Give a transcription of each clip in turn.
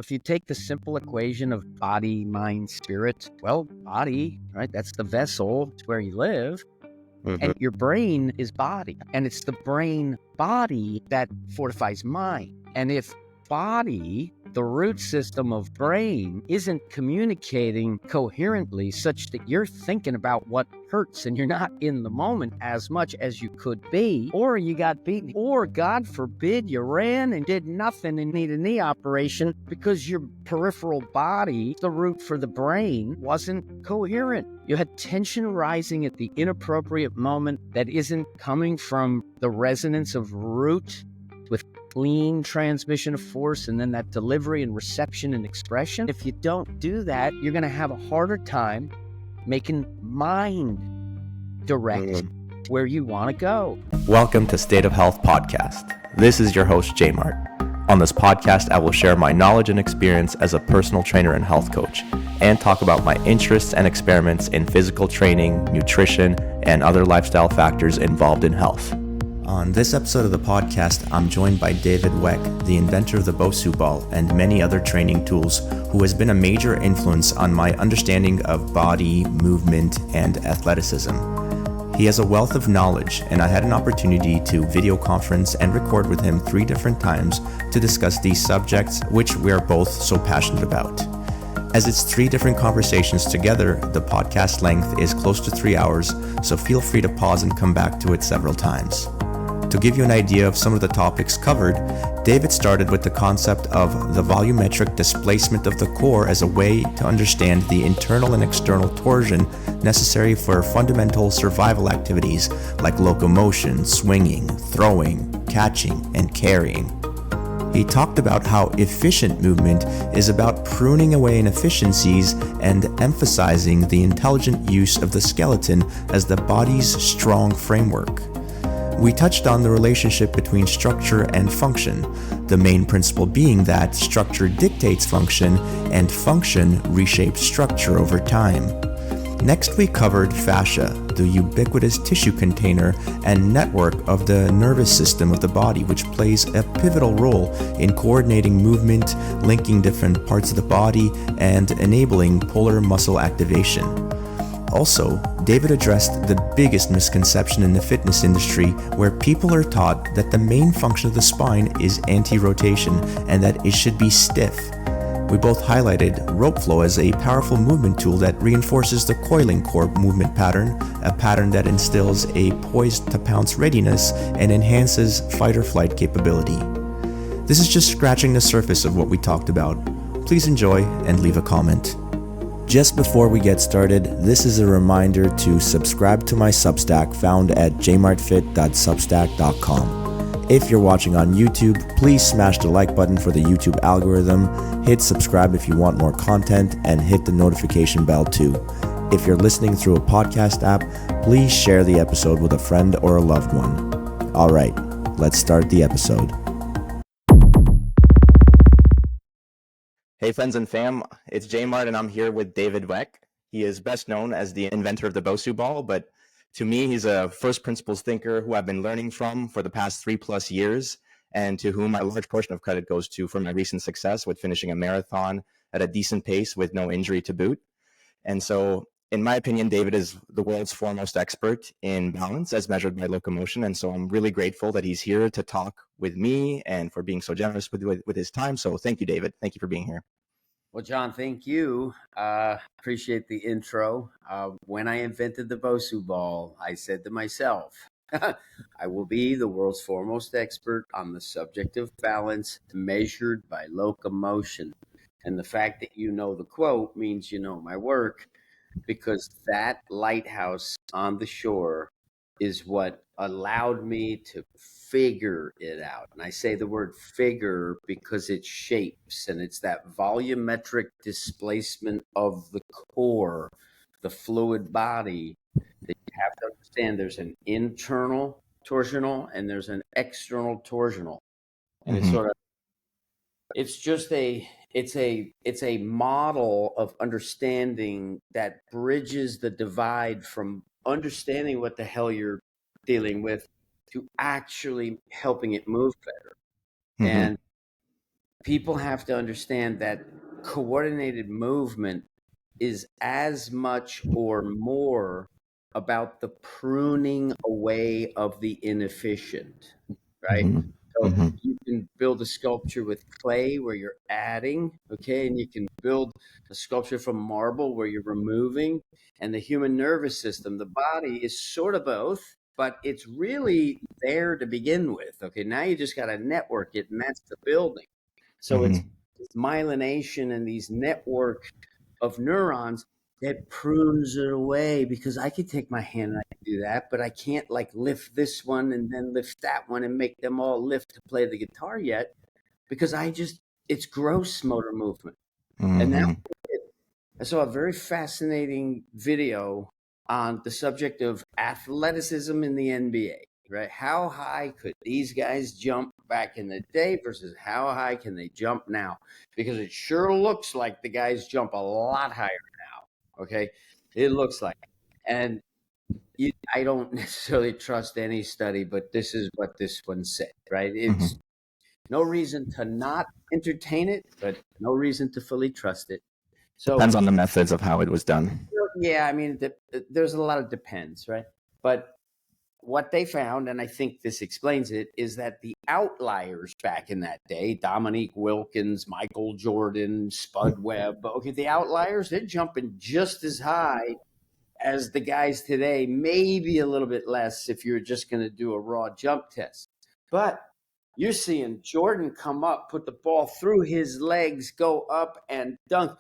If you take the simple equation of body, mind, spirit, well, body, right? That's the vessel, it's where you live. And your brain is body. And it's the brain body that fortifies mind. And if body, the root system of brain, isn't communicating coherently such that you're thinking about what hurts and you're not in the moment as much as you could be, or you got beaten, or God forbid you ran and did nothing and need a knee operation because your peripheral body, the root for the brain, wasn't coherent. You had tension rising at the inappropriate moment that isn't coming from the resonance of root with clean transmission of force and then that delivery and reception and expression. If you don't do that, you're going to have a harder time making mind direct where you want to go. Welcome to State of Health Podcast. This is your host, J-mart. On this podcast, I will share my knowledge and experience as a personal trainer and health coach, and talk about my interests and experiments in physical training, nutrition, and other lifestyle factors involved in health. On this episode of the podcast, I'm joined by David Weck, the inventor of the BOSU ball and many other training tools, who has been a major influence on my understanding of body, movement, and athleticism. He has a wealth of knowledge, and I had an opportunity to video conference and record with him 3 different times to discuss these subjects, which we are both so passionate about. As it's 3 different conversations together, the podcast length is close to 3 hours, so feel free to pause and come back to it several times. To give you an idea of some of the topics covered, David started with the concept of the volumetric displacement of the core as a way to understand the internal and external torsion necessary for fundamental survival activities like locomotion, swinging, throwing, catching, and carrying. He talked about how efficient movement is about pruning away inefficiencies and emphasizing the intelligent use of the skeleton as the body's strong framework. We touched on the relationship between structure and function, the main principle being that structure dictates function and function reshapes structure over time. Next, we covered fascia, the ubiquitous tissue container and network of the nervous system of the body, which plays a pivotal role in coordinating movement, linking different parts of the body, and enabling polar muscle activation. Also, David addressed the biggest misconception in the fitness industry, where people are taught that the main function of the spine is anti-rotation and that it should be stiff. We both highlighted rope flow as a powerful movement tool that reinforces the coiling core movement pattern, a pattern that instills a poised to pounce readiness and enhances fight or flight capability. This is just scratching the surface of what we talked about. Please enjoy and leave a comment. Just before we get started, this is a reminder to subscribe to my Substack found at jmartfit.substack.com. If you're watching on YouTube, please smash the like button for the YouTube algorithm, hit subscribe if you want more content, and hit the notification bell too. If you're listening through a podcast app, please share the episode with a friend or a loved one. All right, let's start the episode. Hey friends and fam, it's J-mart and I'm here with David Weck. He is best known as the inventor of the BOSU ball, but to me he's a first principles thinker who I've been learning from for the past 3+ years, and to whom a large portion of credit goes to for my recent success with finishing a marathon at a decent pace with no injury to boot. And so, in my opinion, David is the world's foremost expert in balance as measured by locomotion. And so I'm really grateful that he's here to talk with me and for being so generous with his time. So thank you, David. Thank you for being here. Well, John, thank you. Appreciate the intro. When I invented the BOSU ball, I said to myself, I will be the world's foremost expert on the subject of balance measured by locomotion. And the fact that you know the quote means you know my work, because that lighthouse on the shore is what allowed me to figure it out. And I say the word figure because it shapes, and it's that volumetric displacement of the core, the fluid body, that you have to understand there's an internal torsional and there's an external torsional. And it's sort of, it's a model of understanding that bridges the divide from understanding what the hell you're dealing with to actually helping it move better. And people have to understand that coordinated movement is as much or more about the pruning away of the inefficient, right? Mhm. So Mhm. you can build a sculpture with clay where you're adding, okay, and you can build a sculpture from marble where you're removing. And the human nervous system, the body, is sort of both, but it's really there to begin with. Okay, now you just got to network it, and that's the building. So it's Mhm. myelination and these network of neurons that prunes it away, because I could take my hand and I can do that, but I can't like lift this one and then lift that one and make them all lift to play the guitar yet, because it's gross motor movement. And now Mhm. I saw a very fascinating video on the subject of athleticism in the NBA, right? How high could these guys jump back in the day versus how high can they jump now? Because it sure looks like the guys jump a lot higher now. Okay. It looks like. And I don't necessarily trust any study, but this is what this one said, right? It's Mhm. no reason to not entertain it, but no reason to fully trust it. So Depends on the methods of how it was done. yeah, I mean, there's a lot of depends, right? But what they found, and I think this explains it, is that the outliers back in that day, Dominique Wilkins, Michael Jordan, Spud Webb, okay, the outliers, they're jumping just as high as the guys today, maybe a little bit less if you're just going to do a raw jump test. But you're seeing Jordan come up, put the ball through his legs, go up and dunk.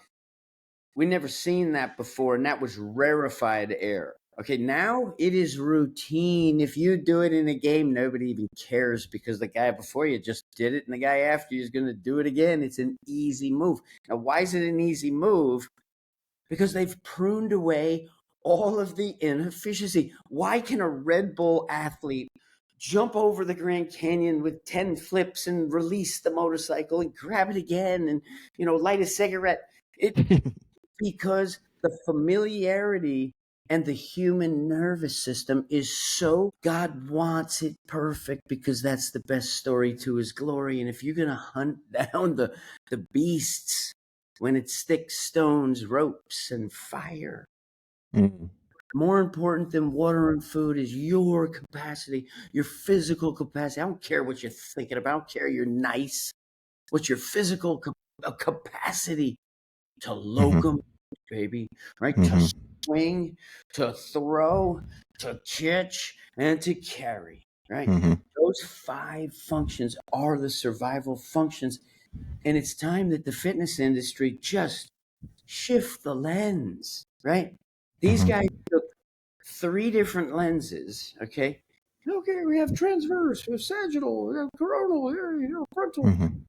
We never seen that before, and that was rarefied air. Okay, now it is routine. If you do it in a game, nobody even cares because the guy before you just did it, and the guy after you is going to do it again. It's an easy move. Now, why is it an easy move? Because they've pruned away all of the inefficiency. Why can a Red Bull athlete jump over the Grand Canyon with 10 flips and release the motorcycle and grab it again and, light a cigarette? Because the familiarity and the human nervous system is so, God wants it perfect because that's the best story to his glory. And if you're going to hunt down the beasts when it sticks stones, ropes, and fire, Mhm. more important than water and food is your capacity, your physical capacity. I don't care what you're thinking about. I don't care you're nice. What's your physical capacity to Mhm. locomote, baby, right? To Mhm. swing, to throw, to catch, and to carry, right? Mhm. Those 5 functions are the survival functions. And it's time that the fitness industry just shift the lens, right? These guys Mhm. took 3 different lenses, okay? Okay, we have transverse, we have sagittal, we have coronal, here, frontal. Mhm.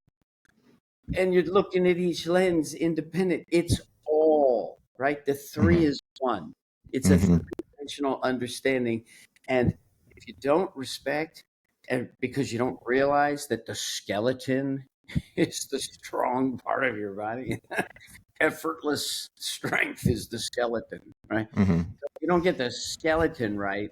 And you're looking at each lens independent. It's all right. The three Mhm. is one. It's a Mhm. three-dimensional understanding. And if you don't respect, and because you don't realize that the skeleton is the strong part of your body, effortless strength is the skeleton, right? Mhm. If you don't get the skeleton right,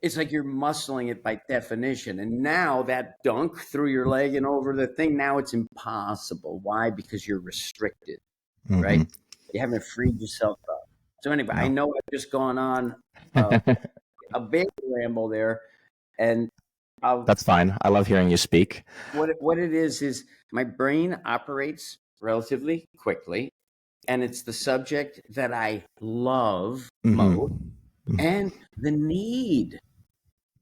it's like you're muscling it by definition. And now that dunk through your leg and over the thing, now it's impossible. Why? Because you're restricted, right? Mhm. You haven't freed yourself up. So anyway, I No. know I've just gone on a big ramble there, and I'll, That's fine. I love hearing you speak. what it is my brain operates relatively quickly, and it's the subject that I love most, Mhm. Mhm. and the need.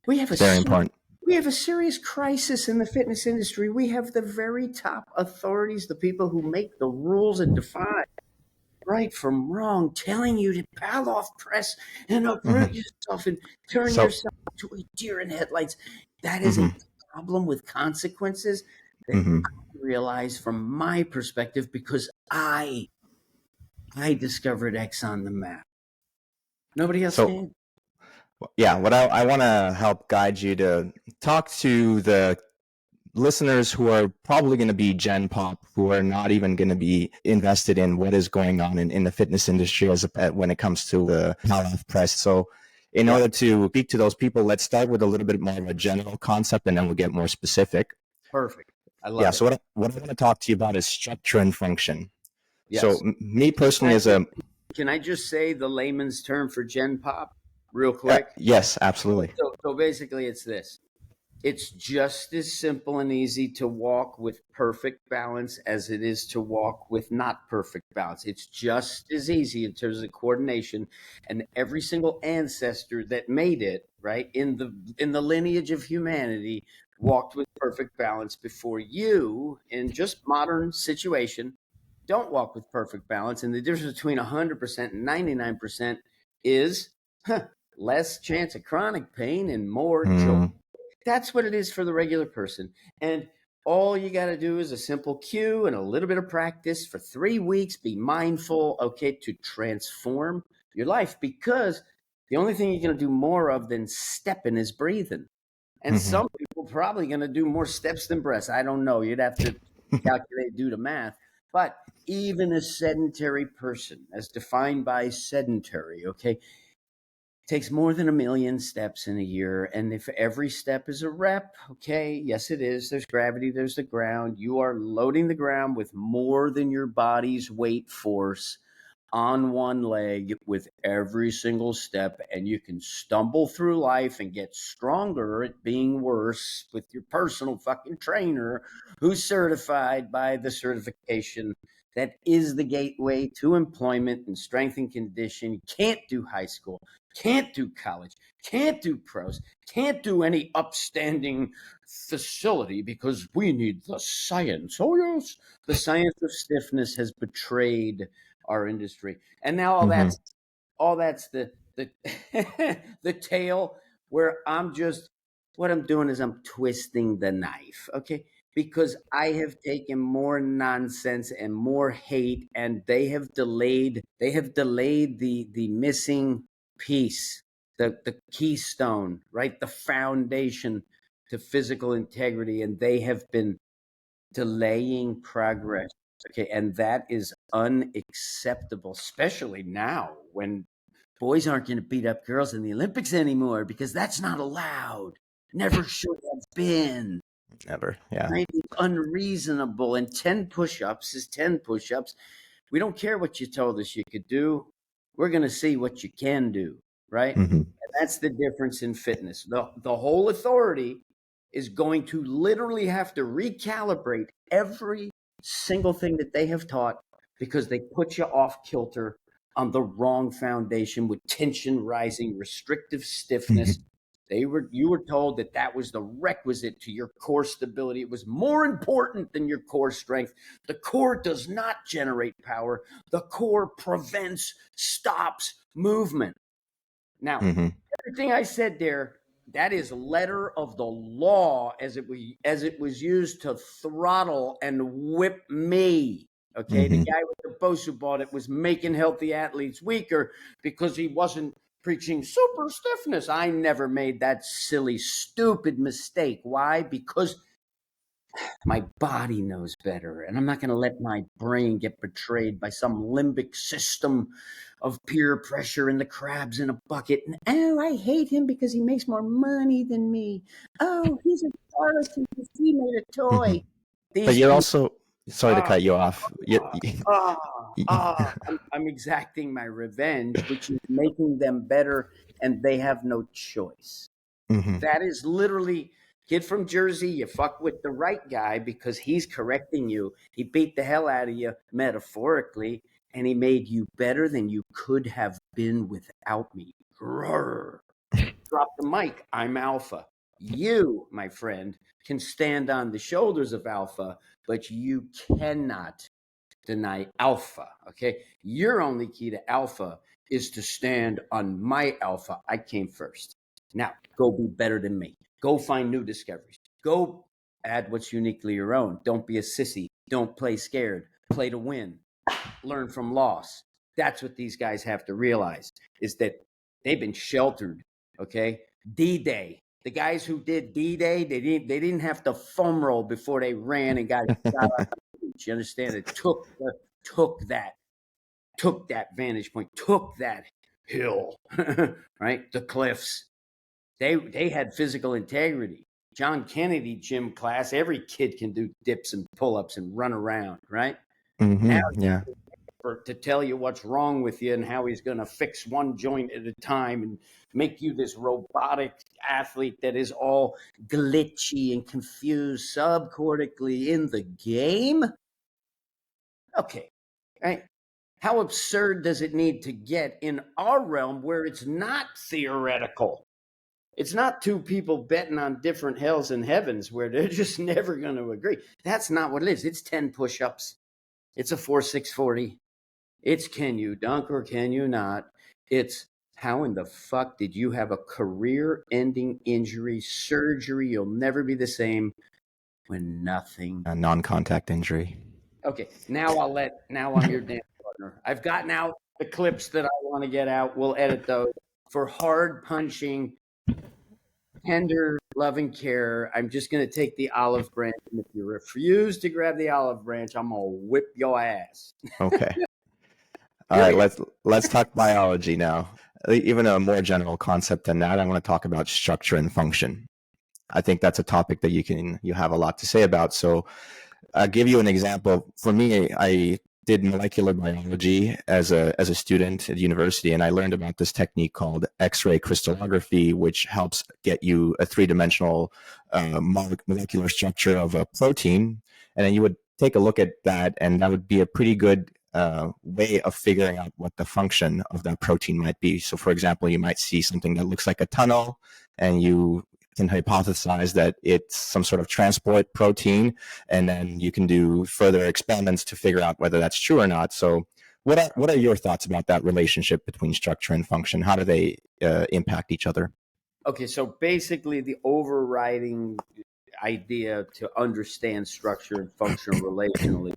We have a It's very ser- important. we have a serious crisis in the fitness industry. We have the very top authorities, the people who make the rules and define right from wrong, telling you to pal off press and uproot Mhm. yourself and turn So. yourself into a deer in headlights. That is a Mhm. problem with consequences that Mhm. I realize from my perspective because I discovered X on the map. Nobody else So. can. Yeah, what I want to help guide you to talk to the listeners who are probably going to be Gen Pop, who are not even going to be invested in what is going on in the fitness industry when it comes to the power press. So in Yeah, order to speak to those people, let's start with a little bit more of a general concept and then we'll get more specific. perfect. I love Yeah. it. So what I want to talk to you about is structure and function. Yes. So me personally as a Can I just say the layman's term for Gen Pop real quick? yes, absolutely. So basically it's this. It's just as simple and easy to walk with perfect balance as it is to walk with not perfect balance. It's just as easy in terms of coordination, and every single ancestor that made it, right, in the lineage of humanity walked with perfect balance before you in just modern situation don't walk with perfect balance. And the difference between 100% and 99% is less chance of chronic pain and more joy. That's what it is for the regular person. And all you got to do is a simple cue and a little bit of practice for 3 weeks. Be mindful, okay, to transform your life, because the only thing you're going to do more of than stepping is breathing. And some people probably going to do more steps than breaths. I don't know. You'd have to calculate, do the math. But even a sedentary person, as defined by sedentary, okay, takes more than 1,000,000 steps in a year. And if every step is a rep, okay, yes, it is. There's gravity, there's the ground. You are loading the ground with more than your body's weight force on one leg with every single step, and you can stumble through life and get stronger at being worse with your personal fucking trainer who's certified by the certification that is the gateway to employment and strength and condition. You can't do high school, can't do college, can't do pros, can't do any upstanding facility because we need the science. Oh yes, the science of stiffness has betrayed our industry. And now all that's the the tail where what I'm doing is I'm twisting the knife, okay? Because I have taken more nonsense and more hate, and they have delayed the missing piece, the keystone, right? The foundation to physical integrity, and they have been delaying progress. Okay, and that is unacceptable, especially now when boys aren't going to beat up girls in the Olympics anymore because that's not allowed. Never should have been. Never. Yeah. Right? It's unreasonable. And 10 push-ups is 10 push-ups. We don't care what you told us you could do. We're going to see what you can do, right? And that's the difference in fitness. The whole authority is going to literally have to recalibrate every single thing that they have taught because they put you off kilter on the wrong foundation with tension rising, restrictive stiffness. You were told that was the requisite to your core stability. It was more important than your core strength. The core does not generate power. The core prevents, stops movement. Now, everything I said there, that is letter of the law as it was used to throttle and whip me. Okay, the guy with the BOSU ball that was making healthy athletes weaker because he wasn't preaching super stiffness. I never made that silly, stupid mistake. Why? Because my body knows better, and I'm not going to let my brain get betrayed by some limbic system of peer pressure and the crabs in a bucket. And, oh, I hate him because he makes more money than me. Oh, he's a charlatan because he made a toy. But you're also, sorry to cut you off. I'm exacting my revenge, which is making them better, and they have no choice. That is literally, kid from Jersey, you fuck with the right guy because he's correcting you. He beat the hell out of you metaphorically, and he made you better than you could have been without me. Grrr. Drop the mic. I'm alpha. You, my friend, can stand on the shoulders of alpha, but you cannot deny alpha. Okay. Your only key to alpha is to stand on my alpha. I came first. Now go be better than me. Go find new discoveries. Go add what's uniquely your own. Don't be a sissy. Don't play scared. Play to win. Learn from loss. That's what these guys have to realize, is that they've been sheltered. Okay. D-Day. The guys who did D-Day, they didn't have to foam roll before they ran and got shot on the beach. You understand? It took that vantage point, took that hill, right? The cliffs. They had physical integrity. John Kennedy gym class, every kid can do dips and pull-ups and run around, right? Now Yeah. to tell you what's wrong with you and how he's going to fix one joint at a time and make you this robotic athlete that is all glitchy and confused subcortically in the game. Okay, right? How absurd does it need to get in our realm where it's not theoretical? It's not two people betting on different hells and heavens where they're just never going to agree. That's not what it is. It's 10 push-ups. It's a 4-6-40. It's can you dunk or can you not? It's how in the fuck did you have a career-ending injury, surgery, you'll never be the same when nothing. A non-contact injury. Okay, now I'm your dance partner. I've gotten out the clips that I want to get out. We'll edit those. For hard punching, tender loving care, I'm just going to take the olive branch. And if you refuse to grab the olive branch, I'm going to whip your ass. Okay. All right, let's talk biology now. Even a more general concept than that, I want to talk about structure and function. I think that's a topic that you have a lot to say about. So I'll give you an example. For me, I did molecular biology as a student at university, and I learned about this technique called X-ray crystallography, which helps get you a three-dimensional molecular structure of a protein. And then you would take a look at that, and that would be a pretty good way of figuring out what the function of that protein might be. So, for example, you might see something that looks like a tunnel, and you can hypothesize that it's some sort of transport protein, and then you can do further experiments to figure out whether that's true or not. So what are your thoughts about that relationship between structure and function? How do they impact each other? Okay, so basically the overriding idea to understand structure and function relationally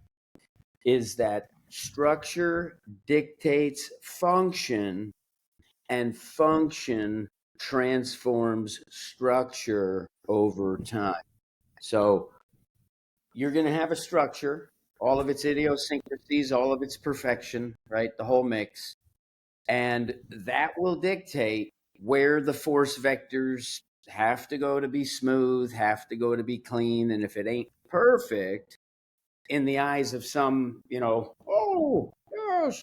is that structure dictates function and function transforms structure over time. So you're going to have a structure, all of its idiosyncrasies, all of its perfection, right? The whole mix. And that will dictate where the force vectors have to go to be smooth, have to go to be clean. And if it ain't perfect in the eyes of some, oh, gosh,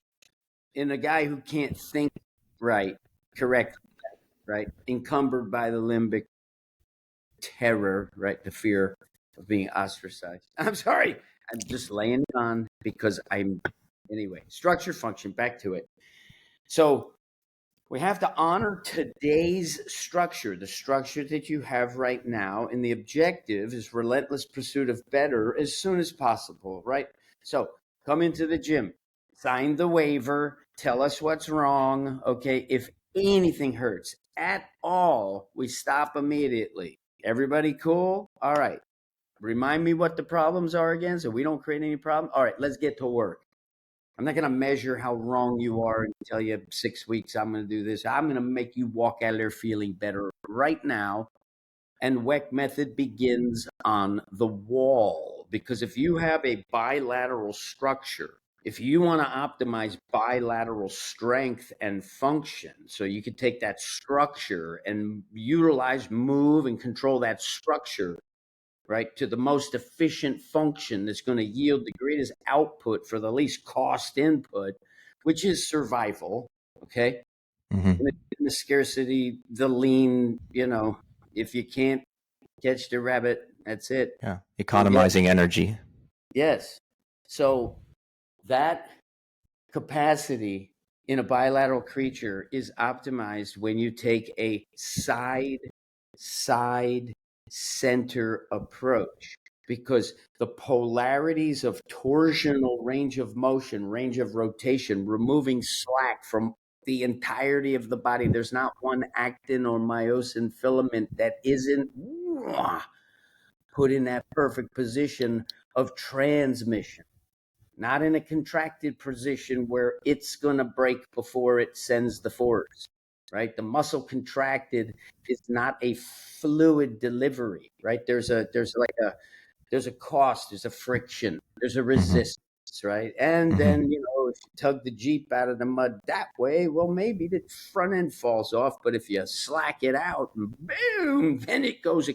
in a guy who can't think right, correctly, right? Encumbered by the limbic terror, right? The fear of being ostracized. I'm sorry. I'm just laying it on because anyway, structure, function, back to it. So we have to honor today's structure, the structure that you have right now. And the objective is relentless pursuit of better as soon as possible, right? So come into the gym, sign the waiver, tell us what's wrong. Okay. If anything hurts at all, we stop immediately. Everybody cool? All right. Remind me what the problems are again so we don't create any problem. All right, let's get to work. I'm not going to measure how wrong you are and tell you 6 weeks I'm going to do this. I'm going to make you walk out of there feeling better right now. And Weck method begins on the wall. Because if you have a bilateral structure, if you want to optimize bilateral strength and function, so you could take that structure and utilize, move, and control that structure, right, to the most efficient function that's going to yield the greatest output for the least cost input, which is survival. Okay. In the scarcity, the lean, if you can't catch the rabbit, that's it. Yeah. Economizing energy. Yes. So that capacity in a bilateral creature is optimized when you take a side center approach, because the polarities of torsional range of motion, range of rotation, removing slack from the entirety of the body. There's not one actin or myosin filament that isn't put in that perfect position of transmission, not in a contracted position where it's going to break before it sends the force. Right, the muscle contracted is not a fluid delivery. Right, there's a cost, there's a friction, there's a resistance. Right, and then if you tug the Jeep out of the mud that way, well, maybe the front end falls off. But if you slack it out and boom, then it goes.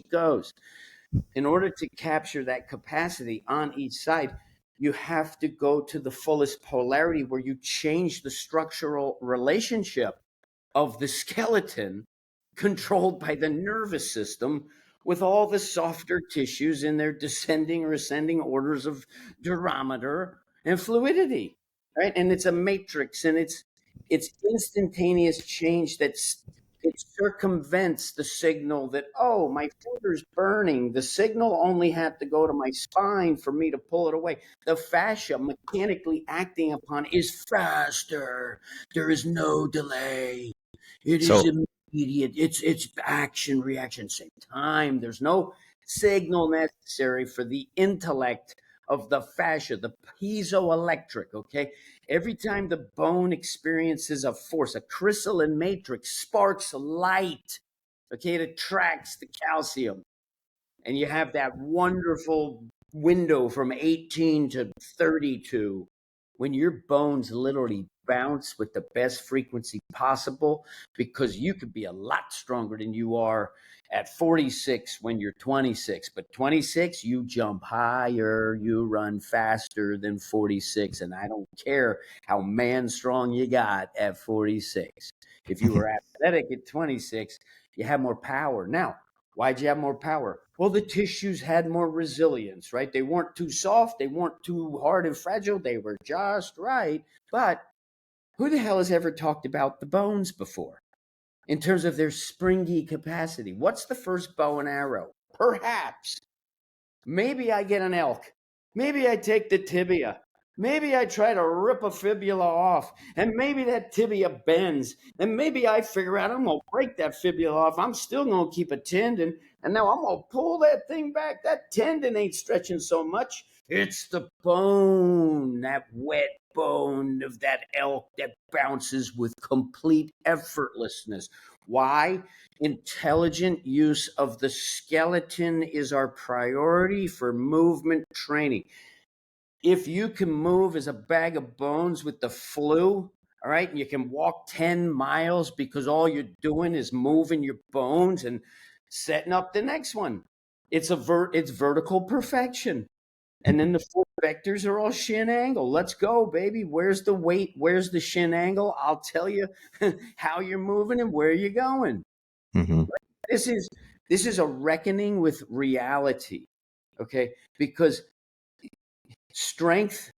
In order to capture that capacity on each side, you have to go to the fullest polarity where you change the structural relationship of the skeleton controlled by the nervous system with all the softer tissues in their descending or ascending orders of durometer and fluidity, right? And it's a matrix, and it's instantaneous change it circumvents the signal that, oh, my finger's burning. The signal only had to go to my spine for me to pull it away. The fascia mechanically acting upon is faster. There is no delay. It is immediate. It's action, reaction, same time. There's no signal necessary for the intellect of the fascia, the piezoelectric, okay? Every time the bone experiences a force, a crystalline matrix sparks light, okay? It attracts the calcium. And you have that wonderful window from 18 to 32 when your bones literally bounce with the best frequency possible, because you could be a lot stronger than you are at 46 when you're 26. But 26, you jump higher, you run faster than 46. And I don't care how man strong you got at 46. If you were athletic at 26, you have more power. Now, why'd you have more power? Well, the tissues had more resilience, right? They weren't too soft. They weren't too hard and fragile. They were just right. But who the hell has ever talked about the bones before in terms of their springy capacity? What's the first bow and arrow? Perhaps. Maybe I get an elk. Maybe I take the tibia. Maybe I try to rip a fibula off, and maybe that tibia bends, and maybe I figure out I'm going to break that fibula off. I'm still going to keep a tendon, and now I'm going to pull that thing back. That tendon ain't stretching so much. It's the bone, that wet bone of that elk that bounces with complete effortlessness. Why? Intelligent use of the skeleton is our priority for movement training. If you can move as a bag of bones with the flu, all right, and you can walk 10 miles because all you're doing is moving your bones and setting up the next one. It's vertical perfection. And then the four vectors are all shin angle. Let's go, baby. Where's the weight? Where's the shin angle? I'll tell you how you're moving and where you're going. Mm-hmm. This is a reckoning with reality, okay? Because strength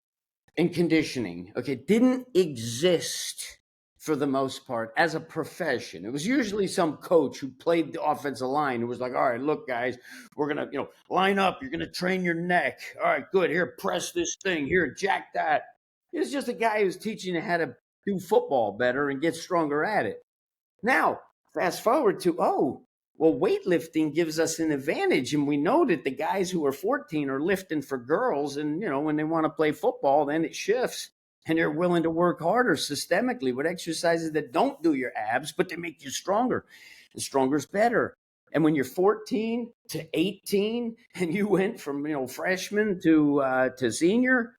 and conditioning, okay, didn't exist for the most part as a profession. It was usually some coach who played the offensive line who was like, all right, look, guys, we're going to, line up. You're going to train your neck. All right, good. Here, press this thing. Here, jack that. It was just a guy who's teaching you how to do football better and get stronger at it. Now, fast forward to, well, weightlifting gives us an advantage. And we know that the guys who are 14 are lifting for girls. And, when they want to play football, then it shifts. And they're willing to work harder systemically with exercises that don't do your abs, but they make you stronger. And stronger is better. And when you're 14 to 18 and you went from, freshman to senior,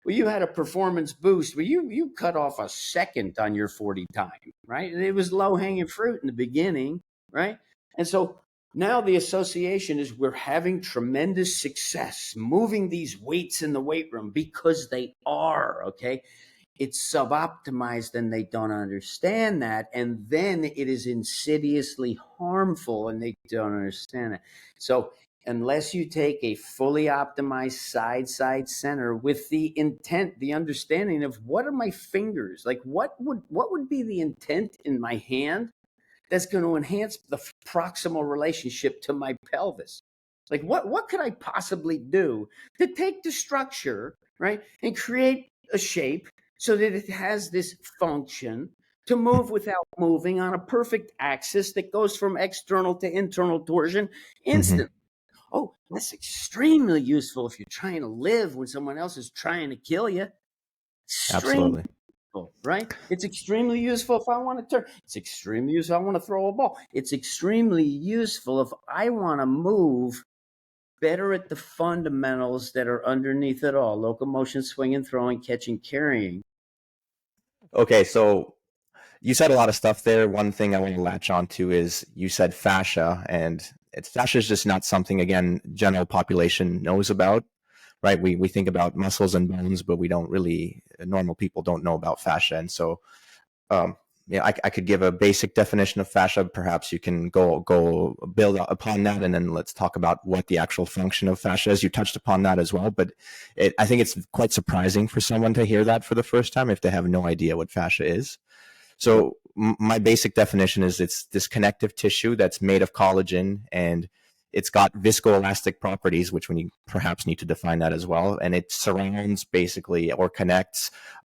well, you had a performance boost. Well, you cut off a second on your 40 time, right? It was low-hanging fruit in the beginning, right? And so now the association is we're having tremendous success moving these weights in the weight room because they are, okay? It's suboptimized and they don't understand that. And then it is insidiously harmful and they don't understand it. So unless you take a fully optimized side center with the intent, the understanding of what are my fingers, like what would be the intent in my hand that's going to enhance the proximal relationship to my pelvis? Like what could I possibly do to take the structure, right, and create a shape so that it has this function to move without moving on a perfect axis that goes from external to internal torsion instantly. Mm-hmm. Oh, that's extremely useful if you're trying to live when someone else is trying to kill you. Absolutely. Right? It's extremely useful if I want to turn. It's extremely useful if I want to throw a ball. It's extremely useful if I want to move better at the fundamentals that are underneath it all: locomotion, swinging, throwing, catching, carrying. Okay, so you said a lot of stuff there. One thing I want to latch on to is you said fascia, and fascia is just not something, again, general population knows about, right? We think about muscles and bones, but we don't really, normal people don't know about fascia. And so, um, yeah, I could give a basic definition of fascia. Perhaps you can go build upon that, and then let's talk about what the actual function of fascia is. You touched upon that as well, but I think it's quite surprising for someone to hear that for the first time if they have no idea what fascia is. So my basic definition is it's this connective tissue that's made of collagen, and it's got viscoelastic properties, which we perhaps need to define that as well. And it surrounds basically or connects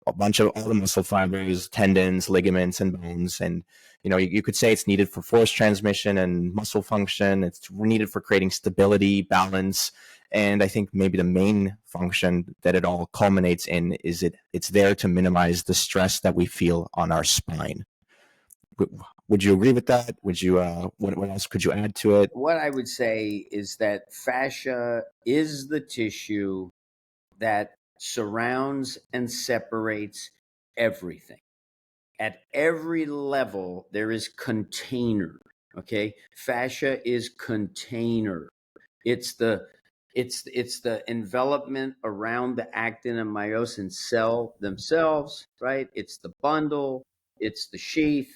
a bunch of all the muscle fibers, tendons, ligaments, and bones. And, you could say it's needed for force transmission and muscle function. It's needed for creating stability, balance. And I think maybe the main function that it all culminates in is it's there to minimize the stress that we feel on our spine. Would you agree with that? Would you, what else could you add to it? What I would say is that fascia is the tissue that surrounds and separates everything. At every level, there is container. Okay, fascia is container. It's the envelopment around the actin and myosin cell themselves, right? It's the bundle. It's the sheath.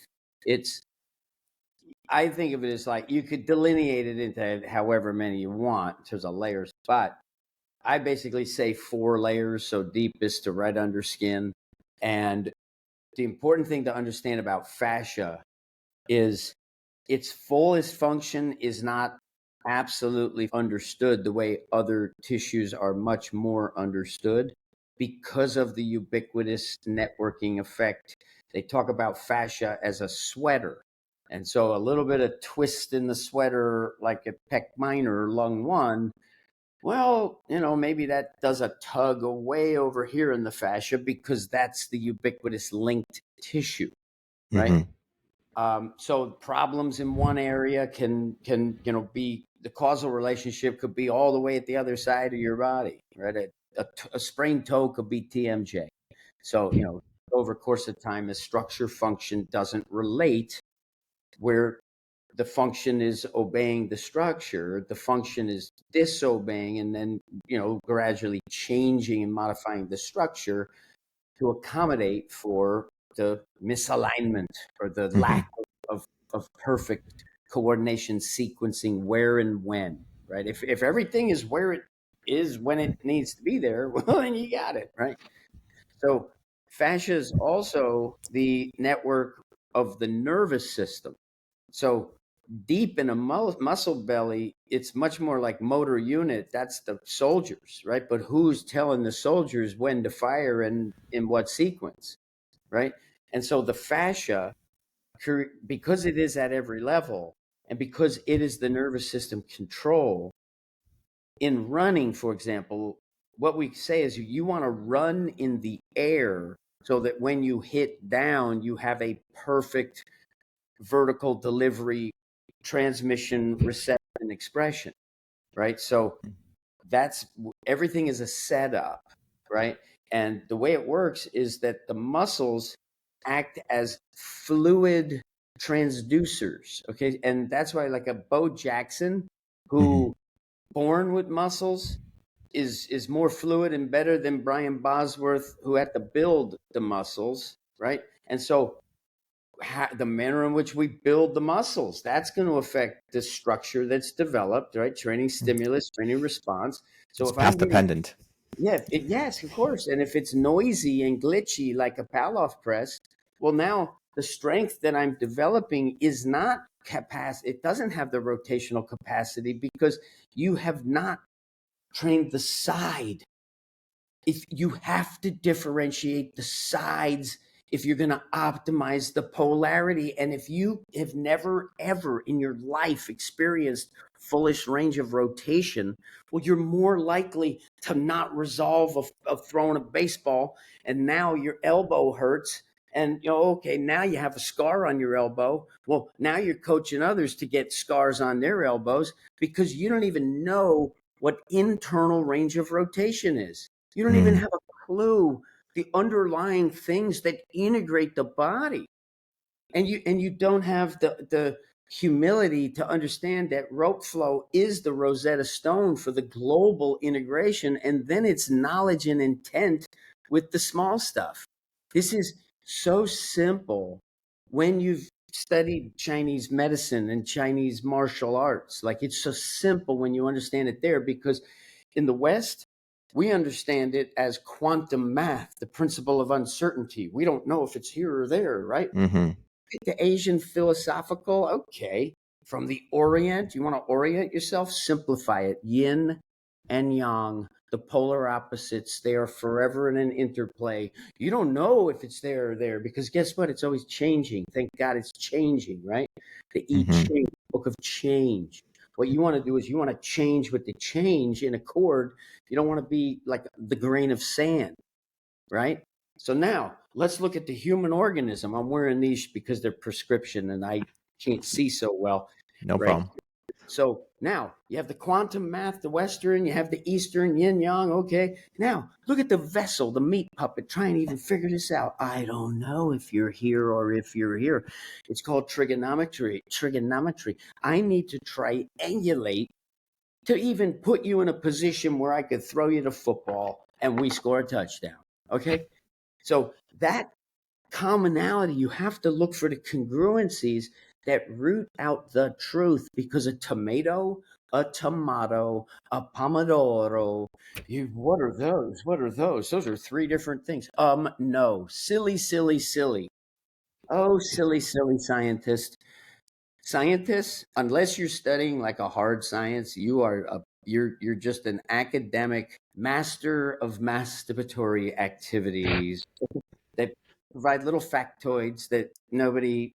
I think of it as like you could delineate it into however many you want in terms of layers, but I basically say 4 layers, so deepest to right under skin. And the important thing to understand about fascia is its fullest function is not absolutely understood the way other tissues are much more understood because of the ubiquitous networking effect. They talk about fascia as a sweater. And so a little bit of twist in the sweater, like at pec minor, lung 1, well, maybe that does a tug away over here in the fascia because that's the ubiquitous linked tissue, right? So problems in one area can be, the causal relationship could be all the way at the other side of your body, right? A sprained toe could be TMJ. So over course of time, the structure function doesn't relate where the function is obeying the structure, the function is disobeying, and then gradually changing and modifying the structure to accommodate for the misalignment or the lack of perfect coordination sequencing where and when, right? If everything is where it is when it needs to be there, well, then you got it, right? So fascia is also the network of the nervous system. So deep in a muscle belly, it's much more like motor unit. That's the soldiers, right? But who's telling the soldiers when to fire and in what sequence, right? And so the fascia, because it is at every level and because it is the nervous system control, in running, for example, what we say is you want to run in the air so that when you hit down, you have a perfect vertical delivery, transmission, reception, and expression, right? So that's everything is a setup, right? And the way it works is that the muscles act as fluid transducers, okay? And that's why, like a Bo Jackson, who born with muscles, is more fluid and better than Brian Bosworth, who had to build the muscles, right? And so the manner in which we build the muscles, that's going to affect the structure that's developed, right? Training stimulus, training response. So It's if I'm path getting, dependent. yeah, yes, of course. And if it's noisy and glitchy like a Pallof press, well, now the strength that I'm developing is not capacity. It doesn't have the rotational capacity because you have not trained the side. If you have to differentiate the sides if you're going to optimize the polarity. And if you have never, ever in your life experienced fullish range of rotation, well, you're more likely to not resolve of throwing a baseball. And now your elbow hurts. And, okay, now you have a scar on your elbow. Well, now you're coaching others to get scars on their elbows because you don't even know what internal range of rotation is. You don't even have a clue the underlying things that integrate the body. And you don't have the humility to understand that rope flow is the Rosetta Stone for the global integration, and then it's knowledge and intent with the small stuff. This is so simple when you've studied Chinese medicine and Chinese martial arts. Like, it's so simple when you understand it there, because in the West, we understand it as quantum math, the principle of uncertainty. We don't know if it's here or there, right? Mm-hmm. The Asian philosophical, okay. From the Orient, you want to orient yourself? Simplify it. Yin and yang, the polar opposites, they are forever in an interplay. You don't know if it's there or there, because guess what? It's always changing. Thank God it's changing, right? The I Ching, book of change. What you want to do is you want to change with the change in accord. You don't want to be like the grain of sand, right? So now let's look at the human organism. I'm wearing these because they're prescription and I can't see so well. No right? problem. So now you have the quantum math, the Western, you have the Eastern, yin yang. Okay. Now look at the vessel, the meat puppet. Try and even figure this out. I don't know if you're here or if you're here. It's called trigonometry. I need to triangulate to even put you in a position where I could throw you the football and we score a touchdown. Okay. So that commonality, you have to look for the congruencies that root out the truth, because a tomato, a pomodoro, what are those? Those are three different things. No, silly. Oh, silly scientist. Scientists, unless you're studying like a hard science, you're just an academic master of masturbatory activities that provide little factoids that nobody,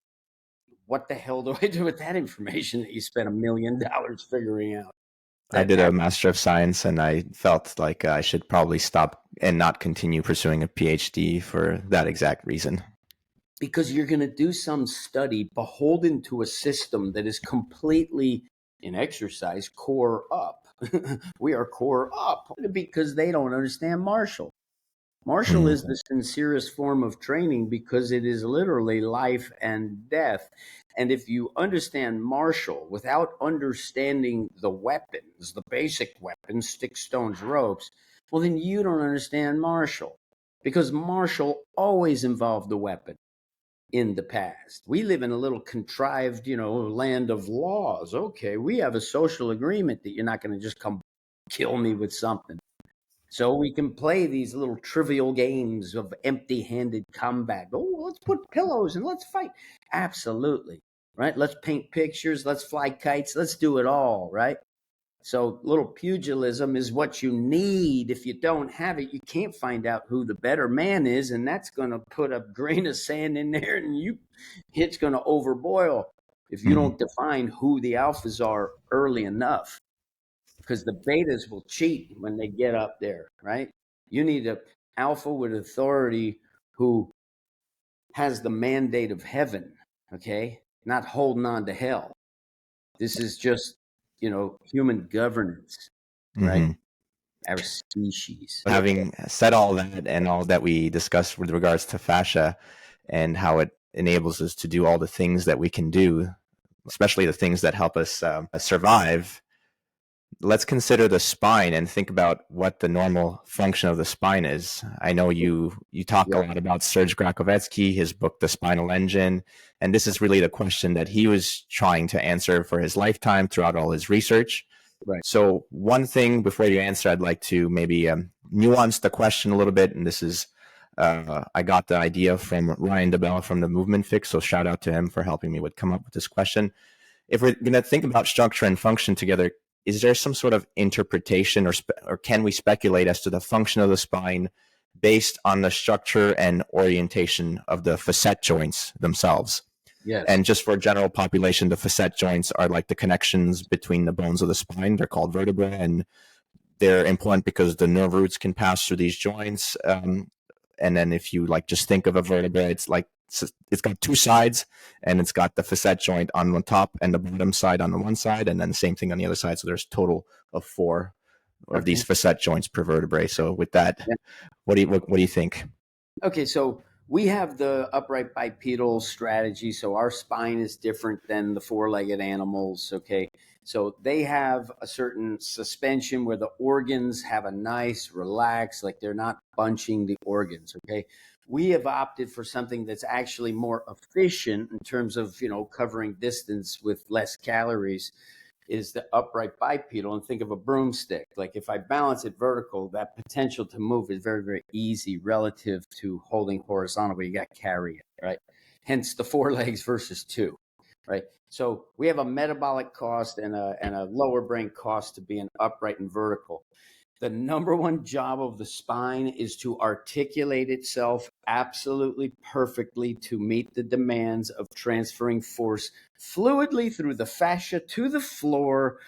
what the hell do I do with that information that you spent $1 million figuring out? I did a Master of Science, and I felt like I should probably stop and not continue pursuing a PhD for that exact reason. Because you're going to do some study beholden to a system that is completely, in exercise, core up. We are core up because they don't understand martial. Martial is the sincerest form of training because it is literally life and death. And if you understand martial without understanding the weapons, the basic weapons, sticks, stones, ropes, well, then you don't understand martial, because martial always involved the weapon in the past. We live in a little contrived, land of laws. Okay, we have a social agreement that you're not going to just come kill me with something. So we can play these little trivial games of empty-handed combat. Oh, let's put pillows and let's fight. Absolutely, right? Let's paint pictures. Let's fly kites. Let's do it all, right? So little pugilism is what you need. If you don't have it, you can't find out who the better man is, and that's going to put a grain of sand in there, and it's going to overboil if you don't define who the alphas are early enough. Because the betas will cheat when they get up there, right? You need an alpha with authority who has the mandate of heaven, okay? Not holding on to hell. This is just, human governance, right? Our species. Having said all that and all that we discussed with regards to fascia and how it enables us to do all the things that we can do, especially the things that help us survive, let's consider the spine and think about what the normal function of the spine is. I know you talk a lot about Serge Grakovetsky, his book, The Spinal Engine, and this is really the question that he was trying to answer for his lifetime throughout all his research. Right. So one thing before you answer, I'd like to maybe nuance the question a little bit, and this is I got the idea from Ryan DeBella from the Movement Fix, so shout out to him for helping me come up with this question. If we're going to think about structure and function together, is there some sort of interpretation or can we speculate as to the function of the spine based on the structure and orientation of the facet joints themselves? Yes. And just for general population, the facet joints are like the connections between the bones of the spine. They're called vertebrae, and they're important because the nerve roots can pass through these joints. And then if you just think of a vertebra, it's got two sides, and it's got the facet joint on the top and the bottom side on the one side, and then the same thing on the other side. So there's a total of 4 of these facet joints per vertebrae. So with that, what do you think? Okay, so we have the upright bipedal strategy. So our spine is different than the four-legged animals. Okay, so they have a certain suspension where the organs have a nice relax, like they're not bunching the organs. Okay, we have opted for something that's actually more efficient in terms of, covering distance with less calories, is the upright bipedal. And think of a broomstick. Like if I balance it vertical, that potential to move is very, very easy relative to holding horizontal, where you got to carry it, right? Hence the 4 legs versus 2, right? So we have a metabolic cost and a lower brain cost to being upright and vertical. The number one job of the spine is to articulate itself absolutely perfectly to meet the demands of transferring force fluidly through the fascia to the floor,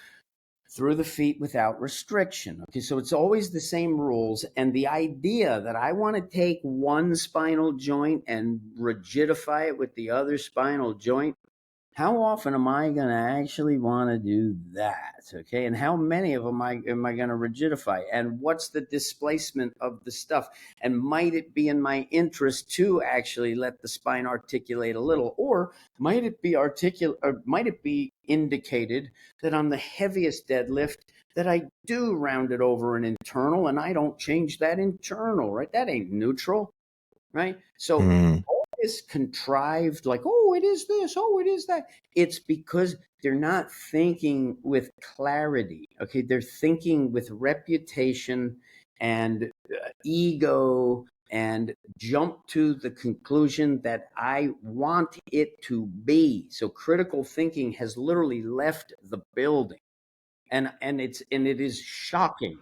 through the feet without restriction. Okay, so it's always the same rules. And the idea that I want to take one spinal joint and rigidify it with the other spinal joint, how often am I going to actually want to do that? Okay. And how many of them am I going to rigidify? And what's the displacement of the stuff? And might it be in my interest to actually let the spine articulate a little? Or might it be indicated that on the heaviest deadlift that I do round it over an internal and I don't change that internal, right? That ain't neutral, right? So Mm. this contrived, like, oh, it is this, oh, it is that. It's because they're not thinking with clarity. Okay, they're thinking with reputation and ego, and jump to the conclusion that I want it to be. So critical thinking has literally left the building, and it is shocking,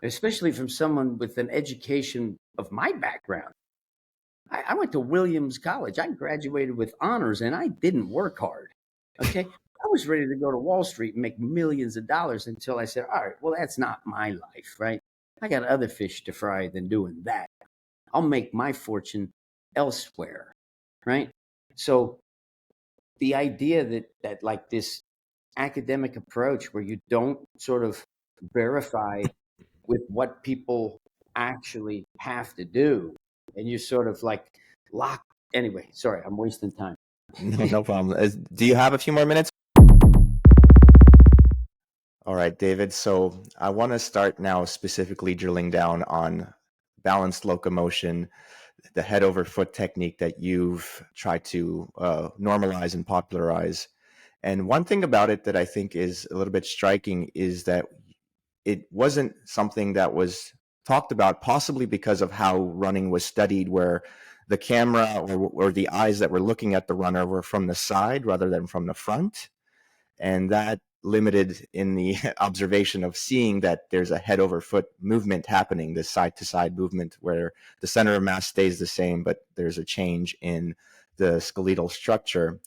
especially from someone with an education of my background. I went to Williams College. I graduated with honors, and I didn't work hard. Okay. I was ready to go to Wall Street and make millions of dollars until I said, all right, well, that's not my life, right? I got other fish to fry than doing that. I'll make my fortune elsewhere, right? So the idea that like this academic approach where you don't sort of verify with what people actually have to do, and you sort of like lock. Anyway, sorry, I'm wasting time. No, no problem. Do you have a few more minutes? All right, David. So I want to start now specifically drilling down on balanced locomotion, the head over foot technique that you've tried to normalize and popularize. And one thing about it that I think is a little bit striking is that it wasn't something that was talked about, possibly because of how running was studied, where the camera or the eyes that were looking at the runner were from the side rather than from the front. And that limited in the observation of seeing that there's a head over foot movement happening, this side to side movement where the center of mass stays the same, but there's a change in the skeletal structure.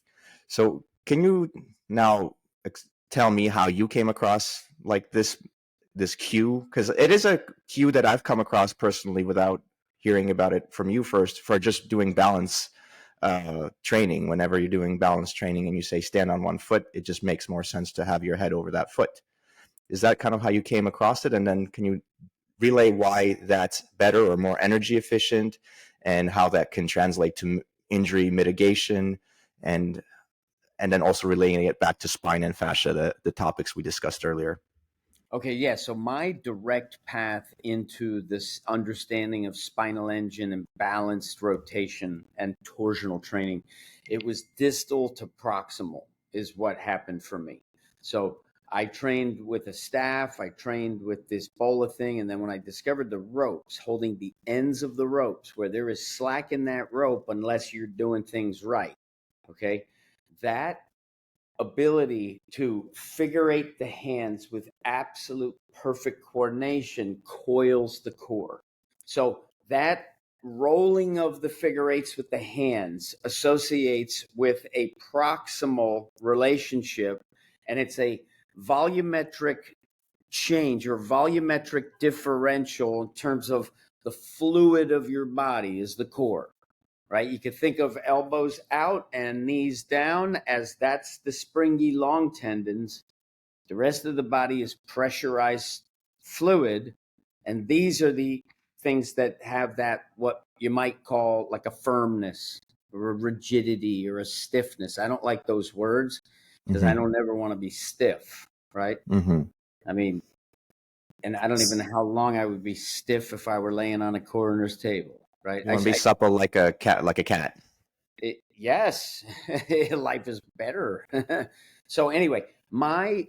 So can you now tell me how you came across like this cue? Because it is a cue that I've come across personally without hearing about it from you first, for just doing balance training. Whenever you're doing balance training and you say stand on one foot, it just makes more sense to have your head over that foot. Is that kind of how you came across it? And then can you relay why that's better or more energy efficient, and how that can translate to injury mitigation, and then also relaying it back to spine and fascia, the topics we discussed earlier? Okay, yeah. So my direct path into this understanding of spinal engine and balanced rotation and torsional training, it was distal to proximal is what happened for me. So I trained with a staff, I trained with this bola thing, and then when I discovered the ropes, holding the ends of the ropes, where there is slack in that rope unless you're doing things right. Okay. That ability to figure eight the hands with absolute perfect coordination coils the core. So that rolling of the figure eights with the hands associates with a proximal relationship, and it's a volumetric change or volumetric differential in terms of the fluid of your body is the core, right? You could think of elbows out and knees down as that's the springy long tendons. The rest of the body is pressurized fluid. And these are the things that have that, what you might call like a firmness or a rigidity or a stiffness. I don't like those words because I don't ever want to be stiff, right? I mean, and I don't even know how long I would be stiff if I were laying on a coroner's table, right? You want to be supple like a cat, Yes, life is better. So anyway, my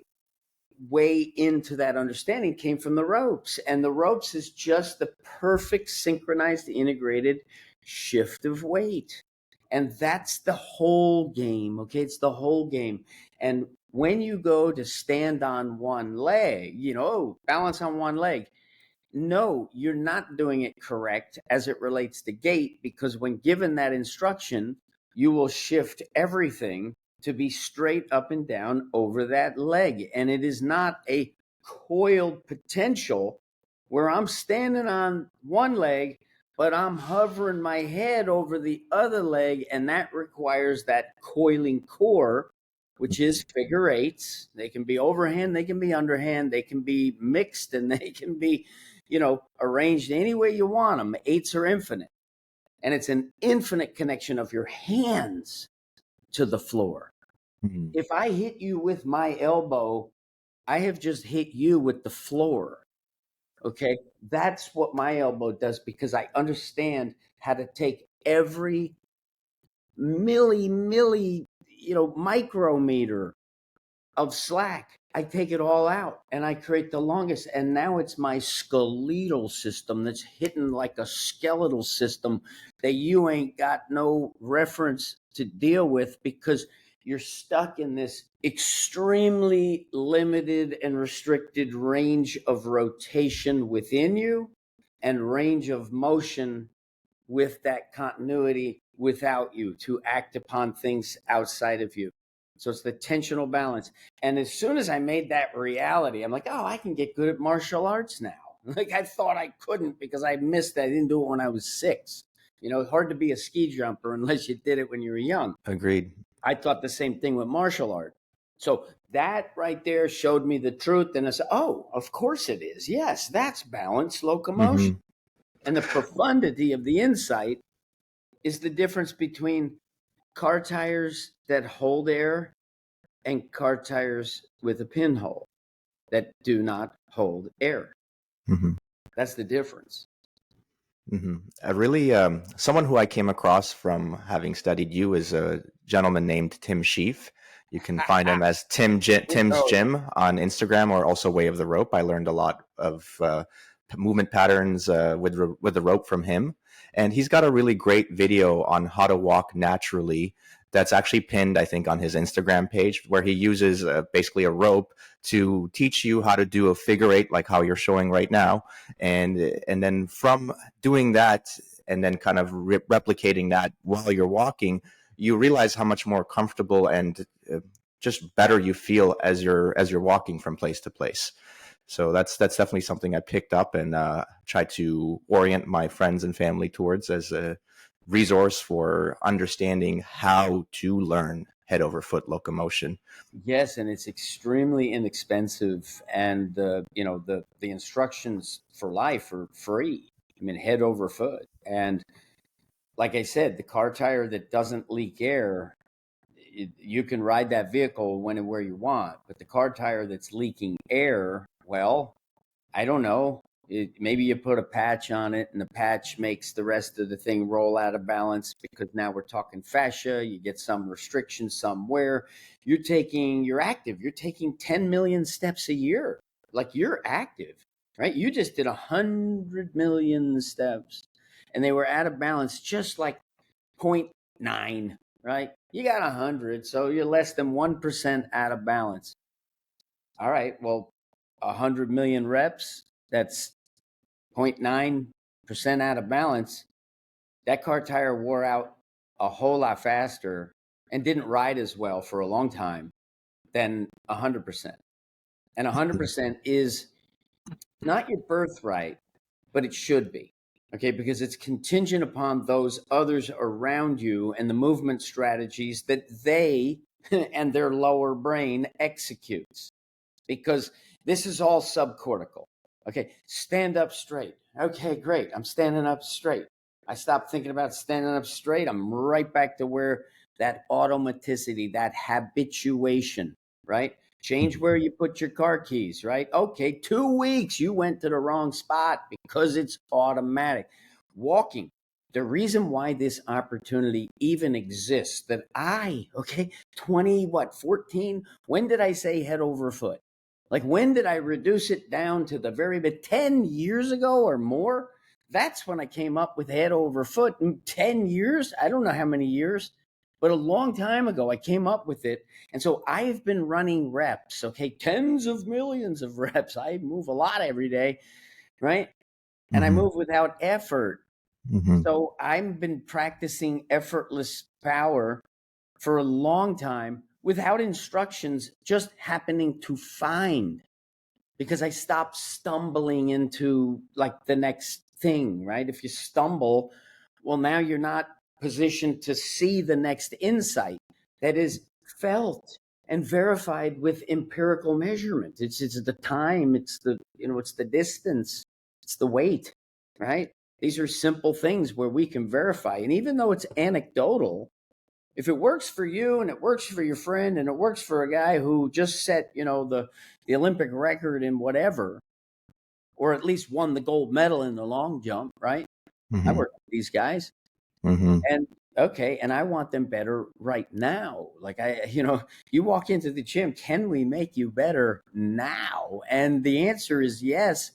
way into that understanding came from the ropes, and the ropes is just the perfect synchronized integrated shift of weight, and that's the whole game. Okay, it's the whole game. And when you go to stand on one leg, balance on one leg, no, you're not doing it correct as it relates to gait, because when given that instruction, you will shift everything to be straight up and down over that leg. And it is not a coiled potential where I'm standing on one leg, but I'm hovering my head over the other leg. And that requires that coiling core, which is figure eights. They can be overhand, they can be underhand, they can be mixed, and they can be, arranged any way you want them. Eights are infinite. And it's an infinite connection of your hands to the floor. If I hit you with my elbow, I have just hit you with the floor. Okay. That's what my elbow does, because I understand how to take every micrometer of slack. I take it all out and I create the longest. And now it's my skeletal system that's hitting like a skeletal system that you ain't got no reference to deal with, because you're stuck in this extremely limited and restricted range of rotation within you and range of motion with that continuity without you to act upon things outside of you. So it's the tensional balance. And as soon as I made that reality, I'm like, oh, I can get good at martial arts now. Like, I thought I couldn't because I missed that. I didn't do it when I was 6. It's hard to be a ski jumper unless you did it when you were young. Agreed. I thought the same thing with martial art. So that right there showed me the truth. And I said, oh, of course it is. Yes, that's balanced locomotion. And the profundity of the insight is the difference between car tires that hold air and car tires with a pinhole that do not hold air. That's the difference. Really, someone who I came across from having studied you is a gentleman named Tim Sheaf. You can find him as Tim's Gym on Instagram, or also Way of the Rope. I learned a lot of movement patterns with the rope from him. And he's got a really great video on how to walk naturally that's actually pinned, I think, on his Instagram page, where he uses basically a rope to teach you how to do a figure eight, like how you're showing right now. And then from doing that and then kind of replicating that while you're walking, you realize how much more comfortable and just better you feel as you're walking from place to place. So that's definitely something I picked up and try to orient my friends and family towards as a resource for understanding how to learn head over foot locomotion. Yes, and it's extremely inexpensive, and the instructions for life are free. I mean, head over foot. And like I said, the car tire that doesn't leak air, you can ride that vehicle when and where you want. But the car tire that's leaking air, well, I don't know. Maybe you put a patch on it and the patch makes the rest of the thing roll out of balance, because now we're talking fascia. You get some restriction somewhere. You're active. You're taking 10 million steps a year. Like, you're active, right? You just did 100 million steps and they were out of balance, just like 0.9, right? You got 100, so you're less than 1% out of balance. All right, well, 100 million reps, that's 0.9% out of balance. That car tire wore out a whole lot faster and didn't ride as well for a long time than 100%. And 100% is not your birthright, but it should be. Okay, because it's contingent upon those others around you and the movement strategies that they and their lower brain executes. Because this is all subcortical. Okay, stand up straight. Okay, great. I'm standing up straight. I stopped thinking about standing up straight. I'm right back to where that automaticity, that habituation, right? Change where you put your car keys, right? Okay, 2 weeks, you went to the wrong spot because it's automatic. Walking. The reason why this opportunity even exists that okay, 14, when did I say head over foot? Like, when did I reduce it down to the very bit? 10 years ago or more? That's when I came up with head over foot. In 10 years, I don't know how many years, but a long time ago, I came up with it. And so I've been running reps, okay, tens of millions of reps. I move a lot every day, right? And I move without effort. So I've been practicing effortless power for a long time without instructions, just happening to find, because I stopped stumbling into like the next thing, right? If you stumble, well, now you're not positioned to see the next insight that is felt and verified with empirical measurement. It's the time, it's the, it's the distance, it's the weight, right? These are simple things where we can verify. And even though it's anecdotal, if it works for you and it works for your friend and it works for a guy who just set, the Olympic record in whatever, or at least won the gold medal in the long jump, right? I work with these guys, and okay, and I want them better right now. Like you walk into the gym, can we make you better now? And the answer is yes,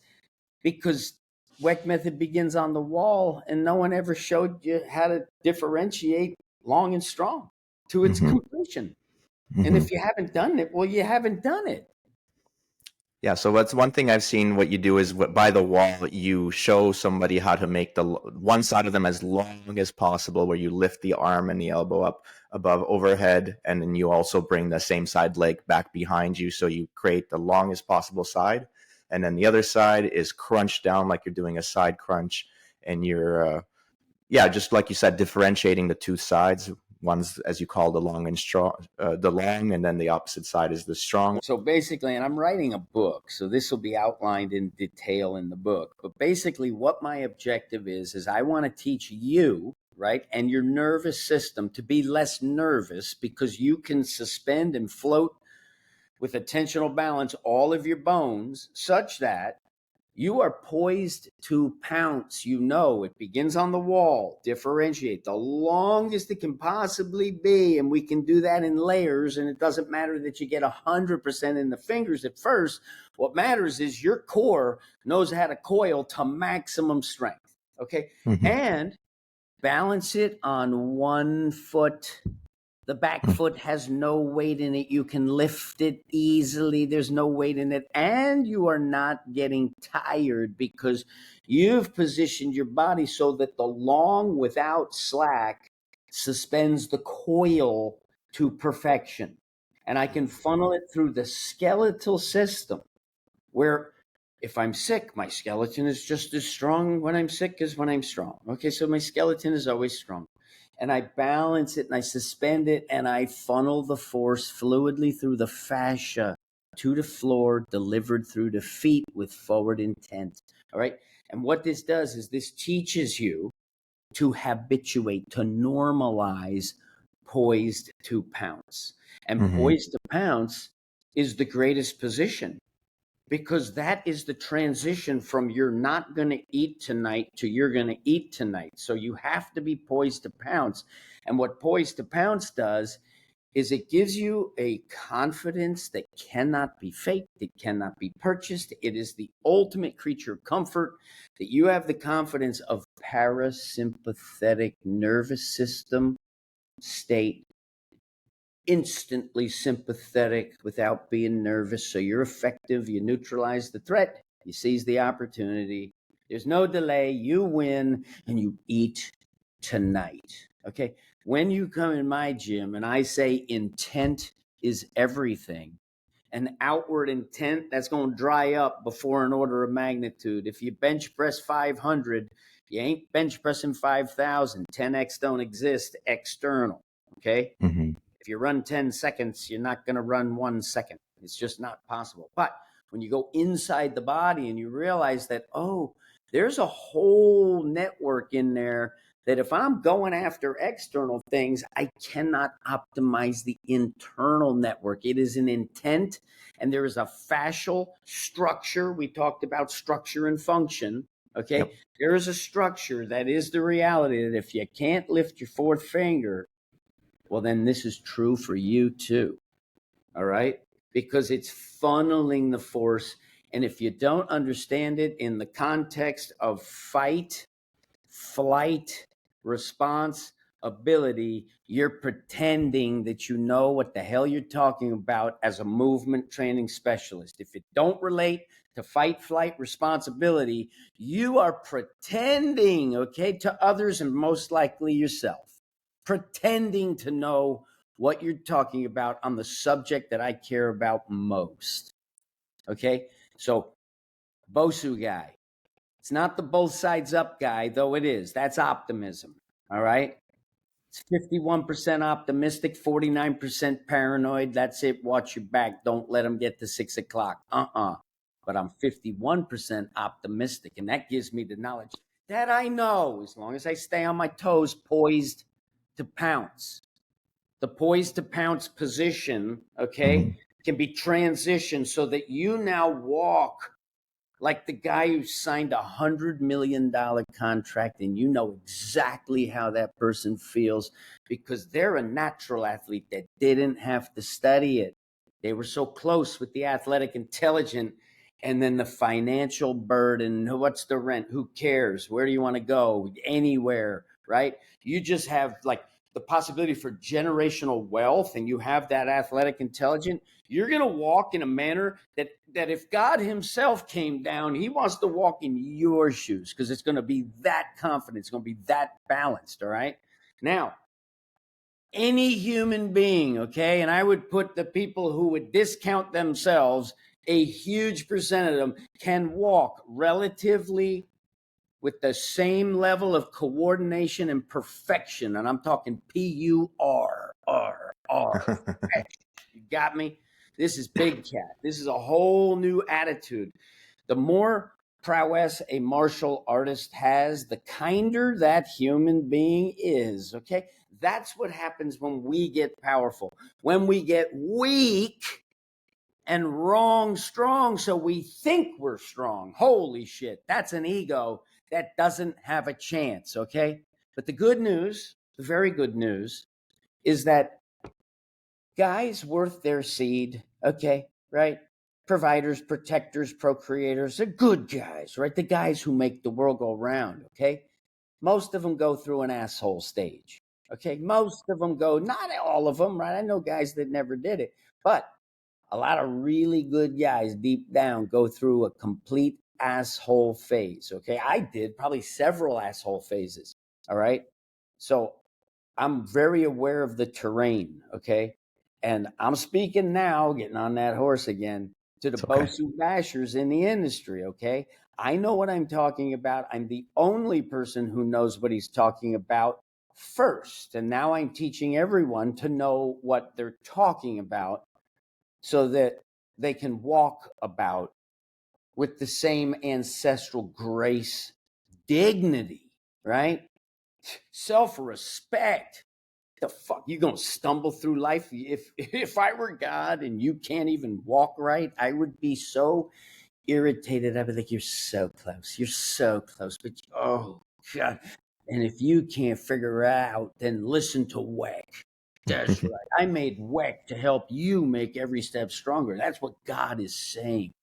because Weck method begins on the wall, and no one ever showed you how to differentiate long and strong to its completion. And if you haven't done it, well, you haven't done it. Yeah, so that's one thing I've seen. What you do is by the wall, you show somebody how to make the one side of them as long as possible, where you lift the arm and the elbow up above overhead, and then you also bring the same side leg back behind you, so you create the longest possible side. And then the other side is crunched down like you're doing a side crunch, and you're just like you said, differentiating the two sides. One's, as you call, the long and strong, the long, and then the opposite side is the strong. So basically, and I'm writing a book, so this will be outlined in detail in the book. But basically, what my objective is I want to teach you, right, and your nervous system to be less nervous, because you can suspend and float with attentional balance all of your bones such that you are poised to pounce. It begins on the wall. Differentiate the longest it can possibly be. And we can do that in layers. And it doesn't matter that you get 100% in the fingers at first. What matters is your core knows how to coil to maximum strength. Okay. And balance it on one foot. The back foot has no weight in it. You can lift it easily. There's no weight in it. And you are not getting tired because you've positioned your body so that the long without slack suspends the coil to perfection. And I can funnel it through the skeletal system, where if I'm sick, my skeleton is just as strong when I'm sick as when I'm strong. Okay, so my skeleton is always strong. And I balance it and I suspend it and I funnel the force fluidly through the fascia to the floor, delivered through the feet with forward intent. All right. And what this does is this teaches you to habituate, to normalize poised to pounce. And poised to pounce is the greatest position, because that is the transition from you're not going to eat tonight to you're going to eat tonight. So you have to be poised to pounce. And what poised to pounce does is it gives you a confidence that cannot be faked, it cannot be purchased. It is the ultimate creature of comfort, that you have the confidence of parasympathetic nervous system state, instantly sympathetic without being nervous. So you're effective. You neutralize the threat. You seize the opportunity. There's no delay. You win and you eat tonight. Okay. When you come in my gym and I say intent is everything, an outward intent that's going to dry up before an order of magnitude. If you bench press 500, you ain't bench pressing 5,000. 10x don't exist external. Okay. If you run 10 seconds, you're not going to run 1 second. It's just not possible. But when you go inside the body and you realize that, oh, There's a whole network in there that if I'm going after external things, I cannot optimize the internal network. It is an intent, and there is a fascial structure. We talked about structure and function. Okay. Yep. There is a structure that is the reality that if you can't lift your fourth finger, well, then this is true for you too. All right. Because it's funneling the force. And if you don't understand it in the context of fight, flight, response, ability, you're pretending that you know what the hell you're talking about as a movement training specialist. If it don't relate to fight, flight, responsibility, you are pretending, okay, to others and most likely yourself, pretending to know what you're talking about on the subject that I care about most. Okay, so BOSU guy. It's not the both sides up guy, though it is. That's optimism. All right. It's 51% optimistic, 49% paranoid. That's it. Watch your back. Don't let them get to 6 o'clock. But I'm 51% optimistic. And that gives me the knowledge that I know, as long as I stay on my toes, poised to pounce. The poised to pounce position, okay, can be transitioned so that you now walk like the guy who signed $100 million contract, and you know exactly how that person feels because they're a natural athlete that didn't have to study it. They were so close with the athletic intelligent, and then the financial burden. What's the rent? Who cares? Where do you want to go? Anywhere, right? You just have like the possibility for generational wealth, and you have that athletic intelligence. You're going to walk in a manner that if God himself came down, he wants to walk in your shoes because it's going to be that confident. It's going to be that balanced. All right. Now, any human being, okay, and I would put the people who would discount themselves, a huge percent of them can walk relatively with the same level of coordination and perfection. And I'm talking P-U-R-R-R. You got me? This is big cat. This is a whole new attitude. The more prowess a martial artist has, the kinder that human being is, okay? That's what happens when we get powerful. When we get weak and wrong strong, so we think we're strong. Holy shit, that's an ego that doesn't have a chance, okay? But the good news, the very good news, is that guys worth their seed, okay, right? Providers, protectors, procreators, they're good guys, right? The guys who make the world go round, okay? Most of them go through an asshole stage, okay? Most of them go, not all of them, right? I know guys that never did it, but a lot of really good guys deep down go through a complete asshole phase, okay? I did probably several asshole phases, all right? So I'm very aware of the terrain, okay? And I'm speaking now, getting on that horse again, to the BOSU bashers in the industry, okay? I know what I'm talking about. I'm the only person who knows what he's talking about first. And now I'm teaching everyone to know what they're talking about so that they can walk about with the same ancestral grace, dignity, right? Self-respect. The fuck, you gonna stumble through life? If I were God and you can't even walk right, I would be so irritated. I would think, you're so close, but oh god. And if you can't figure it out, then listen to Weck. That's right. I made Weck to help you make every step stronger. That's what God is saying.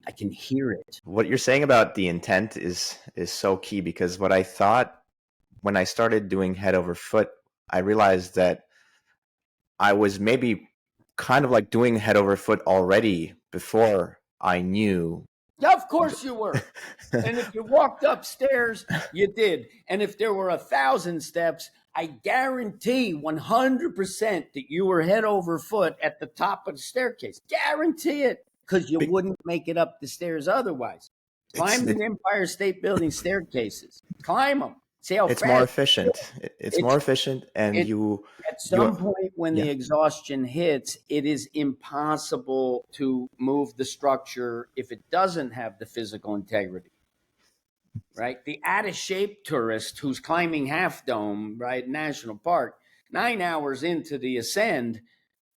I can hear it. What you're saying about the intent is so key, because what I thought when I started doing head over foot, I realized that I was maybe kind of like doing head over foot already before I knew. Of course you were. And if you walked upstairs, you did. And if there were 1,000 steps, I guarantee 100% that you were head over foot at the top of the staircase. Guarantee it, because you wouldn't make it up the stairs otherwise. Climb the Empire State Building staircases. Climb them. See how it's fast. More efficient. It's more efficient, and at some point when the exhaustion hits, it is impossible to move the structure if it doesn't have the physical integrity. right? The out of shape tourist who's climbing Half Dome, right, National Park, 9 hours into the ascend,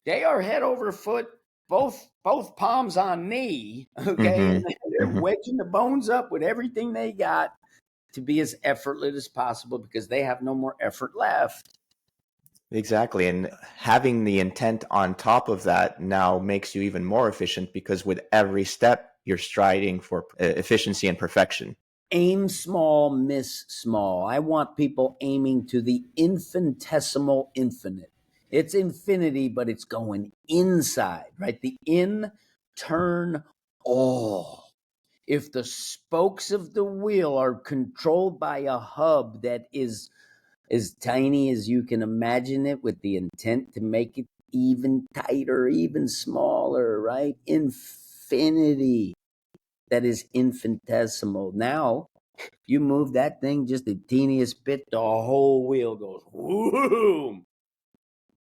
they are head over foot, both palms on knee, okay, and they're wedging the bones up with everything they got to be as effortless as possible because they have no more effort left. Exactly. And having the intent on top of that now makes you even more efficient, because with every step, you're striding for efficiency and perfection. Aim small, miss small. I want people aiming to the infinitesimal infinite. It's infinity, but it's going inside, right? The in, turn, all. If the spokes of the wheel are controlled by a hub that is as tiny as you can imagine it, with the intent to make it even tighter, even smaller, right? Infinity. That is infinitesimal. Now, you move that thing just the teeniest bit, the whole wheel goes whoom.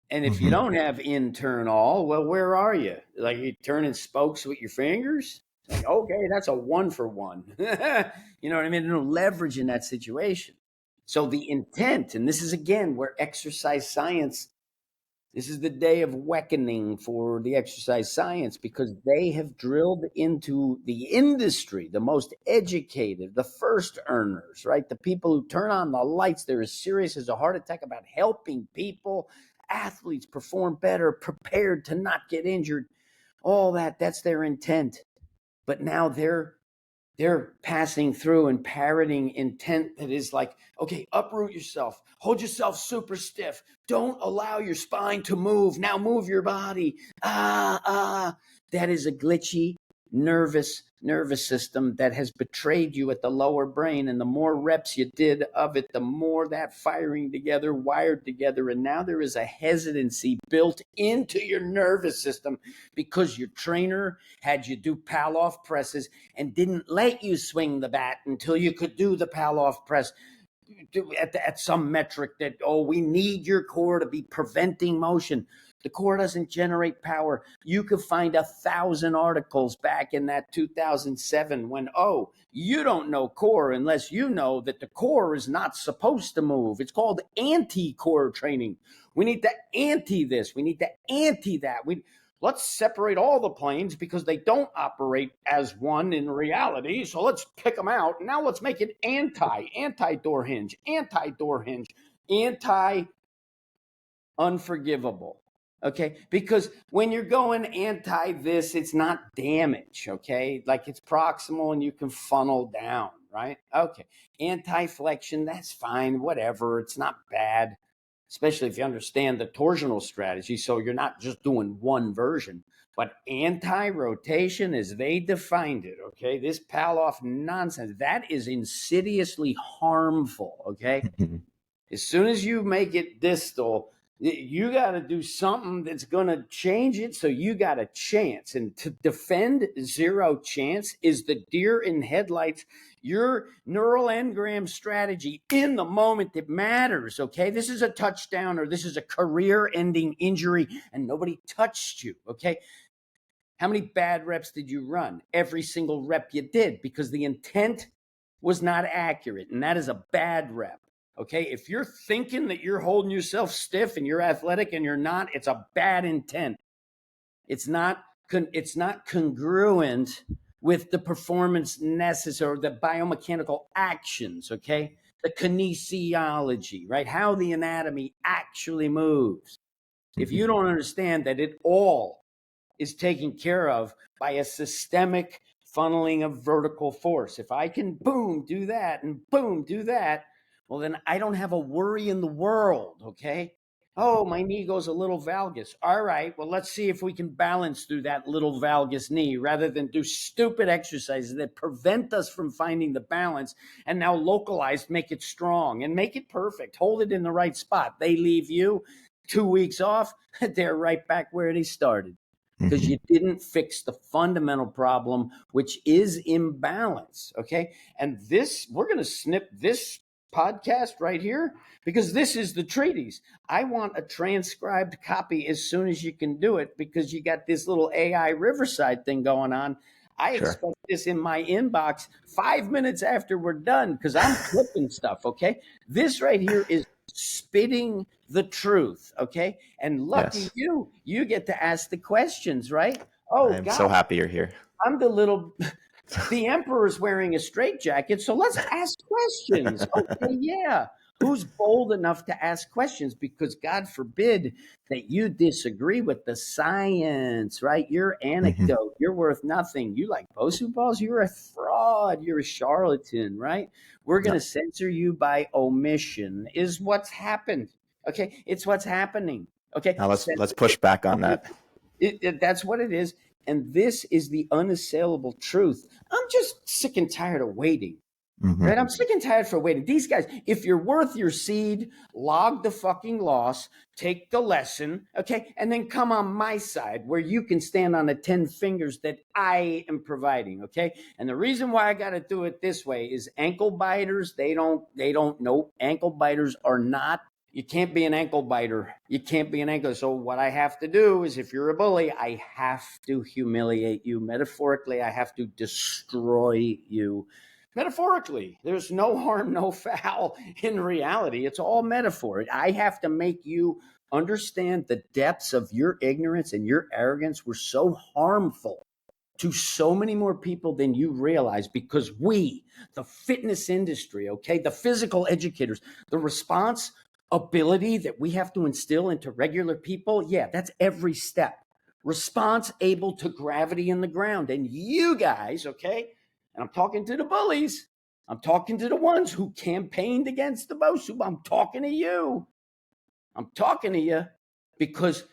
And if you don't have in turn all, well, where are you? Like, you turning spokes with your fingers? Like, okay, that's a 1-for-1. You know what I mean? No leverage in that situation. So the intent, and this is again where exercise science, this is the day of reckoning for the exercise science, because they have drilled into the industry, the most educated, the first earners, right? The people who turn on the lights, they're as serious as a heart attack about helping people, athletes perform better, prepared to not get injured, all that, that's their intent. But now they're passing through and parroting intent that is like, okay, uproot yourself, hold yourself super stiff, don't allow your spine to move, now move your body. That is a glitchy nervous system that has betrayed you at the lower brain, and the more reps you did of it, the more that firing together wired together, and now there is a hesitancy built into your nervous system because your trainer had you do Palloff presses and didn't let you swing the bat until you could do the Palloff press at some metric that, oh, we need your core to be preventing motion. The core doesn't generate power. You could find 1,000 articles back in that 2007 when, oh, you don't know core unless you know that the core is not supposed to move. It's called anti-core training. We need to anti this. We need to anti that. Let's separate all the planes because they don't operate as one in reality. So let's pick them out. Now let's make it anti-door hinge, anti-unforgivable. Okay, because when you're going anti this, it's not damage. Okay, like it's proximal and you can funnel down, right? Okay, anti-flexion, that's fine, whatever. It's not bad, especially if you understand the torsional strategy. So you're not just doing one version, but anti-rotation as they defined it, okay? This Palloff nonsense, that is insidiously harmful, okay? As soon as you make it distal, you got to do something that's going to change it, so you got a chance. And to defend zero chance is the deer in headlights, your neural engram strategy in the moment that matters, okay? This is a touchdown or this is a career-ending injury and nobody touched you, okay? How many bad reps did you run? Every single rep you did, because the intent was not accurate, and that is a bad rep. Okay, if you're thinking that you're holding yourself stiff and you're athletic and you're not, it's a bad intent. It's not congruent with the performance necessary, the biomechanical actions, okay? The kinesiology, right? How the anatomy actually moves. If you don't understand that it all is taken care of by a systemic funneling of vertical force, if I can boom, do that, and boom, do that, well, then I don't have a worry in the world, okay? Oh, my knee goes a little valgus. All right, well, let's see if we can balance through that little valgus knee rather than do stupid exercises that prevent us from finding the balance, and now localized, make it strong and make it perfect. Hold it in the right spot. They leave you 2 weeks off, they're right back where they started because you didn't fix the fundamental problem, which is imbalance, okay? And this, we're going to snip this podcast right here because this is the treatise. I want a transcribed copy as soon as you can do it because you got this little AI Riverside thing going on. I Sure. expect this in my inbox 5 minutes after we're done because I'm clipping stuff. Okay. This right here is spitting the truth. Okay. And lucky Yes. you get to ask the questions, right? Oh, I'm so God, happy you're here. I'm the emperor's wearing a straitjacket, so let's ask questions. Okay, yeah. Who's bold enough to ask questions? Because God forbid that you disagree with the science, right? Your Hmm. anecdote, you're worth nothing. You like BOSU balls, you're a fraud, you're a charlatan, right? We're going No. to censor you by omission, is what's happened. Okay, it's what's happening. Okay, Now let's push back on that. that's what it is. And this is the unassailable truth. I'm just sick and tired of waiting. Hmm. Right? I'm sick and tired for waiting. These guys, if you're worth your seed, log the fucking loss, take the lesson, okay? And then come on my side where you can stand on the 10 fingers that I am providing, okay? And the reason why I got to do it this way is ankle biters, they don't know. Ankle biters are not, you can't be an ankle biter. You can't be an ankle. So what I have to do is if you're a bully, I have to humiliate you. Metaphorically, I have to destroy you. Metaphorically, there's no harm, no foul in reality. It's all metaphor. I have to make you understand the depths of your ignorance and your arrogance were so harmful to so many more people than you realize because we, the fitness industry, okay, the physical educators, the responsibility that we have to instill into regular people, yeah, that's every step. Response able to gravity in the ground. And you guys, okay, and I'm talking to the bullies, I'm talking to the ones who campaigned against the BOSU. I'm talking to you. I'm talking to you because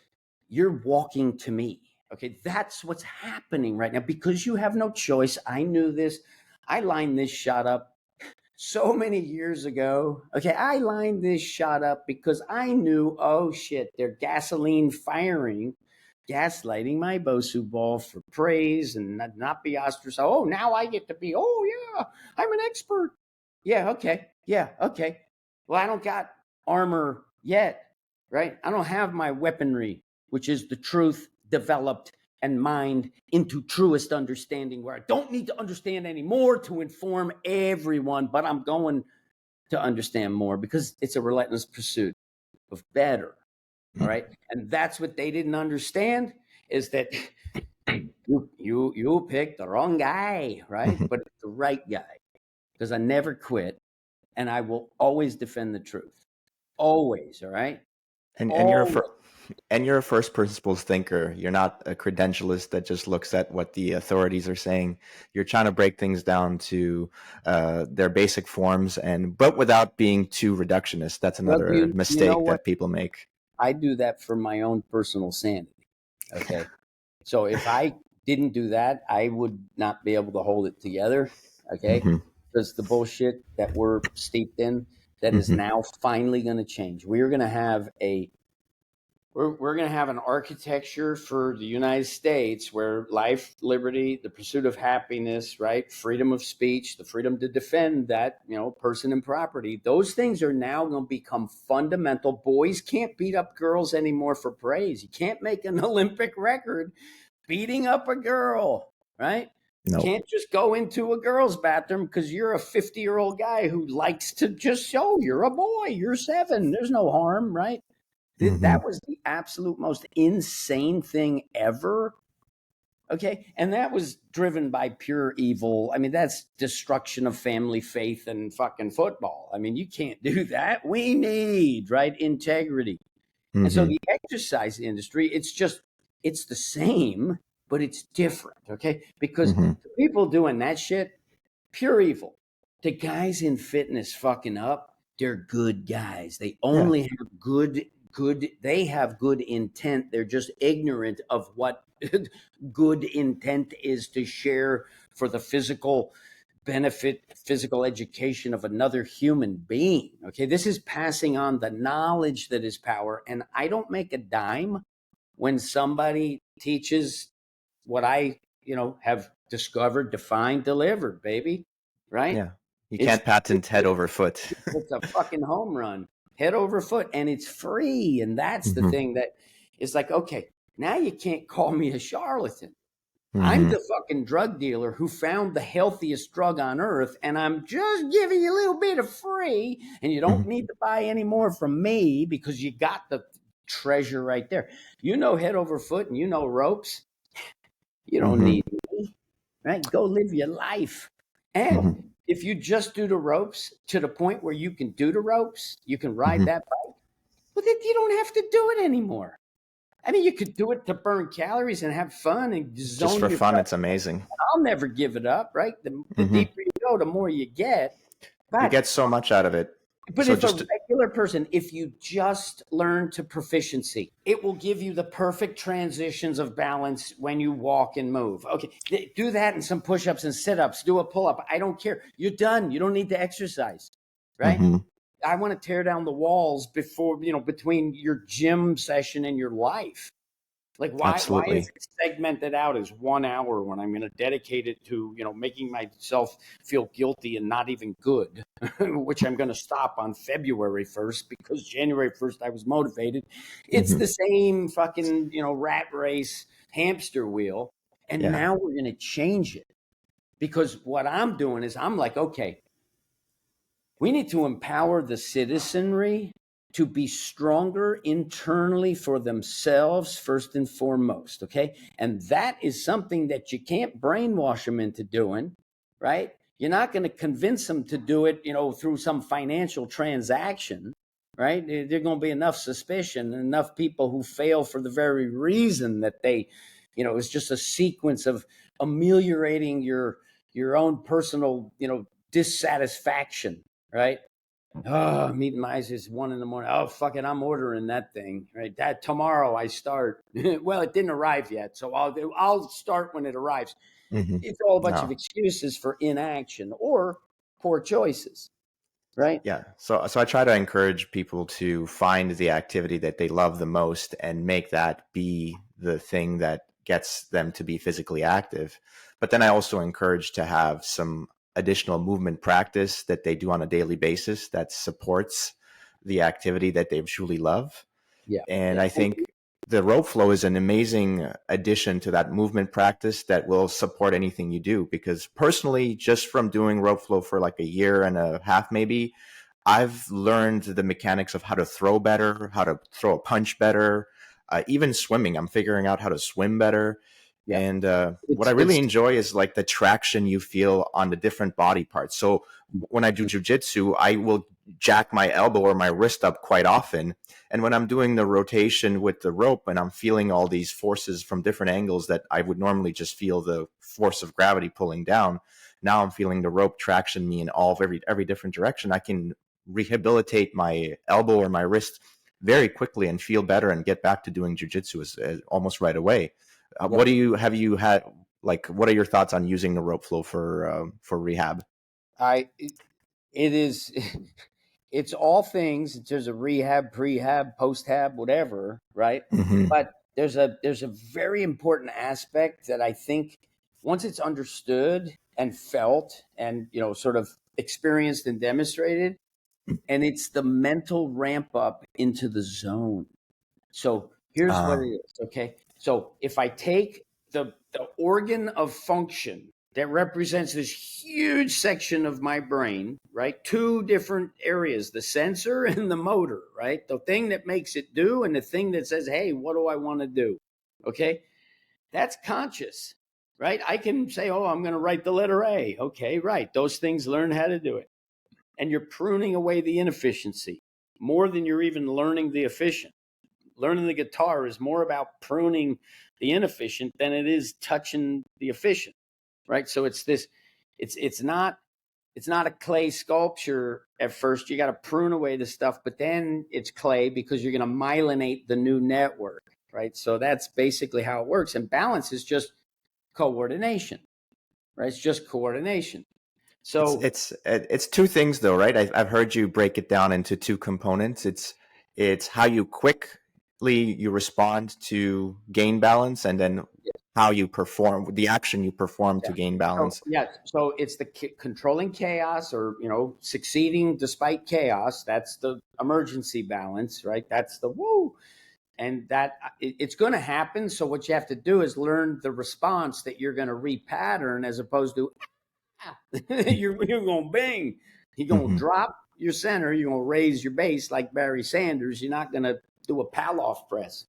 you're walking to me. Okay, that's what's happening right now because you have no choice. I knew this. I lined this shot up so many years ago. Okay, I lined this shot up because I knew, oh shit, they're gasoline firing, gaslighting my BOSU ball for praise and not be ostracized. Oh, now I get to be, oh yeah, I'm an expert. Yeah, okay. Yeah, okay. Well, I don't got armor yet, right? I don't have my weaponry, which is the truth developed and mined into truest understanding where I don't need to understand anymore to inform everyone, but I'm going to understand more because it's a relentless pursuit of better. All right. And that's what they didn't understand is that you picked the wrong guy, right? But it's the right guy because I never quit and I will always defend the truth. Always. All right. And Always. you're a first principles thinker. You're not a credentialist that just looks at what the authorities are saying. You're trying to break things down to their basic forms, but without being too reductionist. That's Well, another you know mistake what? that people make. I do that for my own personal sanity. Okay. So if I didn't do that, I would not be able to hold it together. Okay. Hmm. Because the bullshit that we're steeped in that is Hmm. now finally going to change. We're going to have an architecture for the United States where life, liberty, the pursuit of happiness, right? Freedom of speech, the freedom to defend that, person and property. Those things are now going to become fundamental. Boys can't beat up girls anymore for praise. You can't make an Olympic record beating up a girl, right? No. Can't just go into a girl's bathroom because you're a 50-year-old guy who likes to just show you're a boy, you're 7. There's no harm, right? Hmm. That was the absolute most insane thing ever. Okay. And that was driven by pure evil. I mean, that's destruction of family faith and fucking football. I mean, you can't do that. We need, right, integrity. And so Hmm. the exercise industry, it's the same, but it's different. Okay. Because Hmm. the people doing that shit, pure evil. The guys in fitness fucking up, they're good guys. They Yeah. only have they have good intent. They're just ignorant of what good intent is to share for the physical benefit, physical education of another human being. Okay. This is passing on the knowledge that is power. And I don't make a dime when somebody teaches what I, have discovered, defined, delivered, baby. Right? Yeah. You It's can't patent head over foot. it's a fucking home run, head over foot, and it's free. And that's the Hmm. thing that is like, okay, now you can't call me a charlatan. I'm Mm-hmm. the fucking drug dealer who found the healthiest drug on earth, and I'm just giving you a little bit of free, and you don't need to buy any more from me because you got the treasure right there. You know head over foot and you know ropes. You don't Mm-hmm. need me, right? Go live your life. And Mm-hmm. if you just do the ropes to the point where you can do the ropes, you can ride Mm-hmm. that bike, well, then you don't have to do it anymore. I mean, you could do it to burn calories and have fun and Just zone for yourself. fun, it's amazing. I'll never give it up, right? The Mm-hmm. deeper you go, the more you get. You But get so much out of it. but So if a just regular person, if you just learn to proficiency, it will give you the perfect transitions of balance when you walk and move. Okay, do that and some push-ups and sit-ups, do a pull-up. I don't care. You're done. You don't need to exercise, right? mm-hmm. I want to tear down the walls before, between your gym session and your life. Like why is Absolutely. it segmented out as 1 hour when I'm going to dedicate it to, making myself feel guilty and not even good, which I'm going to stop on February 1st because January 1st I was motivated. It's Mm-hmm. the same fucking, rat race hamster wheel. And Yeah. now we're going to change it because what I'm doing is I'm like, okay, we need to empower the citizenry to be stronger internally for themselves, first and foremost. Okay. And that is something that you can't brainwash them into doing, right? You're not going to convince them to do it, through some financial transaction, right? There's going to be enough suspicion, enough people who fail for the very reason that they, it's just a sequence of ameliorating your own personal, dissatisfaction, right? Oh, meeting my eyes is 1 a.m. Oh, fuck it, I'm ordering that thing. Right, that tomorrow I start. Well, it didn't arrive yet, so I'll start when it arrives. Mm-hmm. It's all a bunch of No. excuses for inaction or poor choices, right? Yeah. So I try to encourage people to find the activity that they love the most and make that be the thing that gets them to be physically active. But then I also encourage to have some additional movement practice that they do on a daily basis that supports the activity that they truly love. Yeah, And yeah. I think the rope flow is an amazing addition to that movement practice that will support anything you do. Because personally, just from doing rope flow for like a year and a half, maybe, I've learned the mechanics of how to throw better, how to throw a punch better. Even swimming, I'm figuring out how to swim better. Yeah. And what I really It's enjoy is like the traction you feel on the different body parts. So when I do jujitsu, I will jack my elbow or my wrist up quite often. And when I'm doing the rotation with the rope and I'm feeling all these forces from different angles that I would normally just feel the force of gravity pulling down, now I'm feeling the rope traction me in every different direction. I can rehabilitate my elbow or my wrist very quickly and feel better and get back to doing jujitsu almost right away. Yep. Have you had like what are your thoughts on using the rope flow for rehab? It is. It's all things. There's a rehab, prehab, post-hab, whatever, right? Mm-hmm. But there's a very important aspect that I think once it's understood and felt and sort of experienced and demonstrated, and it's the mental ramp up into the zone. So here's what it Um, is. Okay. So if I take the organ of function that represents this huge section of my brain, right? Two different areas, the sensor and the motor, right? The thing that makes it do and the thing that says, hey, what do I want to do? Okay. That's conscious, right? I can say, oh, I'm going to write the letter A. Okay, right. Those things learn how to do it. And you're pruning away the inefficiency more than you're even learning the efficient. Learning the guitar is more about pruning the inefficient than it is touching the efficient, right? So it's not a clay sculpture at first. You got to prune away the stuff, but then it's clay because you're going to myelinate the new network, right? So that's basically how it works. And balance is just coordination, right? It's just coordination. So it's two things though, right? I've heard you break it down into two components. It's how you quickly you respond to gain balance, and then how you perform the action you perform yeah. to gain So balance. yeah, so it's the controlling chaos, or succeeding despite chaos. That's the emergency balance, right? That's the woo. And that it's going to happen. So what you have to do is learn the response that you're going to repattern, as opposed to you're going to bing. You're going to drop your center. You're going to raise your base like Barry Sanders. You're not going to do a Palloff press,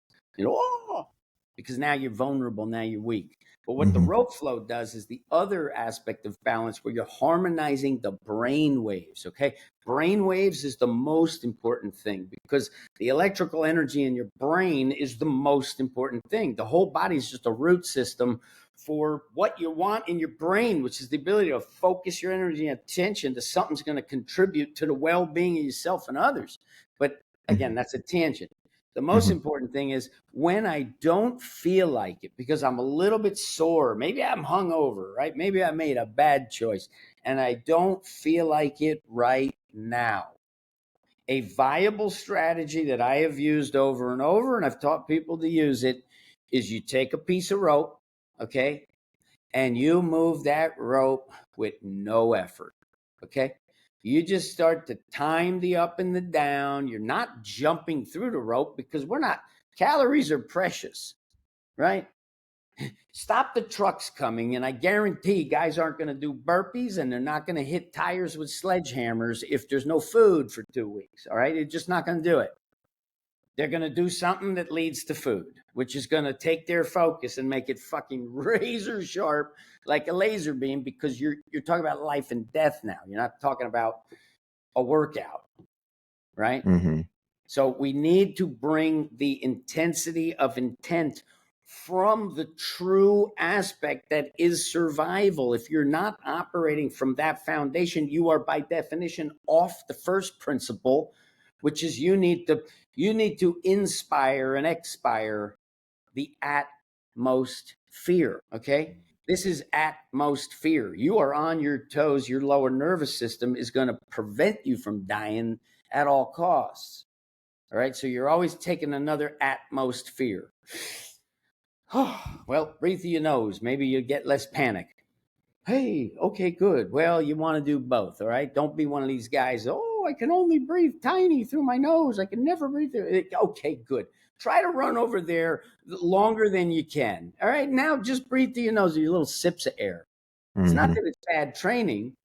because now you're vulnerable. Now you're weak. But what the rope flow does is the other aspect of balance, where you're harmonizing the brain waves. Okay. Brain waves is the most important thing, because the electrical energy in your brain is the most important thing. The whole body is just a root system for what you want in your brain, which is the ability to focus your energy and attention to something's going to contribute to the well-being of yourself and others. But again, that's a tangent. The most important thing is when I don't feel like it, because I'm a little bit sore, maybe I'm hungover, right? Maybe I made a bad choice and I don't feel like it right now. A viable strategy that I have used over and over, and I've taught people to use it, is you take a piece of rope, okay, and you move that rope with no effort, okay? You just start to time the up and the down. You're not jumping through the rope, because calories are precious, right? Stop the trucks coming, and I guarantee guys aren't going to do burpees, and they're not going to hit tires with sledgehammers if there's no food for 2 weeks, all right? They're just not going to do it. They're going to do something that leads to food, which is going to take their focus and make it fucking razor sharp like a laser beam, because you're talking about life and death now. You're not talking about a workout, right? So we need to bring the intensity of intent from the true aspect that is survival. If you're not operating from that foundation, you are by definition off the first principle, which is you need to inspire and expire the utmost fear, okay? This is utmost fear. You are on your toes. Your lower nervous system is going to prevent you from dying at all costs, all right? So you're always taking another utmost fear. Well, breathe through your nose. Maybe you get less panic. Hey, okay, good. Well, you want to do both, all right? Don't be one of these guys, I can only breathe tiny through my nose. I can never breathe through it. Okay, good. Try to run over there longer than you can. All right, now just breathe through your nose with your little sips of air. It's not that it's bad training,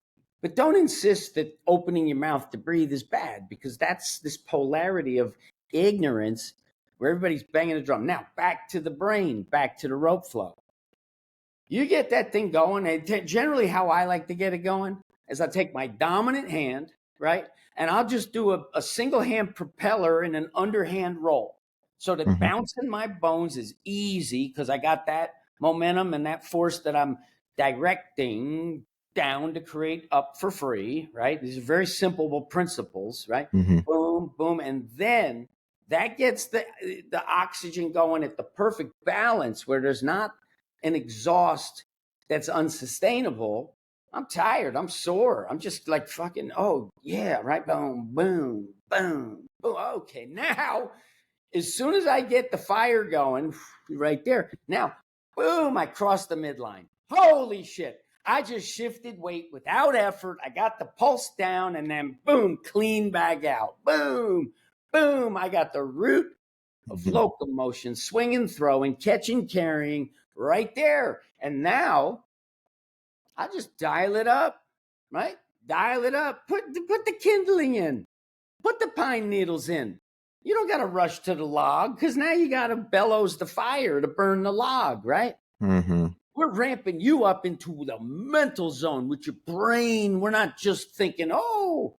but don't insist that opening your mouth to breathe is bad, because that's this polarity of ignorance where everybody's banging the drum. Now, back to the brain, back to the rope flow. You get that thing going, and generally how I like to get it going is I take my dominant hand, right? And I'll just do a single hand propeller and an underhand roll. So that bouncing my bones is easy, because I got that momentum and that force that I'm directing down to create up for free, right? These are very simple principles, right? Boom, boom. And then that gets the oxygen going at the perfect balance, where there's not an exhaust that's unsustainable. I'm tired. I'm sore. I'm just like fucking, oh, yeah, right? Boom, boom, boom, boom. Okay, now, as soon as I get the fire going right there, now, boom, I cross the midline. Holy shit. I just shifted weight without effort. I got the pulse down, and then boom, clean back out. Boom, boom. I got the root of locomotion, swinging, throwing, catching, carrying right there. And now I just dial it up, right? Dial it up. Put the kindling in. Put the pine needles in. You don't got to rush to the log, because now you got to bellows the fire to burn the log, right? We're ramping you up into the mental zone with your brain. We're not just thinking, oh,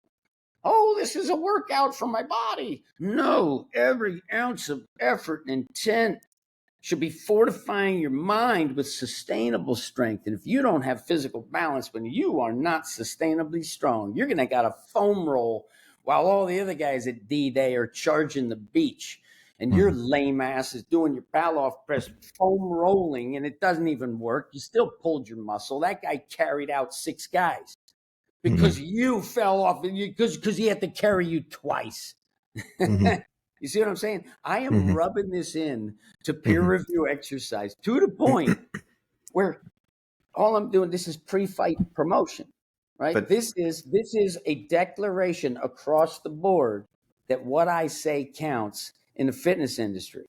this is a workout for my body. No, every ounce of effort and intent should be fortifying your mind with sustainable strength. And if you don't have physical balance, when you are not sustainably strong, you're going to got a foam roll while all the other guys at D-Day are charging the beach. And your lame ass is doing your Palloff press, foam rolling, and it doesn't even work. You still pulled your muscle. That guy carried out 6 guys because you fell off, because he had to carry you twice. You see what I'm saying? I am rubbing this in to peer review exercise to the point where all I'm doing, this is pre-fight promotion, right? But this is a declaration across the board that what I say counts. in the fitness industry,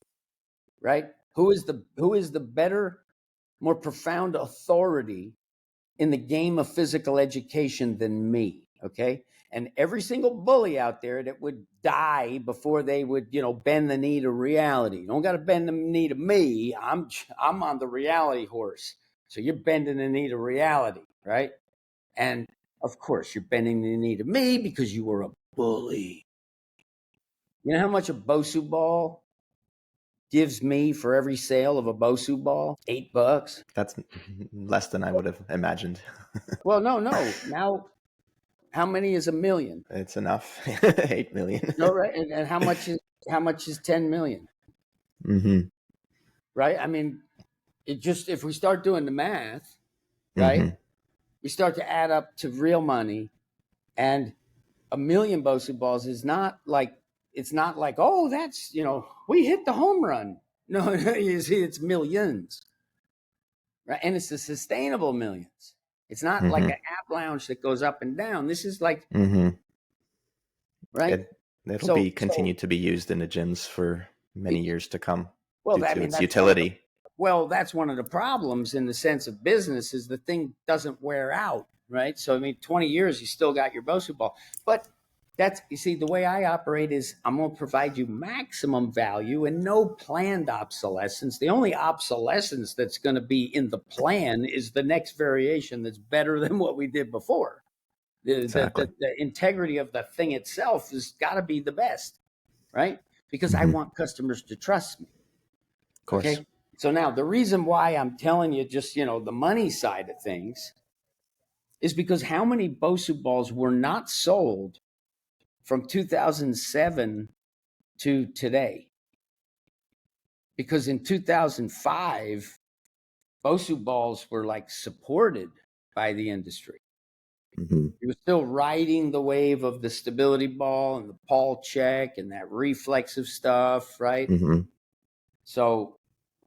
right? Who is the better, more profound authority in the game of physical education than me? Okay. And every single bully out there that would die before they would, bend the knee to reality. You don't got to bend the knee to me. I'm on the reality horse. So you're bending the knee to reality, right? And of course, you're bending the knee to me because you were a bully. You know how much a BOSU ball gives me for every sale of a BOSU ball? $8. That's less than I would have imagined. Well, no. Now, how many is a million? It's enough. 8 million. No, right? And how much is 10 million? Mm-hmm. Right? I mean, if we start doing the math, right? Mm-hmm. We start to add up to real money, and a million BOSU balls is not like, it's not like, oh, that's, we hit the home run. No, you see, it's millions, right? And it's the sustainable millions. It's not like an avalanche that goes up and down. This is like, right? It'll be continued to be used in the gyms for many years to come. Well, due I to mean, its utility. Well, that's one of the problems in the sense of business is the thing doesn't wear out, right? So, I mean, 20 years, you still got your BOSU ball. But you see, the way I operate is I'm going to provide you maximum value and no planned obsolescence. The only obsolescence that's going to be in the plan is the next variation that's better than what we did before. Exactly. The integrity of the thing itself has got to be the best, right? Because I want customers to trust me. Of course. Okay. So now the reason why I'm telling you just, the money side of things is because how many BOSU balls were not sold from 2007 to today? Because in 2005, BOSU balls were like supported by the industry. You were still riding the wave of the stability ball and the Paul check and that reflexive stuff, right? So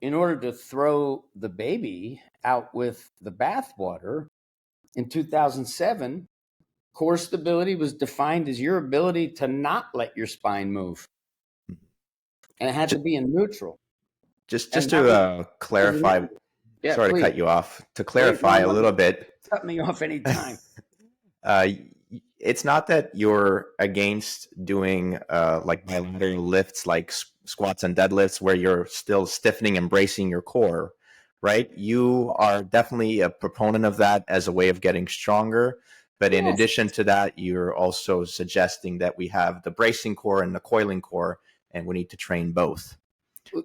in order to throw the baby out with the bathwater, in 2007, core stability was defined as your ability to not let your spine move. And it had to be in neutral. Just to clarify, sorry to cut you off, to clarify a little bit. Cut me off anytime. It's not that you're against doing like bilateral lifts like squats and deadlifts where you're still stiffening and bracing your core, right? You are definitely a proponent of that as a way of getting stronger. But in addition to that, you're also suggesting that we have the bracing core and the coiling core, and we need to train both.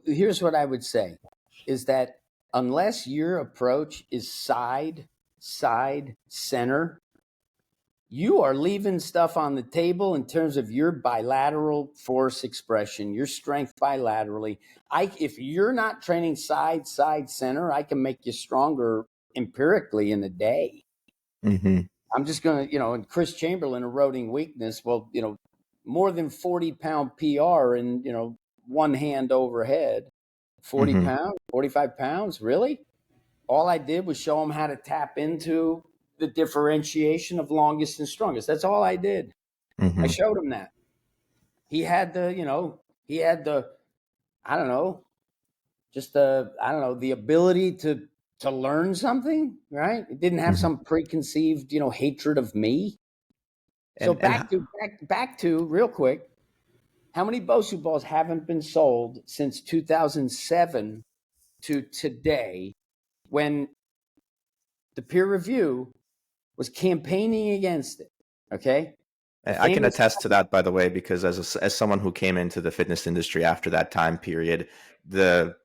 Here's what I would say is that unless your approach is side, center, you are leaving stuff on the table in terms of your bilateral force expression, your strength bilaterally. If you're not training side, center, I can make you stronger empirically in a day. I'm just going to, and Chris Chamberlain eroding weakness. Well, more than 40-pound PR and, one hand overhead, 40 pounds, 45 pounds. Really? All I did was show him how to tap into the differentiation of longest and strongest. That's all I did. I showed him that. He had the the ability to learn something, right? It didn't have some preconceived, hatred of me. So back to real quick, how many BOSU balls haven't been sold since 2007 to today when the peer review was campaigning against it? Okay. I can attest to that, by the way, because as someone who came into the fitness industry after that time period, the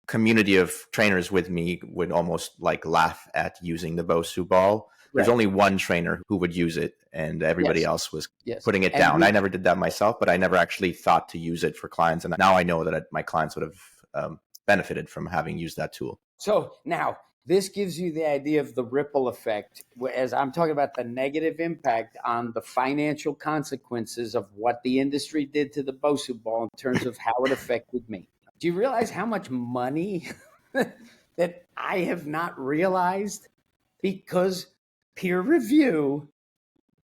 community of trainers with me would almost like laugh at using the BOSU ball. There's only one trainer who would use it, and everybody else was putting it down. I never did that myself, but I never actually thought to use it for clients. And now I know that my clients would have benefited from having used that tool. So now this gives you the idea of the ripple effect, as I'm talking about the negative impact on the financial consequences of what the industry did to the BOSU ball in terms of how it affected me. Do you realize how much money that I have not realized because peer review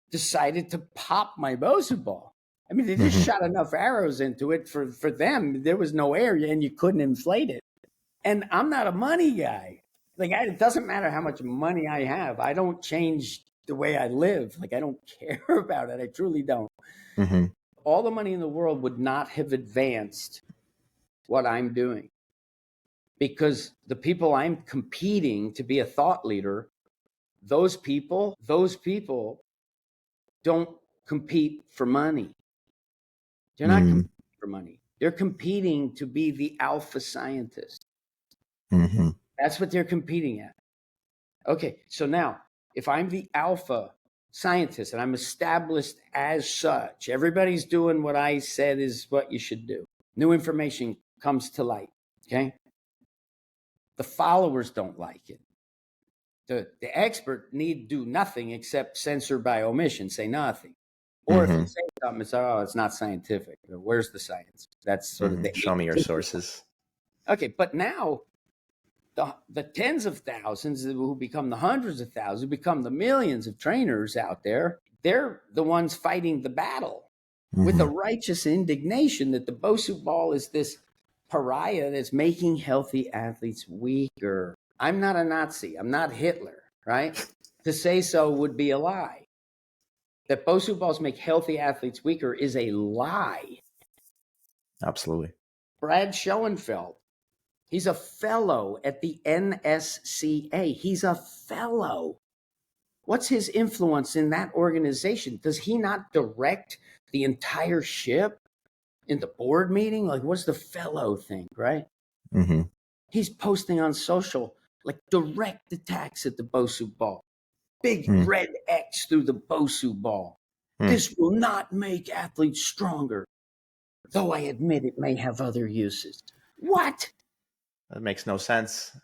decided to pop my BOSU ball? I mean, they just shot enough arrows into it for them. There was no air and you couldn't inflate it. And I'm not a money guy. Like, it doesn't matter how much money I have. I don't change the way I live. Like, I don't care about it. I truly don't. Mm-hmm. All the money in the world would not have advanced what I'm doing, because the people I'm competing to be a thought leader, those people don't compete for money. They're not competing for money. They're competing to be the alpha scientist. Mm-hmm. That's what they're competing at. Okay, so now, if I'm the alpha scientist and I'm established as such, everybody's doing what I said is what you should do. New information comes to light, okay? The followers don't like it. The expert need do nothing except censor by omission, say nothing. Or if you say something, it's, oh, it's not scientific. Where's the science? That's sort of the Show me your sources. Okay, but now the tens of thousands who become the hundreds of thousands, who become the millions of trainers out there, they're the ones fighting the battle with a righteous indignation that the BOSU ball is this pariah that's making healthy athletes weaker. I'm not a Nazi. I'm not Hitler, right? To say so would be a lie. That BOSU balls make healthy athletes weaker is a lie. Absolutely. Brad Schoenfeld, he's a fellow at the NSCA. He's a fellow. What's his influence in that organization? Does he not direct the entire ship in the board meeting? Like, what's the fellow thing, right? Mm-hmm. He's posting on social, like, direct attacks at the BOSU ball. Big red X through the BOSU ball. This will not make athletes stronger, though I admit it may have other uses. What? That makes no sense.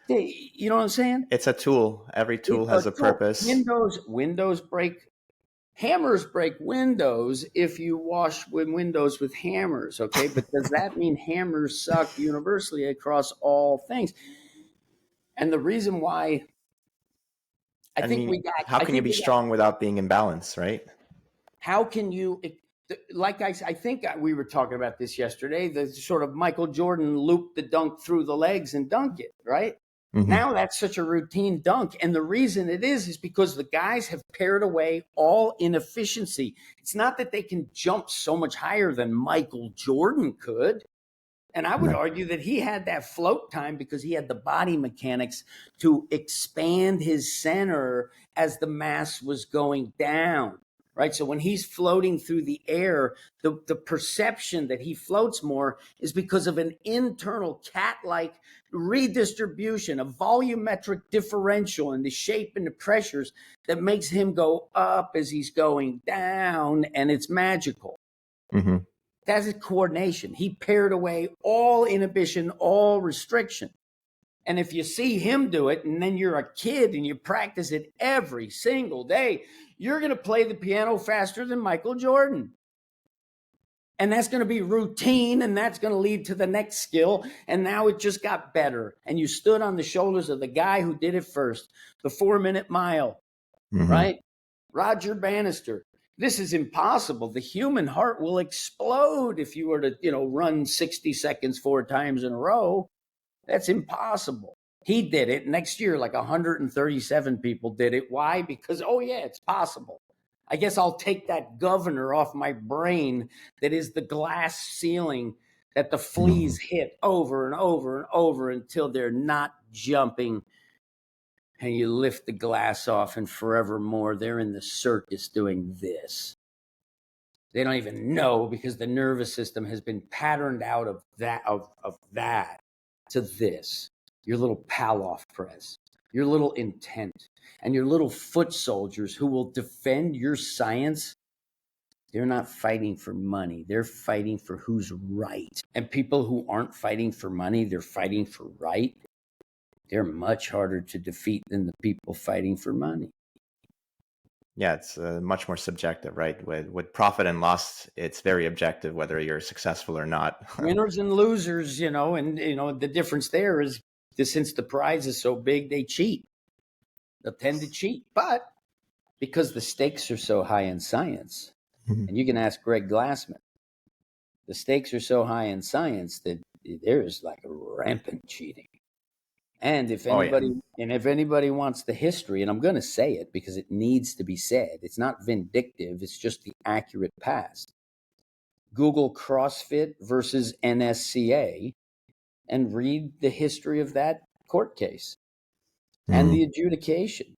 You know what I'm saying? It's a tool. Every tool has a purpose. Windows break. Hammers break windows if you wash windows with hammers, okay? But does that mean hammers suck universally across all things? And the reason why I think we got... How can you be strong without being in balance, right? How can you... Like I think we were talking about this yesterday, the sort of Michael Jordan loop the dunk through the legs and dunk it, right? Now that's such a routine dunk. And the reason it is because the guys have pared away all inefficiency. It's not that they can jump so much higher than Michael Jordan could. And I would argue that he had that float time because he had the body mechanics to expand his center as the mass was going down. Right. So when he's floating through the air, the perception that he floats more is because of an internal cat-like redistribution, a volumetric differential in the shape and the pressures that makes him go up as he's going down. And it's magical. That's a coordination. He pared away all inhibition, all restriction. And if you see him do it, and then you're a kid and you practice it every single day, you're going to play the piano faster than Michael Jordan. And that's going to be routine, and that's going to lead to the next skill. And now it just got better. And you stood on the shoulders of the guy who did it first, the 4-minute mile, right? Roger Bannister. This is impossible. The human heart will explode if you were to, run 60 seconds 4 times in a row. That's impossible. He did it. Next year, like 137 people did it. Why? Because, it's possible. I guess I'll take that governor off my brain that is the glass ceiling that the fleas hit over and over and over until they're not jumping. And you lift the glass off, and forevermore, they're in the circus doing this. They don't even know because the nervous system has been patterned out of that to this. Your little Pavlov press, your little intent, and your little foot soldiers who will defend your science. They're not fighting for money. They're fighting for who's right. And people who aren't fighting for money, they're fighting for right. They're much harder to defeat than the people fighting for money. Yeah, it's much more subjective, right? With profit and loss, it's very objective whether you're successful or not. Winners and losers, and the difference there is that since the prize is so big, they cheat. They'll tend to cheat. But because the stakes are so high in science, And you can ask Greg Glassman. The stakes are so high in science that there's like rampant cheating. And if anybody wants the history, and I'm going to say it because it needs to be said, it's not vindictive, it's just the accurate past. Google CrossFit versus NSCA and read the history of that court case and the adjudication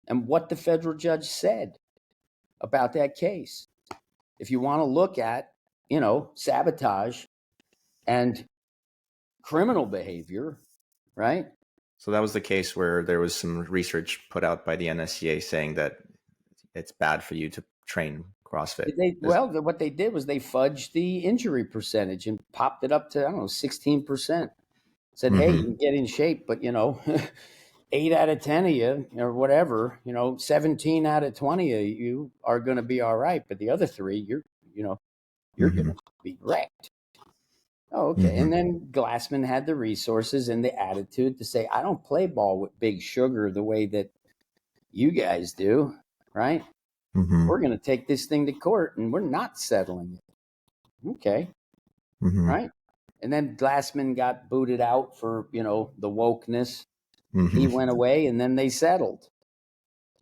and what the federal judge said about that case. If you want to look at, sabotage and criminal behavior, right? So that was the case where there was some research put out by the NSCA saying that it's bad for you to train CrossFit. What they did was they fudged the injury percentage and popped it up to, 16%. Said, hey, you can get in shape, but, 8 out of 10 of you or whatever, 17 out of 20 of you are going to be all right. But the other 3, you're going to be wrecked. Oh, okay. And then Glassman had the resources and the attitude to say, I don't play ball with Big Sugar the way that you guys do, right? We're going to take this thing to court and we're not settling it. Okay. Right. And then Glassman got booted out for, the wokeness. He went away and then they settled,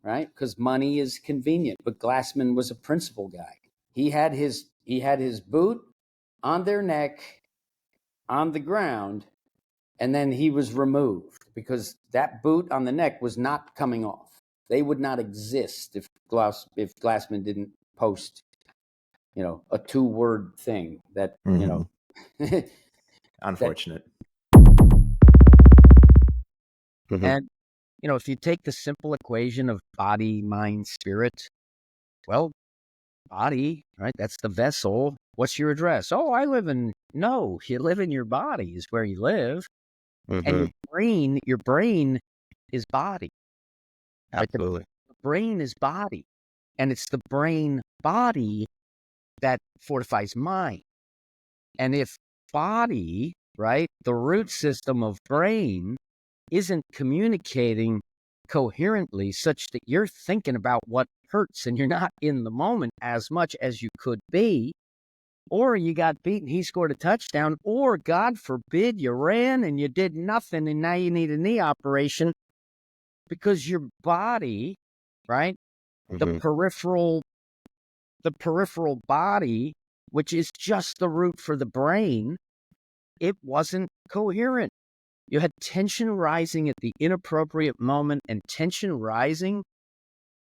right? Because money is convenient. But Glassman was a principle guy. He had his boot on their neck on the ground, and then he was removed because that boot on the neck was not coming off. They would not exist if Glassman didn't post, a 2-word thing that, unfortunate. And, if you take the simple equation of body, mind, spirit, well, body, right? That's the vessel. What's your address? Oh, no, you live in your body is where you live. And your brain is body. Absolutely. Right? The brain is body. And it's the brain body that fortifies mind. And if body, right, the root system of brain isn't communicating coherently such that you're thinking about what hurts and you're not in the moment as much as you could be, or you got beaten, he scored a touchdown, or God forbid you ran and you did nothing and now you need a knee operation because your body, right, the peripheral body, which is just the root for the brain, it wasn't coherent. You had tension rising at the inappropriate moment, and tension rising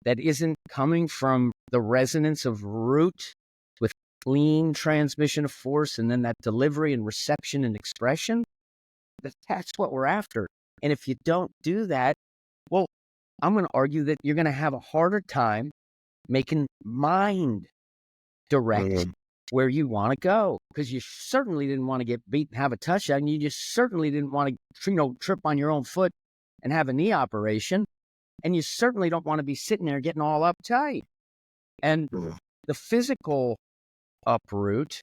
that isn't coming from the resonance of root with clean transmission of force and then that delivery and reception and expression. That's what we're after. And if you don't do that, well, I'm going to argue that you're going to have a harder time making mind direct where you want to go, because you certainly didn't want to get beat and have a touchdown. You just certainly didn't want to, trip on your own foot and have a knee operation. And you certainly don't want to be sitting there getting all uptight. And the physical uproot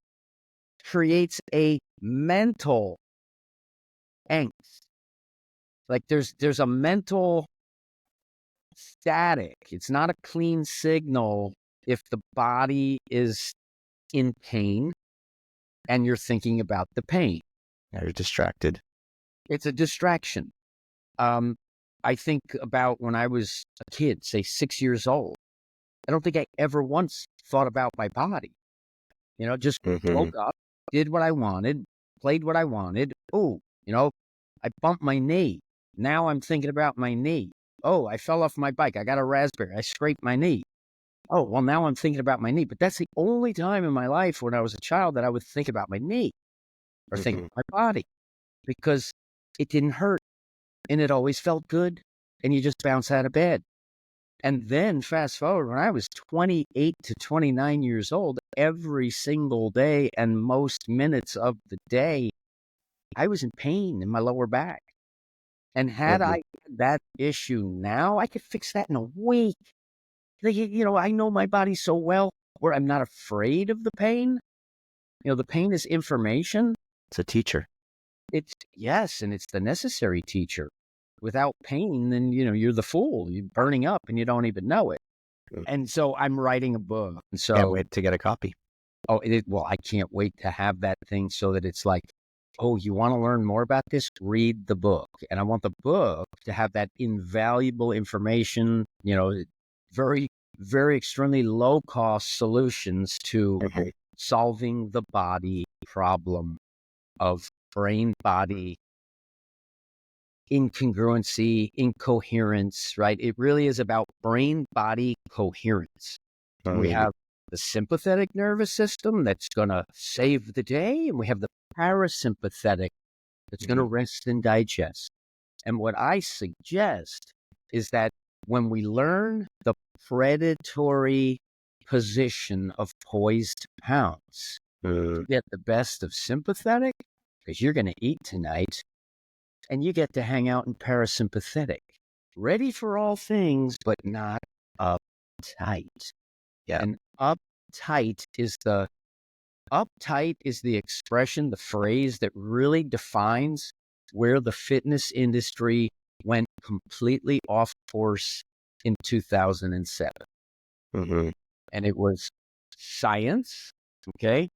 creates a mental angst. Like there's a mental static. It's not a clean signal if the body is in pain and you're thinking about the pain. Yeah, you're distracted. It's a distraction. I think about when I was a kid, say 6 years old. I don't think I ever once thought about my body. Just woke up, did what I wanted, played what I wanted. Oh, I bumped my knee. Now I'm thinking about my knee. Oh, I fell off my bike. I got a raspberry. I scraped my knee. Oh, well, now I'm thinking about my knee. But that's the only time in my life when I was a child that I would think about my knee or think about my body, because it didn't hurt and it always felt good and you just bounce out of bed. And then fast forward, when I was 28 to 29 years old, every single day and most minutes of the day, I was in pain in my lower back. And had I had that issue now, I could fix that in a week. I know my body so well where I'm not afraid of the pain. The pain is information. It's a teacher. Yes, and it's the necessary teacher. Without pain, then, you're the fool. You're burning up and you don't even know it. And so I'm writing a book. And so, Can't wait to get a copy. well, I can't wait to have that thing so that it's like, oh, you want to learn more about this? Read the book. And I want the book to have that invaluable information, very, very extremely low cost solutions to solving the body problem of brain body incongruency, incoherence, right? It really is about brain body coherence. We have the sympathetic nervous system that's going to save the day, and we have the parasympathetic that's going to rest and digest. And what I suggest is that when we learn the predatory position of poised to pounce, to get the best of sympathetic, because you're going to eat tonight, and you get to hang out in parasympathetic, ready for all things, but not uptight. Yeah. And uptight is the expression, the phrase that really defines where the fitness industry went completely off course in 2007. And it was science, okay?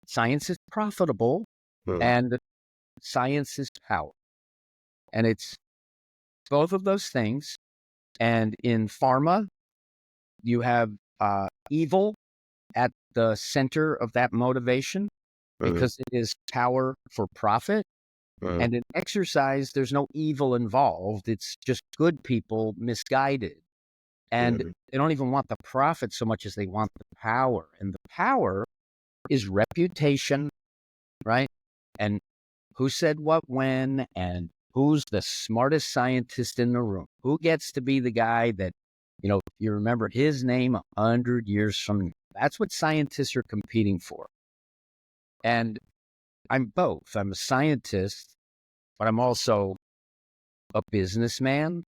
Science is profitable, and science is power. And it's both of those things. And in pharma, you have evil at the center of that motivation because it is power for profit. And in exercise, there's no evil involved. It's just good people misguided. And they don't even want the profit so much as they want the power. And the power is reputation, right? And who said what when, and who's the smartest scientist in the room? Who gets to be the guy that, you remember his name 100 years from now? That's what scientists are competing for. And I'm both. I'm a scientist, but I'm also a businessman.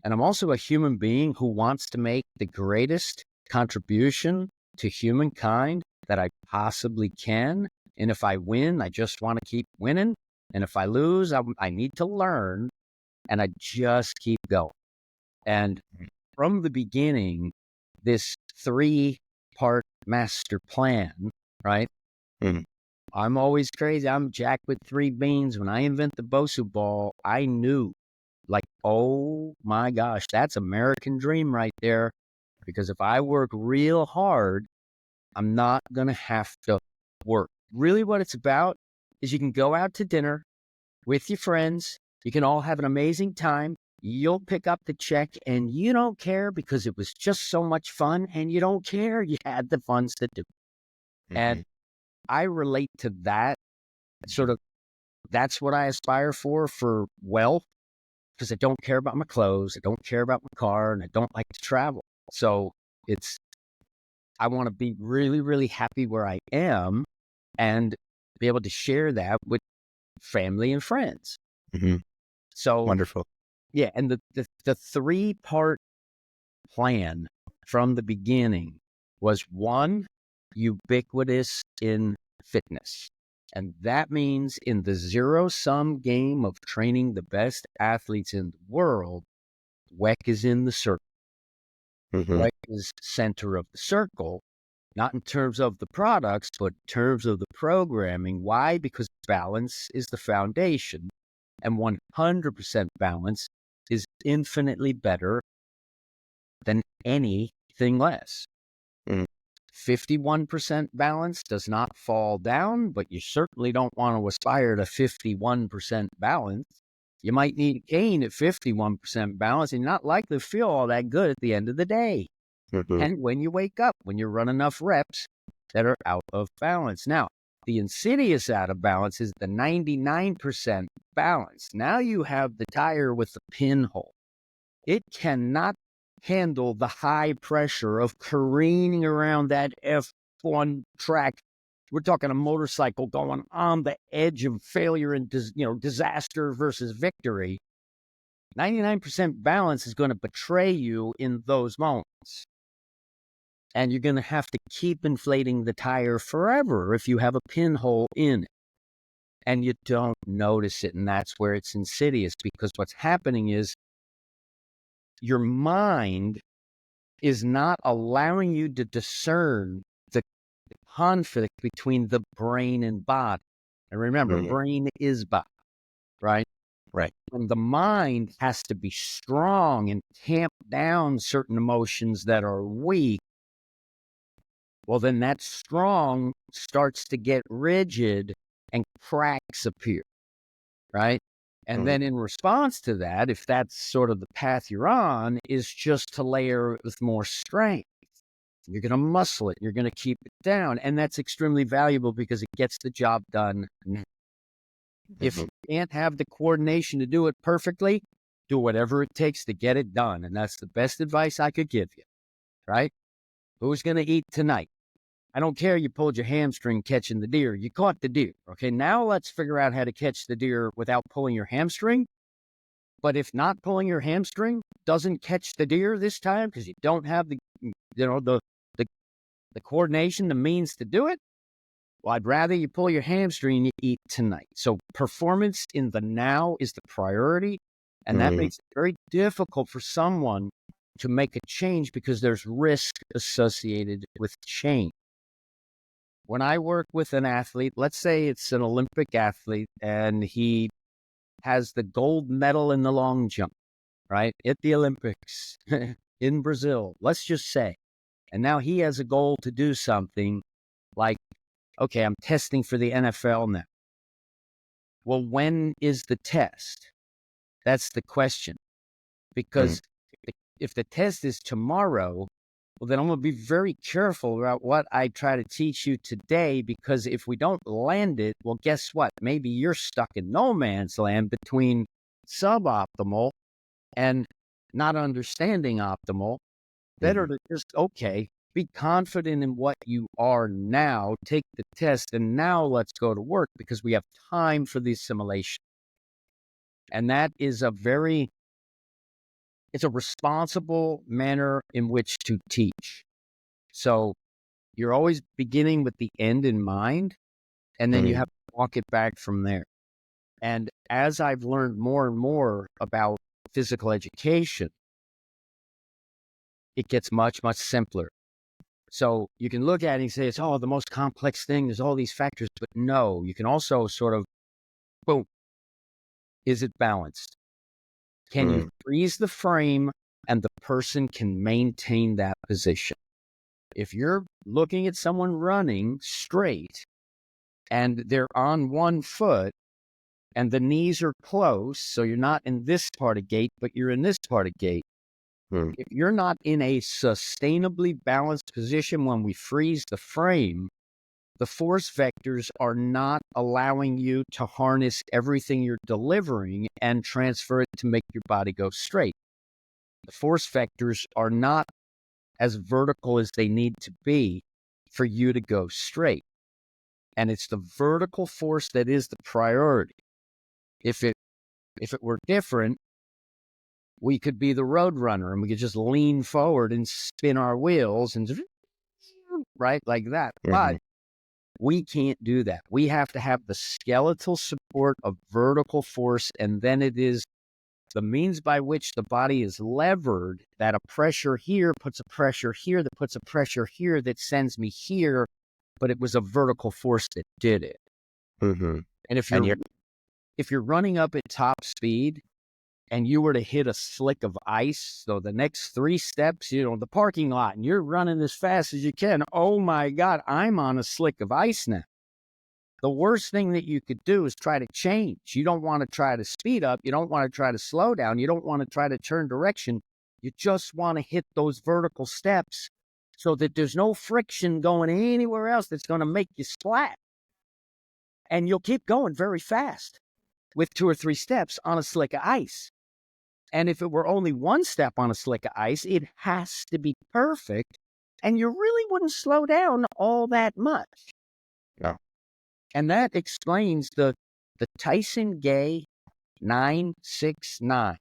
And I'm also a human being who wants to make the greatest contribution to humankind that I possibly can. And if I win, I just want to keep winning. And if I lose, I need to learn, and I just keep going. And from the beginning, this 3-part master plan, right? I'm always crazy. I'm Jack with 3 beans. When I invent the BOSU ball, I knew, like, oh my gosh, that's American dream right there. Because if I work real hard, I'm not going to have to work. Really what it's about is you can go out to dinner with your friends. You can all have an amazing time. You'll pick up the check and you don't care because it was just so much fun, and you don't care. You had the fun to do. And I relate to that that's what I aspire for wealth, because I don't care about my clothes. I don't care about my car, and I don't like to travel. So I want to be really, really happy where I am and be able to share that with family and friends. So wonderful. Yeah. And the 3-part plan from the beginning was, 1, ubiquitous in fitness. And that means in the zero-sum game of training the best athletes in the world, Weck is in the circle. Weck is center of the circle, not in terms of the products, but in terms of the programming. Why? Because balance is the foundation, and 100% balance is infinitely better than anything less. 51% balance does not fall down, but you certainly don't want to aspire to 51% balance. You might need a gain at 51% balance, and you're not likely to feel all that good at the end of the day. And when you wake up, when you run enough reps that are out of balance. Now, the insidious out of balance is the 99% balance. Now you have the tire with the pinhole. It cannot handle the high pressure of careening around that F1 track. We're talking a motorcycle going on the edge of failure and disaster versus victory. 99% balance is going to betray you in those moments. And you're going to have to keep inflating the tire forever if you have a pinhole in it. And you don't notice it, and that's where it's insidious, because what's happening is your mind is not allowing you to discern the conflict between the brain and body. And remember, brain is body, right? Right. And the mind has to be strong and tamp down certain emotions that are weak. Well, then that strong starts to get rigid and cracks appear, right? And then in response to that, if that's sort of the path you're on, is just to layer it with more strength. You're going to muscle it. You're going to keep it down. And that's extremely valuable because it gets the job done. If you can't have the coordination to do it perfectly, do whatever it takes to get it done. And that's the best advice I could give you, right? Who's going to eat tonight? I don't care you pulled your hamstring catching the deer. You caught the deer. Okay, now let's figure out how to catch the deer without pulling your hamstring. But if not pulling your hamstring doesn't catch the deer this time because you don't have the coordination, the means to do it, well, I'd rather you pull your hamstring and you eat tonight. So performance in the now is the priority, and that makes it very difficult for someone to make a change because there's risk associated with change. When I work with an athlete, let's say it's an Olympic athlete and he has the gold medal in the long jump, right? At the Olympics in Brazil, let's just say. And now he has a goal to do something like, okay, I'm testing for the NFL now. Well, when is the test? That's the question. Because if the test is tomorrow, well, then I'm going to be very careful about what I try to teach you today, because if we don't land it, well, guess what? Maybe you're stuck in no man's land between suboptimal and not understanding optimal. Better to just, okay, be confident in what you are now, take the test, and now let's go to work because we have time for the assimilation. And that is it's a responsible manner in which to teach. So you're always beginning with the end in mind, and then you have to walk it back from there. And as I've learned more and more about physical education, it gets much, much simpler. So you can look at it and say, it's the most complex thing. There's all these factors, but no, you can also sort of, boom, is it balanced? Can you freeze the frame and the person can maintain that position? If you're looking at someone running straight and they're on one foot and the knees are close, so you're not in this part of gait, but you're in this part of gait. If you're not in a sustainably balanced position when we freeze the frame, the force vectors are not allowing you to harness everything you're delivering and transfer it to make your body go straight. The force vectors are not as vertical as they need to be for you to go straight. And it's the vertical force that is the priority. If it were different, we could be the road runner and we could just lean forward and spin our wheels and right like that. But we can't do that. We have to have the skeletal support of vertical force, and then it is the means by which the body is levered, that a pressure here puts a pressure here, that puts a pressure here, that sends me here, but it was a vertical force that did it. And if you're running up at top speed and you were to hit a slick of ice, so the next 3 steps, the parking lot, and you're running as fast as you can, oh my God, I'm on a slick of ice now. The worst thing that you could do is try to change. You don't want to try to speed up. You don't want to try to slow down. You don't want to try to turn direction. You just want to hit those vertical steps so that there's no friction going anywhere else that's going to make you splat. And you'll keep going very fast with 2 or 3 steps on a slick of ice. And if it were only 1 step on a slick of ice, it has to be perfect. And you really wouldn't slow down all that much. No. And that explains the Tyson Gay 969.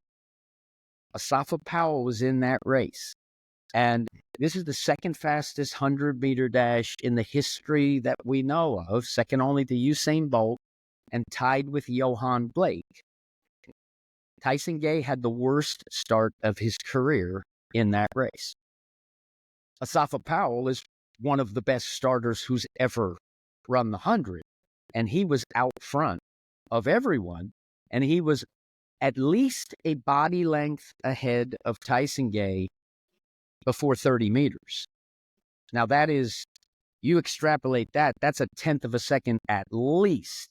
Asafa Powell was in that race. And this is the second fastest 100-meter dash in the history that we know of, second only to Usain Bolt and tied with Johan Blake. Tyson Gay had the worst start of his career in that race. Asafa Powell is one of the best starters who's ever run the 100. And he was out front of everyone. And he was at least a body length ahead of Tyson Gay before 30 meters. Now, that is, you extrapolate that, that's a tenth of a second at least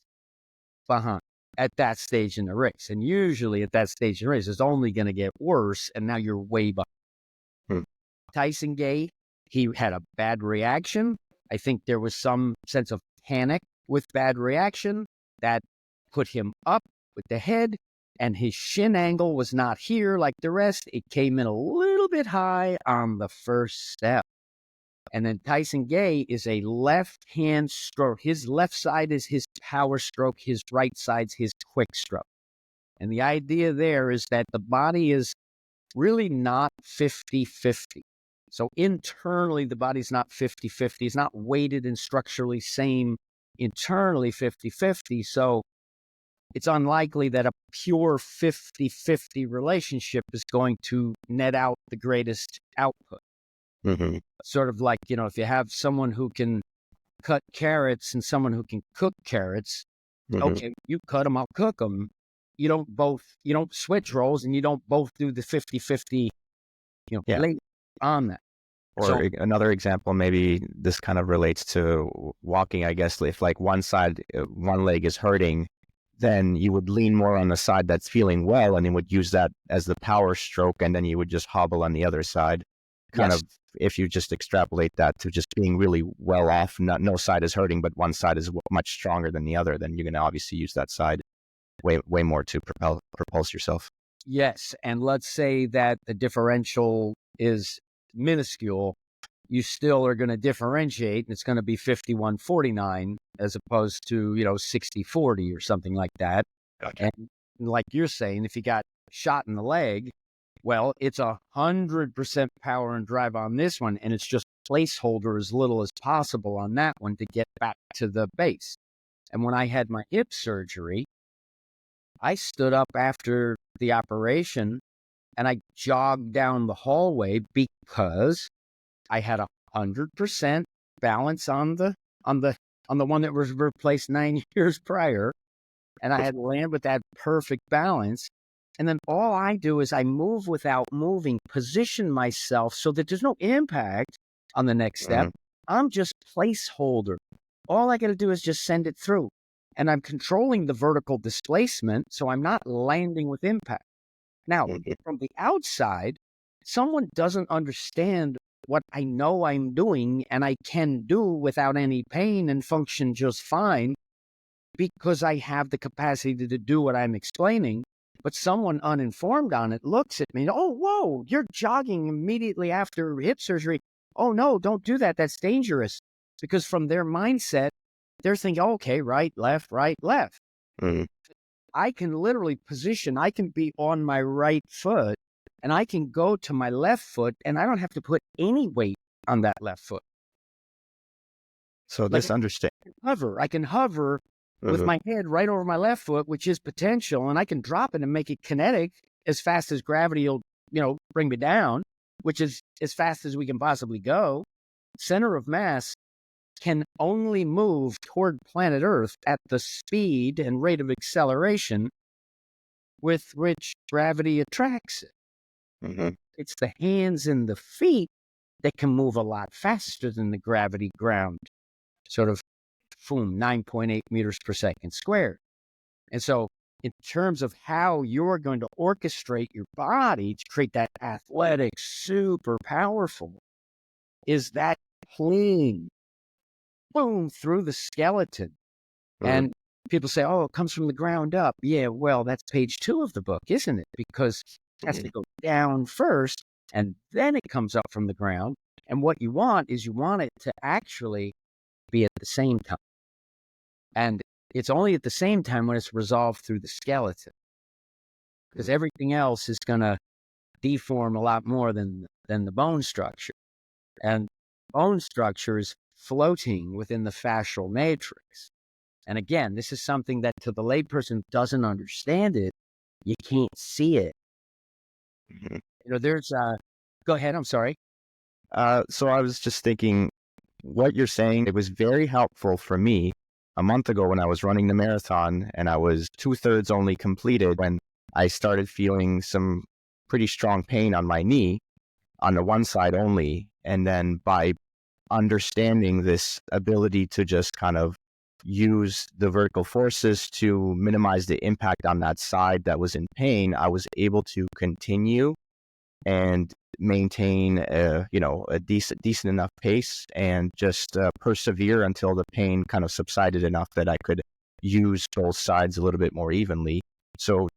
behind at that stage in the race. And usually at that stage in the race, it's only going to get worse. And now you're way behind. Tyson Gay, he had a bad reaction. I think there was some sense of panic with bad reaction that put him up with the head, and his shin angle was not here like the rest. It came in a little bit high on the first step. And then Tyson Gay is a left-hand stroke. His left side is his power stroke. His right side's his quick stroke. And the idea there is that the body is really not 50-50. So internally, the body's not 50-50. It's not weighted and structurally same internally 50-50. So it's unlikely that a pure 50-50 relationship is going to net out the greatest output. Mm-hmm. Sort of like, if you have someone who can cut carrots and someone who can cook carrots, okay, you cut them, I'll cook them. You don't switch roles, and you don't both do the 50-50, late on that. Or So, another example, maybe this kind of relates to walking, I guess. If like one leg is hurting, then you would lean more on the side that's feeling well, and you would use that as the power stroke, and then you would just hobble on the other side. Kind yes. of, if you just extrapolate that to just being really well off, no side is hurting, but one side is much stronger than the other, then you're going to obviously use that side way more to propulse yourself. Yes, and let's say that the differential is minuscule, you still are going to differentiate, and it's going to be 51-49 as opposed to, 60-40 or something like that. Gotcha. And like you're saying, if you got shot in the leg, well, it's 100% power and drive on this one, and it's just placeholder as little as possible on that one to get back to the base. And when I had my hip surgery, I stood up after the operation and I jogged down the hallway because I had 100% balance on the one that was replaced 9 years prior, and I had to land with that perfect balance. And then all I do is I move without moving, position myself so that there's no impact on the next step. I'm just placeholder. All I got to do is just send it through. And I'm controlling the vertical displacement, so I'm not landing with impact. Now, from the outside, someone doesn't understand what I know I'm doing and I can do without any pain and function just fine because I have the capacity to do what I'm explaining. But someone uninformed on it looks at me and, oh, whoa, you're jogging immediately after hip surgery. Oh, no, don't do that. That's dangerous. Because from their mindset, they're thinking, okay, right, left. I can literally position, I can be on my right foot and I can go to my left foot and I don't have to put any weight on that left foot. So this understand. I can hover with my head right over my left foot, which is potential, and I can drop it and make it kinetic as fast as gravity will, bring me down, which is as fast as we can possibly go. Center of mass can only move toward planet Earth at the speed and rate of acceleration with which gravity attracts it. It's the hands and the feet that can move a lot faster than the gravity ground, sort of, 9.8 meters per second squared. And so in terms of how you're going to orchestrate your body to create that athletic, super powerful, is that clean, boom, through the skeleton. And people say, oh, it comes from the ground up. Yeah, well, that's page 2 of the book, isn't it? Because it has to go down first, and then it comes up from the ground. And what you want is it to actually be at the same time. And it's only at the same time when it's resolved through the skeleton. Because everything else is going to deform a lot more than the bone structure. And bone structure is floating within the fascial matrix. And again, this is something that to the layperson who doesn't understand it, you can't see it. There's go ahead, I'm sorry. So I was just thinking, what you're saying, it was very helpful for me a month ago when I was running the marathon and I was 2/3 only completed when I started feeling some pretty strong pain on my knee on the one side only. And then by understanding this ability to just kind of use the vertical forces to minimize the impact on that side that was in pain, I was able to continue and maintain a decent enough pace and just persevere until the pain kind of subsided enough that I could use both sides a little bit more evenly. So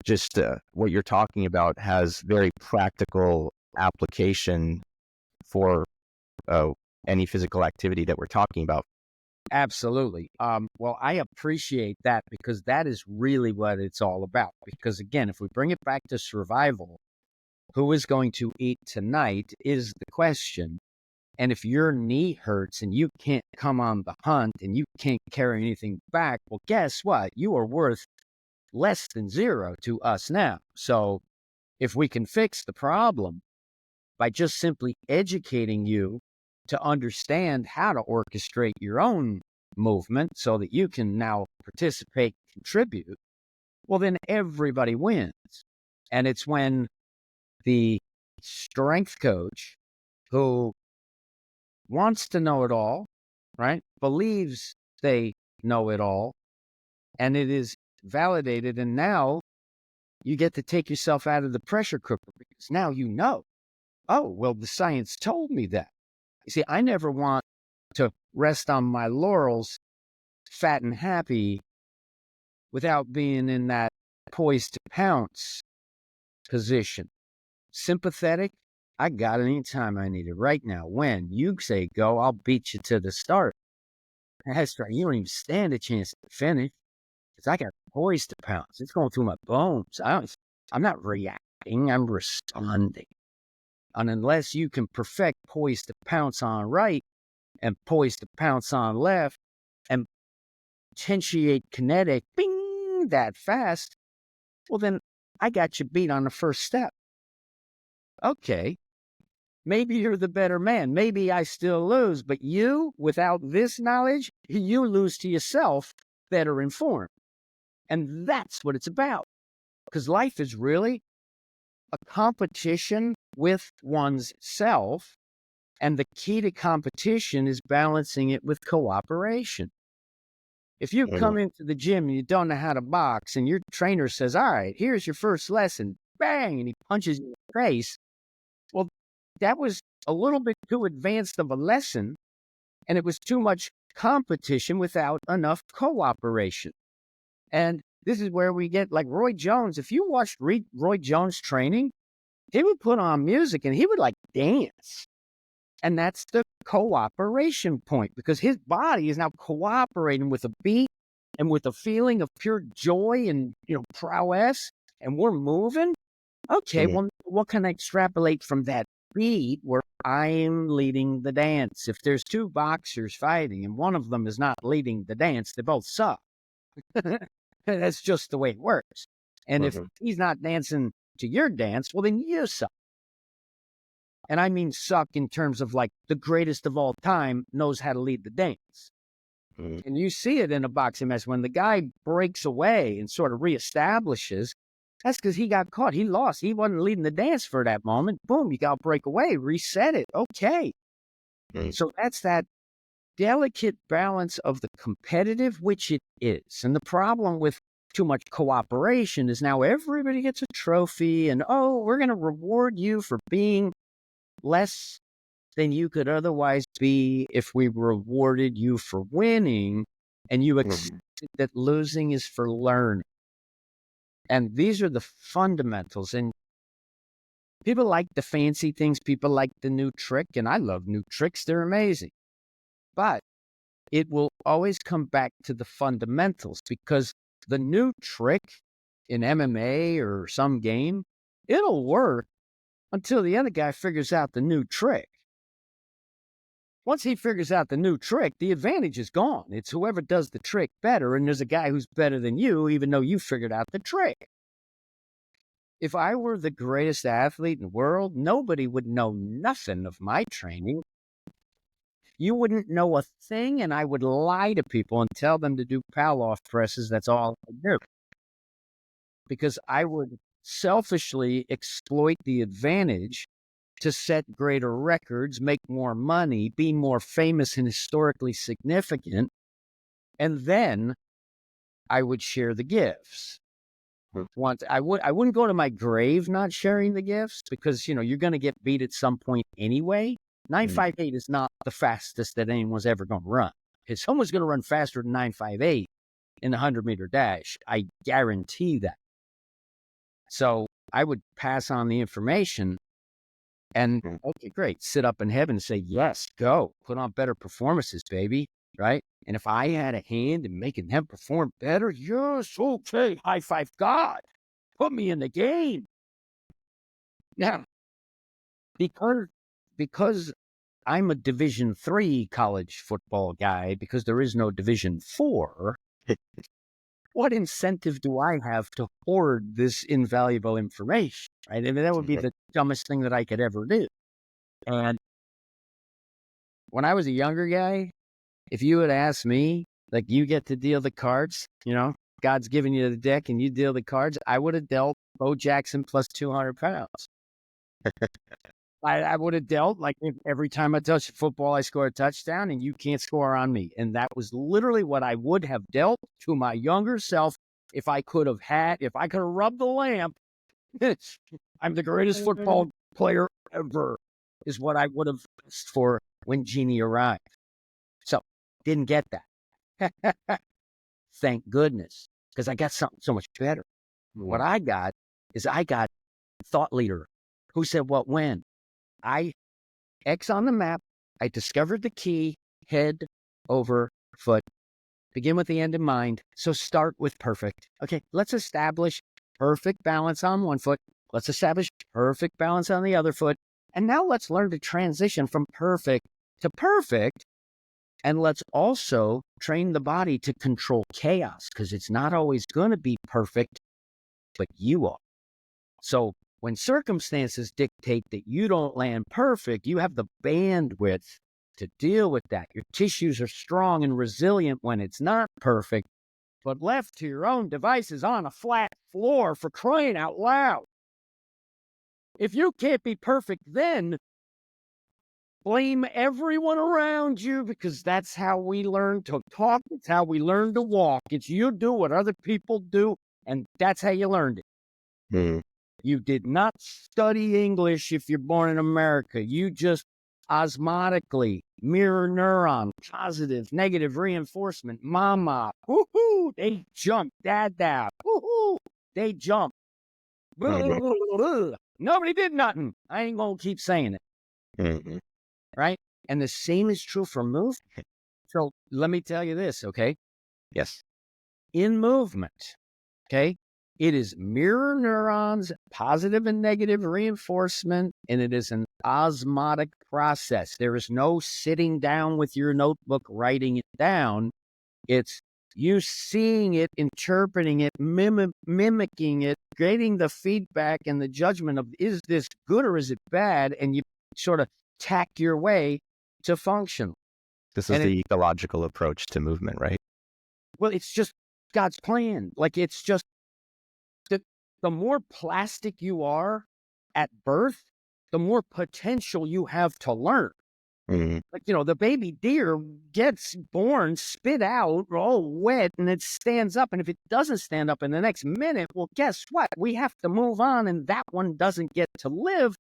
just what you're talking about has very practical application for any physical activity that we're talking about. Absolutely. Well, I appreciate that because that is really what it's all about. Because again, if we bring it back to survival, who is going to eat tonight is the question. And if your knee hurts and you can't come on the hunt and you can't carry anything back, well, guess what? You are worth less than zero to us now. So if we can fix the problem by just simply educating you to understand how to orchestrate your own movement so that you can now participate, contribute, well, then everybody wins. And it's when the strength coach who wants to know it all, right, believes they know it all, and it is validated, and now you get to take yourself out of the pressure cooker because now you know, oh, well, the science told me that. You see, I never want to rest on my laurels, fat and happy, without being in that poised to pounce position. Sympathetic, I got it anytime I need it. Right now, when you say go, I'll beat you to the start. That's right. You don't even stand a chance to finish because I got poised to pounce. It's going through my bones. I'm not reacting. I'm responding. And unless you can perfect poised to pounce on right and poised to pounce on left and potentiate kinetic, bing, that fast, well, then I got you beat on the first step. Okay, maybe you're the better man. Maybe I still lose, but you, without this knowledge, you lose to yourself, better informed. And that's what it's about. Because life is really a competition with one's self. And the key to competition is balancing it with cooperation. If you come into the gym and you don't know how to box and your trainer says, all right, here's your first lesson, bang, and he punches you in the face, well, that was a little bit too advanced of a lesson, and it was too much competition without enough cooperation. And this is where we get like Roy Jones. If you watched Roy Jones training, he would put on music and he would like dance. And that's the cooperation point because his body is now cooperating with a beat and with a feeling of pure joy and, prowess. And we're moving. Okay, well, what can I extrapolate from that beat where I'm leading the dance? If there's two boxers fighting and one of them is not leading the dance, they both suck. That's just the way it works. And if he's not dancing to your dance, well, then you suck. And I mean suck in terms of like the greatest of all time knows how to lead the dance. And you see it in a boxing match when the guy breaks away and sort of reestablishes. That's because he got caught. He lost. He wasn't leading the dance for that moment. Boom, you got to break away, reset it. Okay. So that's that delicate balance of the competitive, which it is. And the problem with too much cooperation is now everybody gets a trophy and, oh, we're going to reward you for being less than you could otherwise be if we rewarded you for winning and you accept that losing is for learning. And these are the fundamentals. And people like the fancy things. People like the new trick. And I love new tricks. They're amazing. But it will always come back to the fundamentals because the new trick in MMA or some game, it'll work until the other guy figures out the new trick. Once he figures out the new trick, the advantage is gone. It's whoever does the trick better, and there's a guy who's better than you, even though you figured out the trick. If I were the greatest athlete in the world, nobody would know nothing of my training. You wouldn't know a thing, and I would lie to people and tell them to do Palloff presses. That's all I do. Because I would selfishly exploit the advantage to set greater records, make more money, be more famous and historically significant. And then I would share the gifts. Once I wouldn't go to my grave not sharing the gifts, because you're going to get beat at some point anyway. 958 is not the fastest that anyone's ever going to run. If someone's going to run faster than 958 in the 100-meter dash, I guarantee that. So I would pass on the information and, okay, great, sit up in heaven and say, yes, go, put on better performances, baby, right? And if I had a hand in making them perform better, yes, okay, high five God, put me in the game. Now, because I'm a Division III college football guy, because there is no Division IV, what incentive do I have to hoard this invaluable information, right? I mean, that would be the dumbest thing that I could ever do. And when I was a younger guy, if you had asked me, like, you get to deal the cards, God's giving you the deck and you deal the cards, I would have dealt Bo Jackson plus 200 pounds. I would have dealt, like, if every time I touch the football, I score a touchdown and you can't score on me. And that was literally what I would have dealt to my younger self if I could have rubbed the lamp. I'm the greatest football player ever, is what I would have asked for when Jeannie arrived. So, didn't get that. Thank goodness, because I got something so much better. What I got thought leader who said what when. X on the map, I discovered the key, head over foot. Begin with the end in mind. So start with perfect. Okay, let's establish perfect balance on one foot. Let's establish perfect balance on the other foot. And now let's learn to transition from perfect to perfect. And let's also train the body to control chaos, because it's not always going to be perfect, but you are. So when circumstances dictate that you don't land perfect, you have the bandwidth to deal with that. Your tissues are strong and resilient when it's not perfect, but left to your own devices on a flat floor, for crying out loud. If you can't be perfect, then blame everyone around you, because that's how we learn to talk. It's how we learn to walk. It's you do what other people do, and that's how you learned it. You did not study English if you're born in America. You just osmotically, mirror neuron, positive, negative reinforcement, mama, woohoo, they jump, dada, woohoo, they jump. Nobody did nothing. I ain't gonna keep saying it. Right? And the same is true for movement. So let me tell you this, okay? Yes. In movement, okay, it is mirror neurons, positive and negative reinforcement, and it is an osmotic process. There is no sitting down with your notebook, writing it down. It's you seeing it, interpreting it, mimicking it, getting the feedback and the judgment of, is this good or is it bad? And you sort of tack your way to function. This is the ecological approach to movement, right? Well, it's just God's plan. Like, it's just the more plastic you are at birth, the more potential you have to learn. Like, the baby deer gets born, spit out, all wet, and it stands up. And if it doesn't stand up in the next minute, well, guess what? We have to move on, and that one doesn't get to live.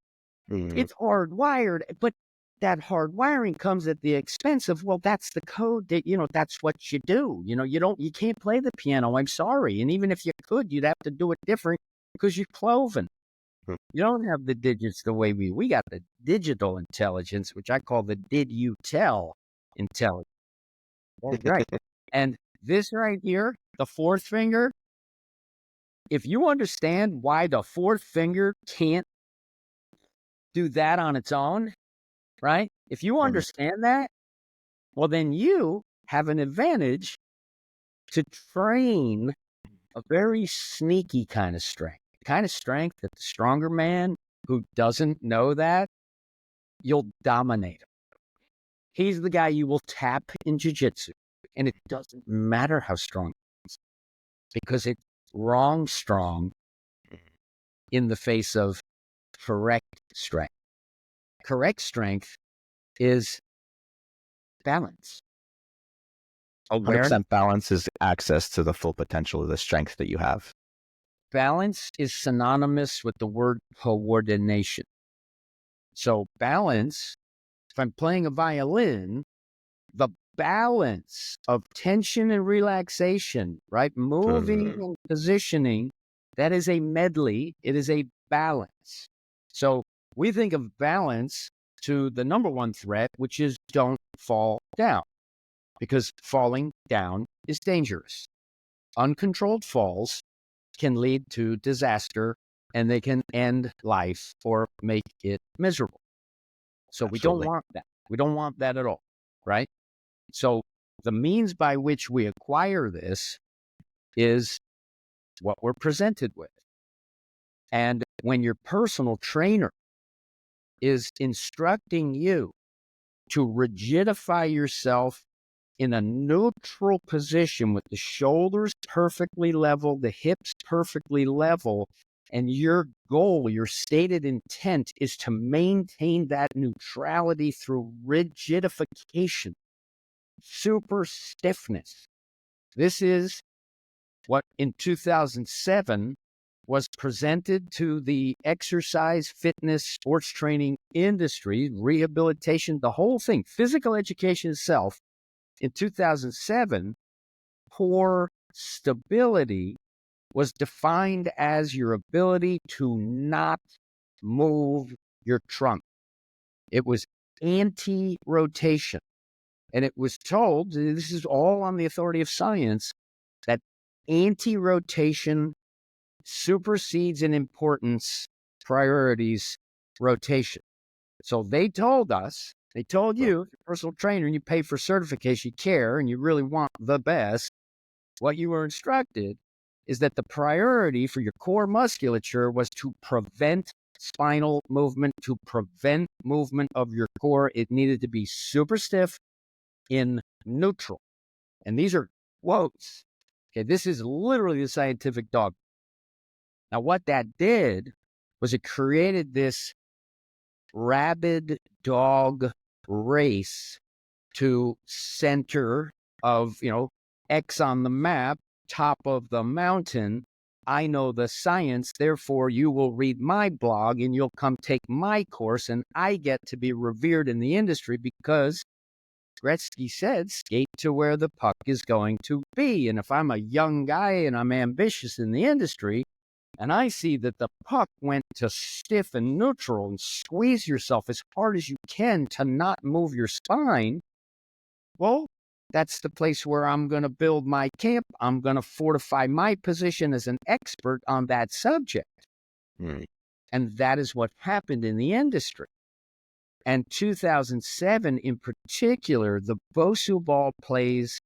It's hardwired, but that hardwiring comes at the expense of, well, that's the code that, that's what you do. You can't play the piano. I'm sorry. And even if you could, you'd have to do it different because you're cloven. You don't have the digits the way we got the digital intelligence, which I call the did you tell intelligence. Right. And this right here, the fourth finger, if you understand why the fourth finger can't do that on its own, right? If you understand that, well, then you have an advantage to train a very sneaky kind of strength, kind of strength that the stronger man who doesn't know that, you'll dominate him. He's the guy you will tap in jiu-jitsu, and it doesn't matter how strong he is, because it's wrong strong in the face of correct strength. Correct strength is balance. 100% balance is access to the full potential of the strength that you have. Balance is synonymous with the word coordination. So balance, if I'm playing a violin, the balance of tension and relaxation, right? Moving and positioning, that is a medley. It is a balance. So we think of balance to the number one threat, which is don't fall down, because falling down is dangerous. Uncontrolled falls can lead to disaster, and they can end life or make it miserable. So we don't want that. We don't want that at all, right? So the means by which we acquire this is what we're presented with. And when your personal trainer is instructing you to rigidify yourself in a neutral position with the shoulders perfectly level, the hips perfectly level, and your goal, your stated intent is to maintain that neutrality through rigidification, super stiffness. This is what in 2007 was presented to the exercise, fitness, sports training industry, rehabilitation, the whole thing, physical education itself. In 2007, core stability was defined as your ability to not move your trunk. It was anti-rotation. And it was told, this is all on the authority of science, that anti-rotation supersedes in importance, priorities, rotation. So they told us, they told you, if you're a personal trainer and you pay for certification, you care, and you really want the best, what you were instructed is that the priority for your core musculature was to prevent spinal movement, to prevent movement of your core. It needed to be super stiff in neutral. And these are quotes. Okay, this is literally the scientific dogma. Now, what that did was it created this rabid dog race to center of, X on the map, top of the mountain. I know the science, therefore you will read my blog and you'll come take my course, and I get to be revered in the industry because Gretzky said, skate to where the puck is going to be. And if I'm a young guy and I'm ambitious in the industry, and I see that the puck went to stiff and neutral, and squeeze yourself as hard as you can to not move your spine, well, that's the place where I'm going to build my camp. I'm going to fortify my position as an expert on that subject. And that is what happened in the industry. And 2007 in particular, the BOSU ball plays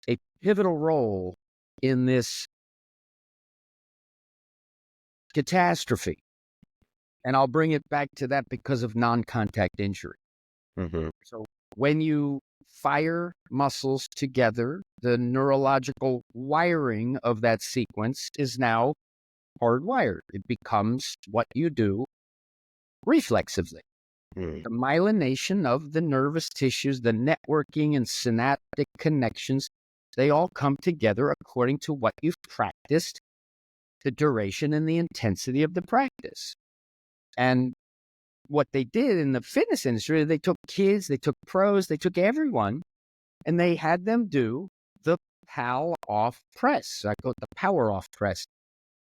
a pivotal role in this catastrophe. And I'll bring it back to that because of non-contact injury. So when you fire muscles together, the neurological wiring of that sequence is now hardwired. It becomes what you do reflexively. The myelination of the nervous tissues, the networking and synaptic connections, they all come together according to what you've practiced, the duration and the intensity of the practice. And what they did in the fitness industry, they took kids, they took pros, they took everyone, and they had them do the PAL off press. I call it the power off press.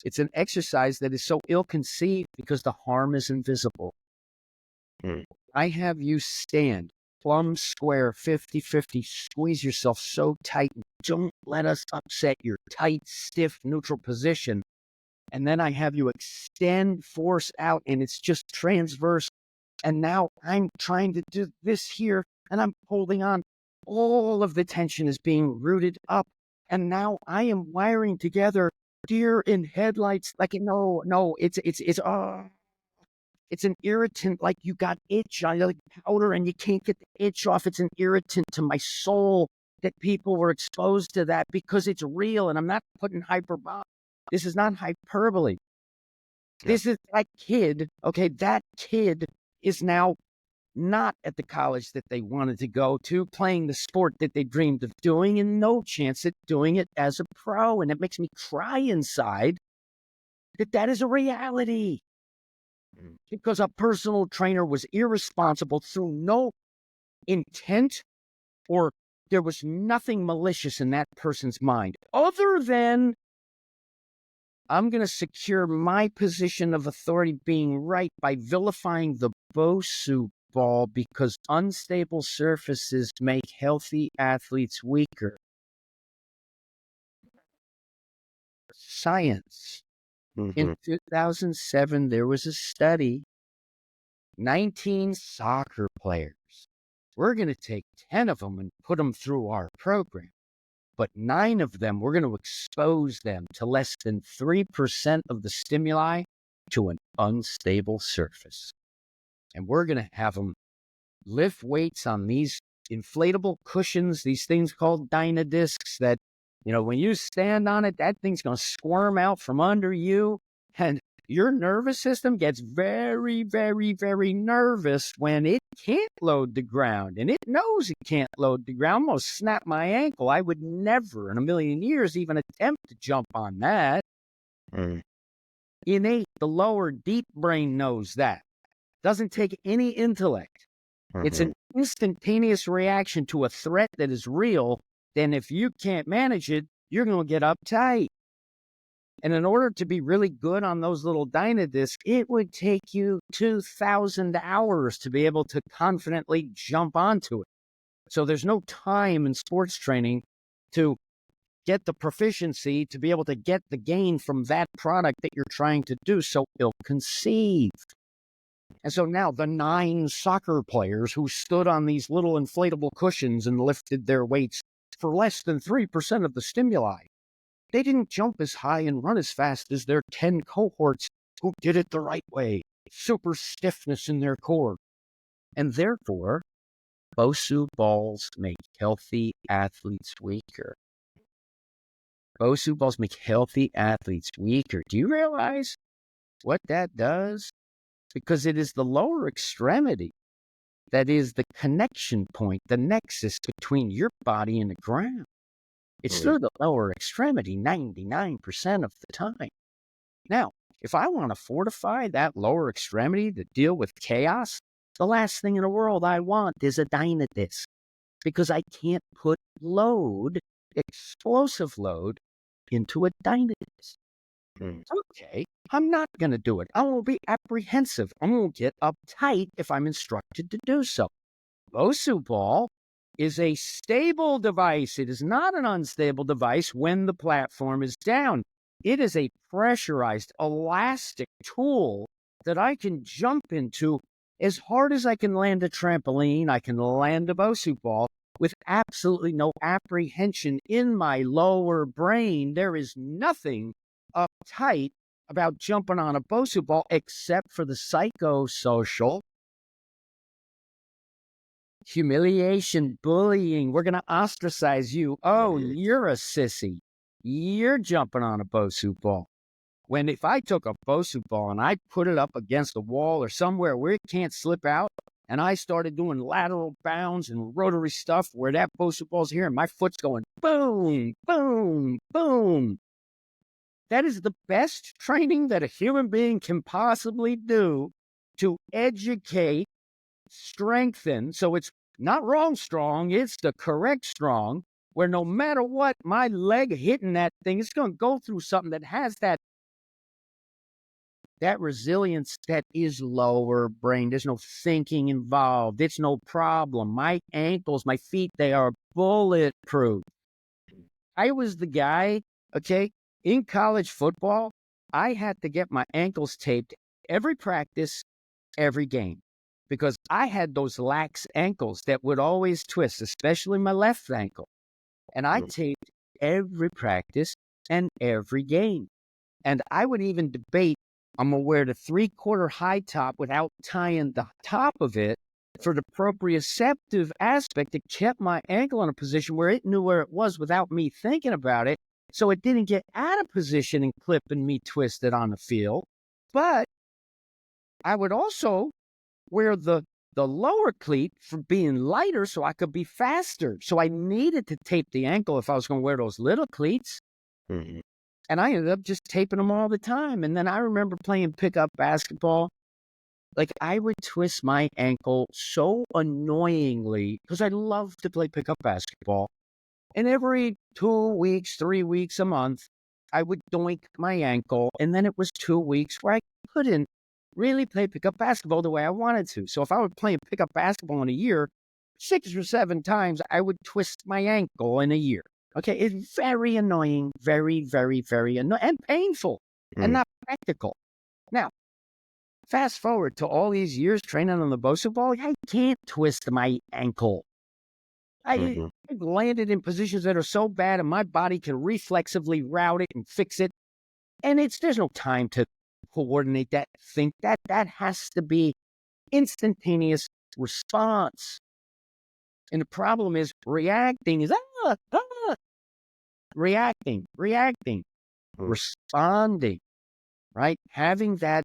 It's an exercise that is so ill-conceived because the harm is invisible. I have you stand plumb square, 50-50, squeeze yourself so tight. Don't let us upset your tight, stiff, neutral position. And then I have you extend force out, and it's just transverse. And now I'm trying to do this here, and I'm holding on. All of the tension is being rooted up. And now I am wiring together deer in headlights. Like, no, it's an irritant. Like you got itch on like powder and you can't get the itch off. It's an irritant to my soul that people were exposed to that because it's real. And I'm not putting hyperbole. This is not hyperbole. Yeah. This is that kid. Okay. That kid is now not at the college that they wanted to go to, playing the sport that they dreamed of doing, and no chance at doing it as a pro. And it makes me cry inside that is a reality. Because a personal trainer was irresponsible through no intent, or there was nothing malicious in that person's mind other than, I'm going to secure my position of authority being right by vilifying the BOSU ball because unstable surfaces make healthy athletes weaker. Science. In 2007, there was a study, 19 soccer players. We're going to take 10 of them and put them through our program. But 9 of them, we're going to expose them to less than 3% of the stimuli to an unstable surface. And we're going to have them lift weights on these inflatable cushions, these things called Dynadiscs that, when you stand on it, that thing's going to squirm out from under you. And your nervous system gets very, very, very nervous when it can't load the ground. And it knows it can't load the ground. Almost snapped my ankle. I would never in a million years even attempt to jump on that. Innate, the lower deep brain knows that. Doesn't take any intellect. It's an instantaneous reaction to a threat that is real. Then if you can't manage it, you're going to get uptight. And in order to be really good on those little Dynadiscs, it would take you 2,000 hours to be able to confidently jump onto it. So there's no time in sports training to get the proficiency to be able to get the gain from that product that you're trying to do. So ill-conceived. And so now the 9 soccer players who stood on these little inflatable cushions and lifted their weights for less than 3% of the stimuli, they didn't jump as high and run as fast as their 10 cohorts who did it the right way. Super stiffness in their core. And therefore, BOSU balls make healthy athletes weaker. BOSU balls make healthy athletes weaker. Do you realize what that does? Because it is the lower extremity that is the connection point, the nexus between your body and the ground. It's through the lower extremity 99% of the time. Now, if I want to fortify that lower extremity to deal with chaos, the last thing in the world I want is a Dynadisc, because I can't put load, explosive load, into a Dynadisc. Okay, I'm not going to do it. I will be apprehensive. I'm going to get uptight if I'm instructed to do so. BOSU ball is a stable device. It is not an unstable device when the platform is down. It is a pressurized, elastic tool that I can jump into as hard as I can land a trampoline. I can land a BOSU ball with absolutely no apprehension in my lower brain. There is nothing uptight about jumping on a BOSU ball except for the psychosocial humiliation, bullying. We're going to ostracize you. Oh, you're a sissy. You're jumping on a BOSU ball. When if I took a BOSU ball and I put it up against a wall or somewhere where it can't slip out, and I started doing lateral bounds and rotary stuff where that BOSU ball's here and my foot's going boom, boom, boom. That is the best training that a human being can possibly do to educate, strengthen. So it's not wrong strong, it's the correct strong, where no matter what, my leg hitting that thing, it's going to go through something that has that resilience that is lower brain. There's no thinking involved. It's no problem. My ankles, my feet, they are bulletproof. I was the guy, okay, in college football, I had to get my ankles taped every practice, every game, because I had those lax ankles that would always twist, especially my left ankle. And I taped every practice, and every game. And I would even debate, I'm going to wear the 3/4 high top without tying the top of it for the proprioceptive aspect. It kept my ankle in a position where it knew where it was without me thinking about it. So it didn't get out of position and clip and me twisted on the field. But I would also wear the lower cleat for being lighter so I could be faster. So I needed to tape the ankle if I was going to wear those little cleats. Mm-hmm. And I ended up just taping them all the time. And then I remember playing pickup basketball. Like, I would twist my ankle so annoyingly because I love to play pickup basketball. And every 2 weeks, 3 weeks, a month, I would doink my ankle. And then it was 2 weeks where I couldn't really play pickup basketball the way I wanted to. So if I were playing pickup basketball in a year, 6 or 7 times, I would twist my ankle in a year. Okay, it's very annoying, very, very, very annoying and painful and not practical. Now, fast forward to all these years training on the BOSU ball, I can't twist my ankle. I've landed in positions that are so bad and my body can reflexively route it and fix it. And there's no time to coordinate that, think that. That has to be instantaneous response. And the problem is reacting is reacting, responding, right? Having that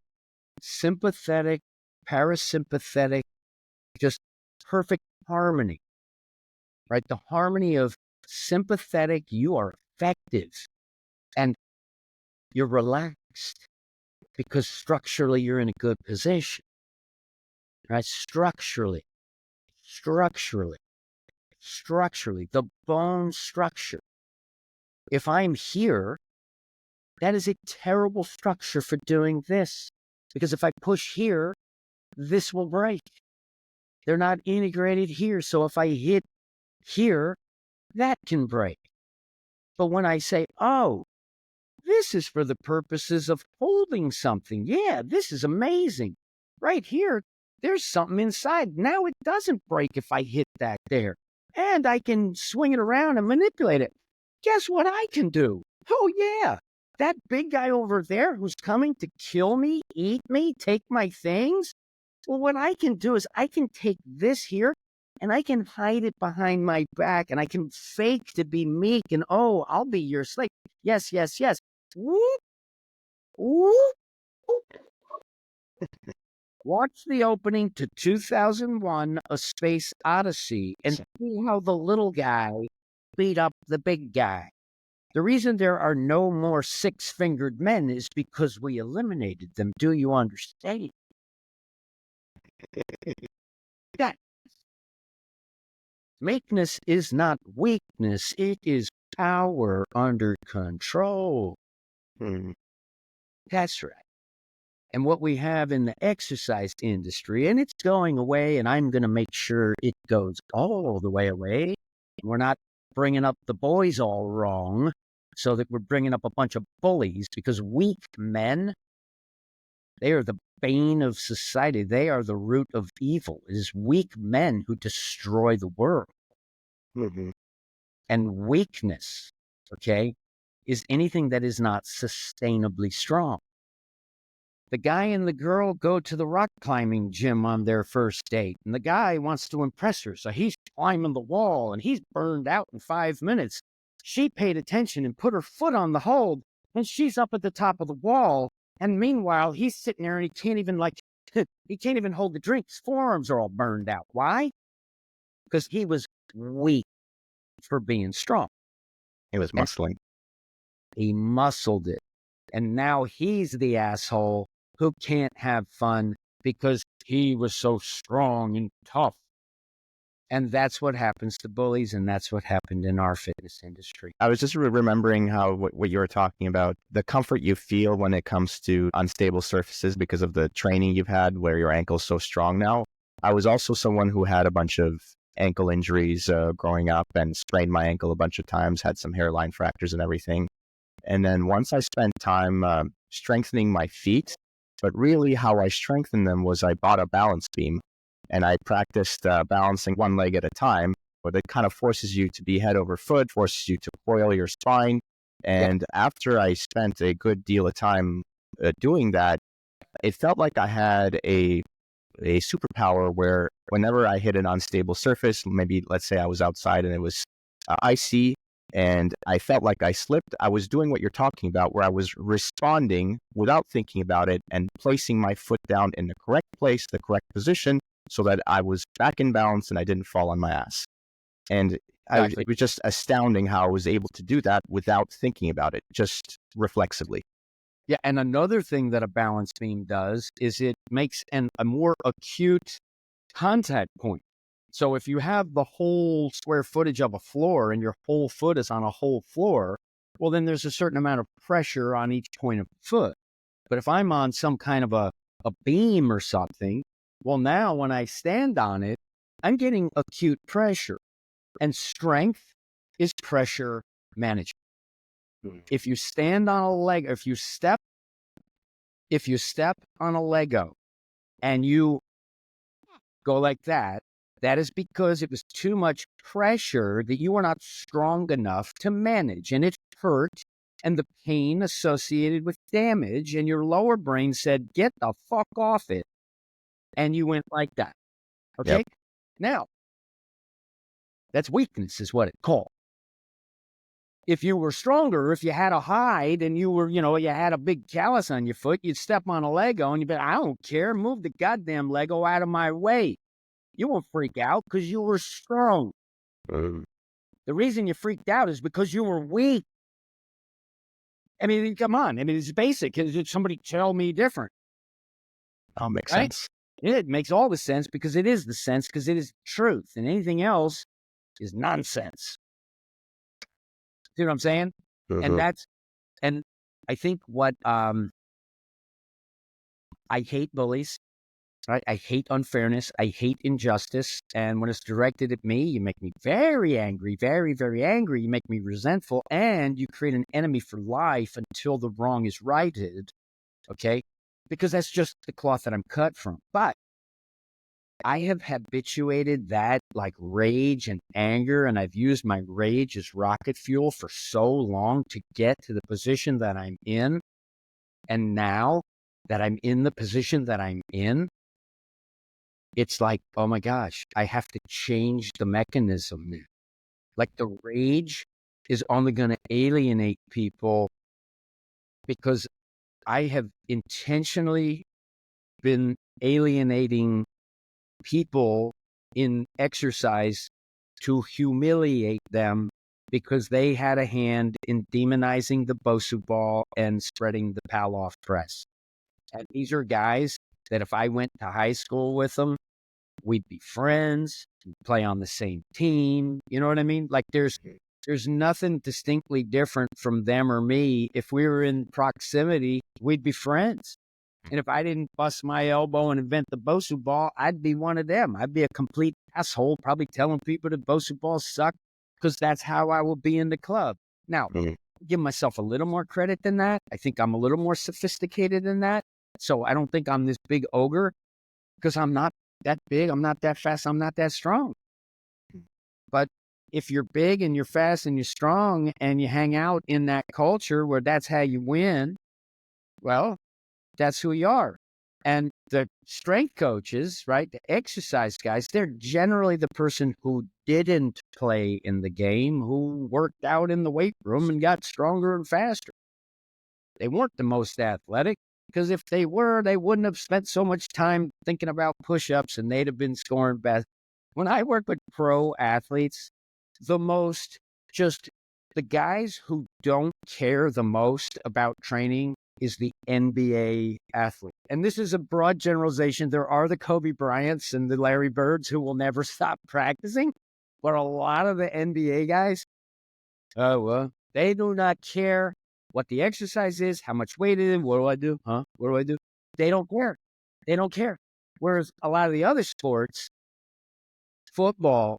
sympathetic, parasympathetic, just perfect harmony, right? The harmony of sympathetic, you are effective and you're relaxed because structurally you're in a good position, right? Structurally, the bone structure. If I'm here, that is a terrible structure for doing this. Because if I push here, this will break. They're not integrated here. So if I hit here, that can break. But when I say, oh, this is for the purposes of holding something. Yeah, this is amazing. Right here, there's something inside. Now it doesn't break if I hit that there. And I can swing it around and manipulate it. Guess what I can do? Oh, yeah. That big guy over there who's coming to kill me, eat me, take my things. Well, what I can do is I can take this here and I can hide it behind my back and I can fake to be meek and, oh, I'll be your slave. Yes, yes, yes. Whoop, whoop, whoop. Watch the opening to 2001, A Space Odyssey, and see how the little guy beat up the big guy. The reason there are no more 6-fingered men is because we eliminated them. Do you understand? That meekness is not weakness. It is power under control. That's right. And what we have in the exercise industry, and it's going away, and I'm going to make sure it goes all the way away. We're not bringing up the boys all wrong, so that we're bringing up a bunch of bullies, because weak men, they are the bane of society. They are the root of evil. It is weak men who destroy the world. And weakness, okay, is anything that is not sustainably strong. The guy and the girl go to the rock climbing gym on their first date, and the guy wants to impress her, so he's climbing the wall, and he's burned out in 5 minutes. She paid attention and put her foot on the hold, and she's up at the top of the wall, and meanwhile, he's sitting there, and he can't even, he can't even hold the drink. His forearms are all burned out. Why? Because he was weak for being strong. He was muscling. He muscled it. And now he's the asshole who can't have fun because he was so strong and tough. And that's what happens to bullies, and that's what happened in our fitness industry. I was just remembering how what you were talking about, the comfort you feel when it comes to unstable surfaces because of the training you've had where your ankle's so strong now. I was also someone who had a bunch of ankle injuries growing up and sprained my ankle a bunch of times, had some hairline fractures and everything. And then once I spent time strengthening my feet, but really how I strengthened them was I bought a balance beam and I practiced balancing one leg at a time, but it kind of forces you to be head over foot, forces you to coil your spine. And after I spent a good deal of time doing that, it felt like I had a superpower where whenever I hit an unstable surface, maybe let's say I was outside and it was icy and I felt like I slipped, I was doing what you're talking about, where I was responding without thinking about it and placing my foot down in the correct place, the correct position, so that I was back in balance and I didn't fall on my ass. And Exactly. it was just astounding how I was able to do that without thinking about it, just reflexively. Yeah, and another thing that a balance beam does is it makes a more acute contact point. So if you have the whole square footage of a floor and your whole foot is on a whole floor, well, then there's a certain amount of pressure on each point of the foot. But if I'm on some kind of a beam or something, well, now when I stand on it, I'm getting acute pressure. And strength is pressure management. If you stand on a leg, if you step on a Lego and you go like that, that is because it was too much pressure that you were not strong enough to manage, and it hurt, and the pain associated with damage, and your lower brain said, get the fuck off it. And you went like that. Okay? Yep. Now, that's weakness is what it's called. If you were stronger, if you had a hide and you were, you had a big callus on your foot, you'd step on a Lego and you'd be like, I don't care, move the goddamn Lego out of my way. You won't freak out because you were strong. The reason you freaked out is because you were weak. I mean, come on. I mean, it's basic. Did somebody tell me different? That makes Right? sense. It makes all the sense because it is the sense, because it is truth, and anything else is nonsense. See what I'm saying? And I think what I hate bullies, right? I hate unfairness. I hate injustice. And when it's directed at me, you make me very angry, very, very angry. You make me resentful, and you create an enemy for life until the wrong is righted. Okay? Because that's just the cloth that I'm cut from. But I have habituated that like rage and anger, and I've used my rage as rocket fuel for so long to get to the position that I'm in. And now that I'm in the position that I'm in, it's like, oh my gosh, I have to change the mechanism. Like the rage is only going to alienate people because I have intentionally been alienating people in exercise to humiliate them because they had a hand in demonizing the BOSU ball and spreading the Pavlov press. And these are guys that if I went to high school with them, we'd be friends, we'd play on the same team. You know what I mean? Like there's nothing distinctly different from them or me. If we were in proximity, we'd be friends. And if I didn't bust my elbow and invent the BOSU ball, I'd be one of them. I'd be a complete asshole, probably telling people that BOSU balls suck because that's how I will be in the club. Now, give myself a little more credit than that. I think I'm a little more sophisticated than that. So I don't think I'm this big ogre because I'm not that big. I'm not that fast. I'm not that strong. But if you're big and you're fast and you're strong and you hang out in that culture where that's how you win, well, that's who you are. And the strength coaches, right, the exercise guys, they're generally the person who didn't play in the game, who worked out in the weight room and got stronger and faster. They weren't the most athletic because if they were, they wouldn't have spent so much time thinking about push-ups and they'd have been scoring best. When I work with pro athletes, the guys who don't care the most about training is the NBA athlete. And this is a broad generalization. There are the Kobe Bryants and the Larry Birds who will never stop practicing. But a lot of the NBA guys, they do not care what the exercise is, how much weight it is, what do I do? What do I do? They don't care. They don't care. Whereas a lot of the other sports, football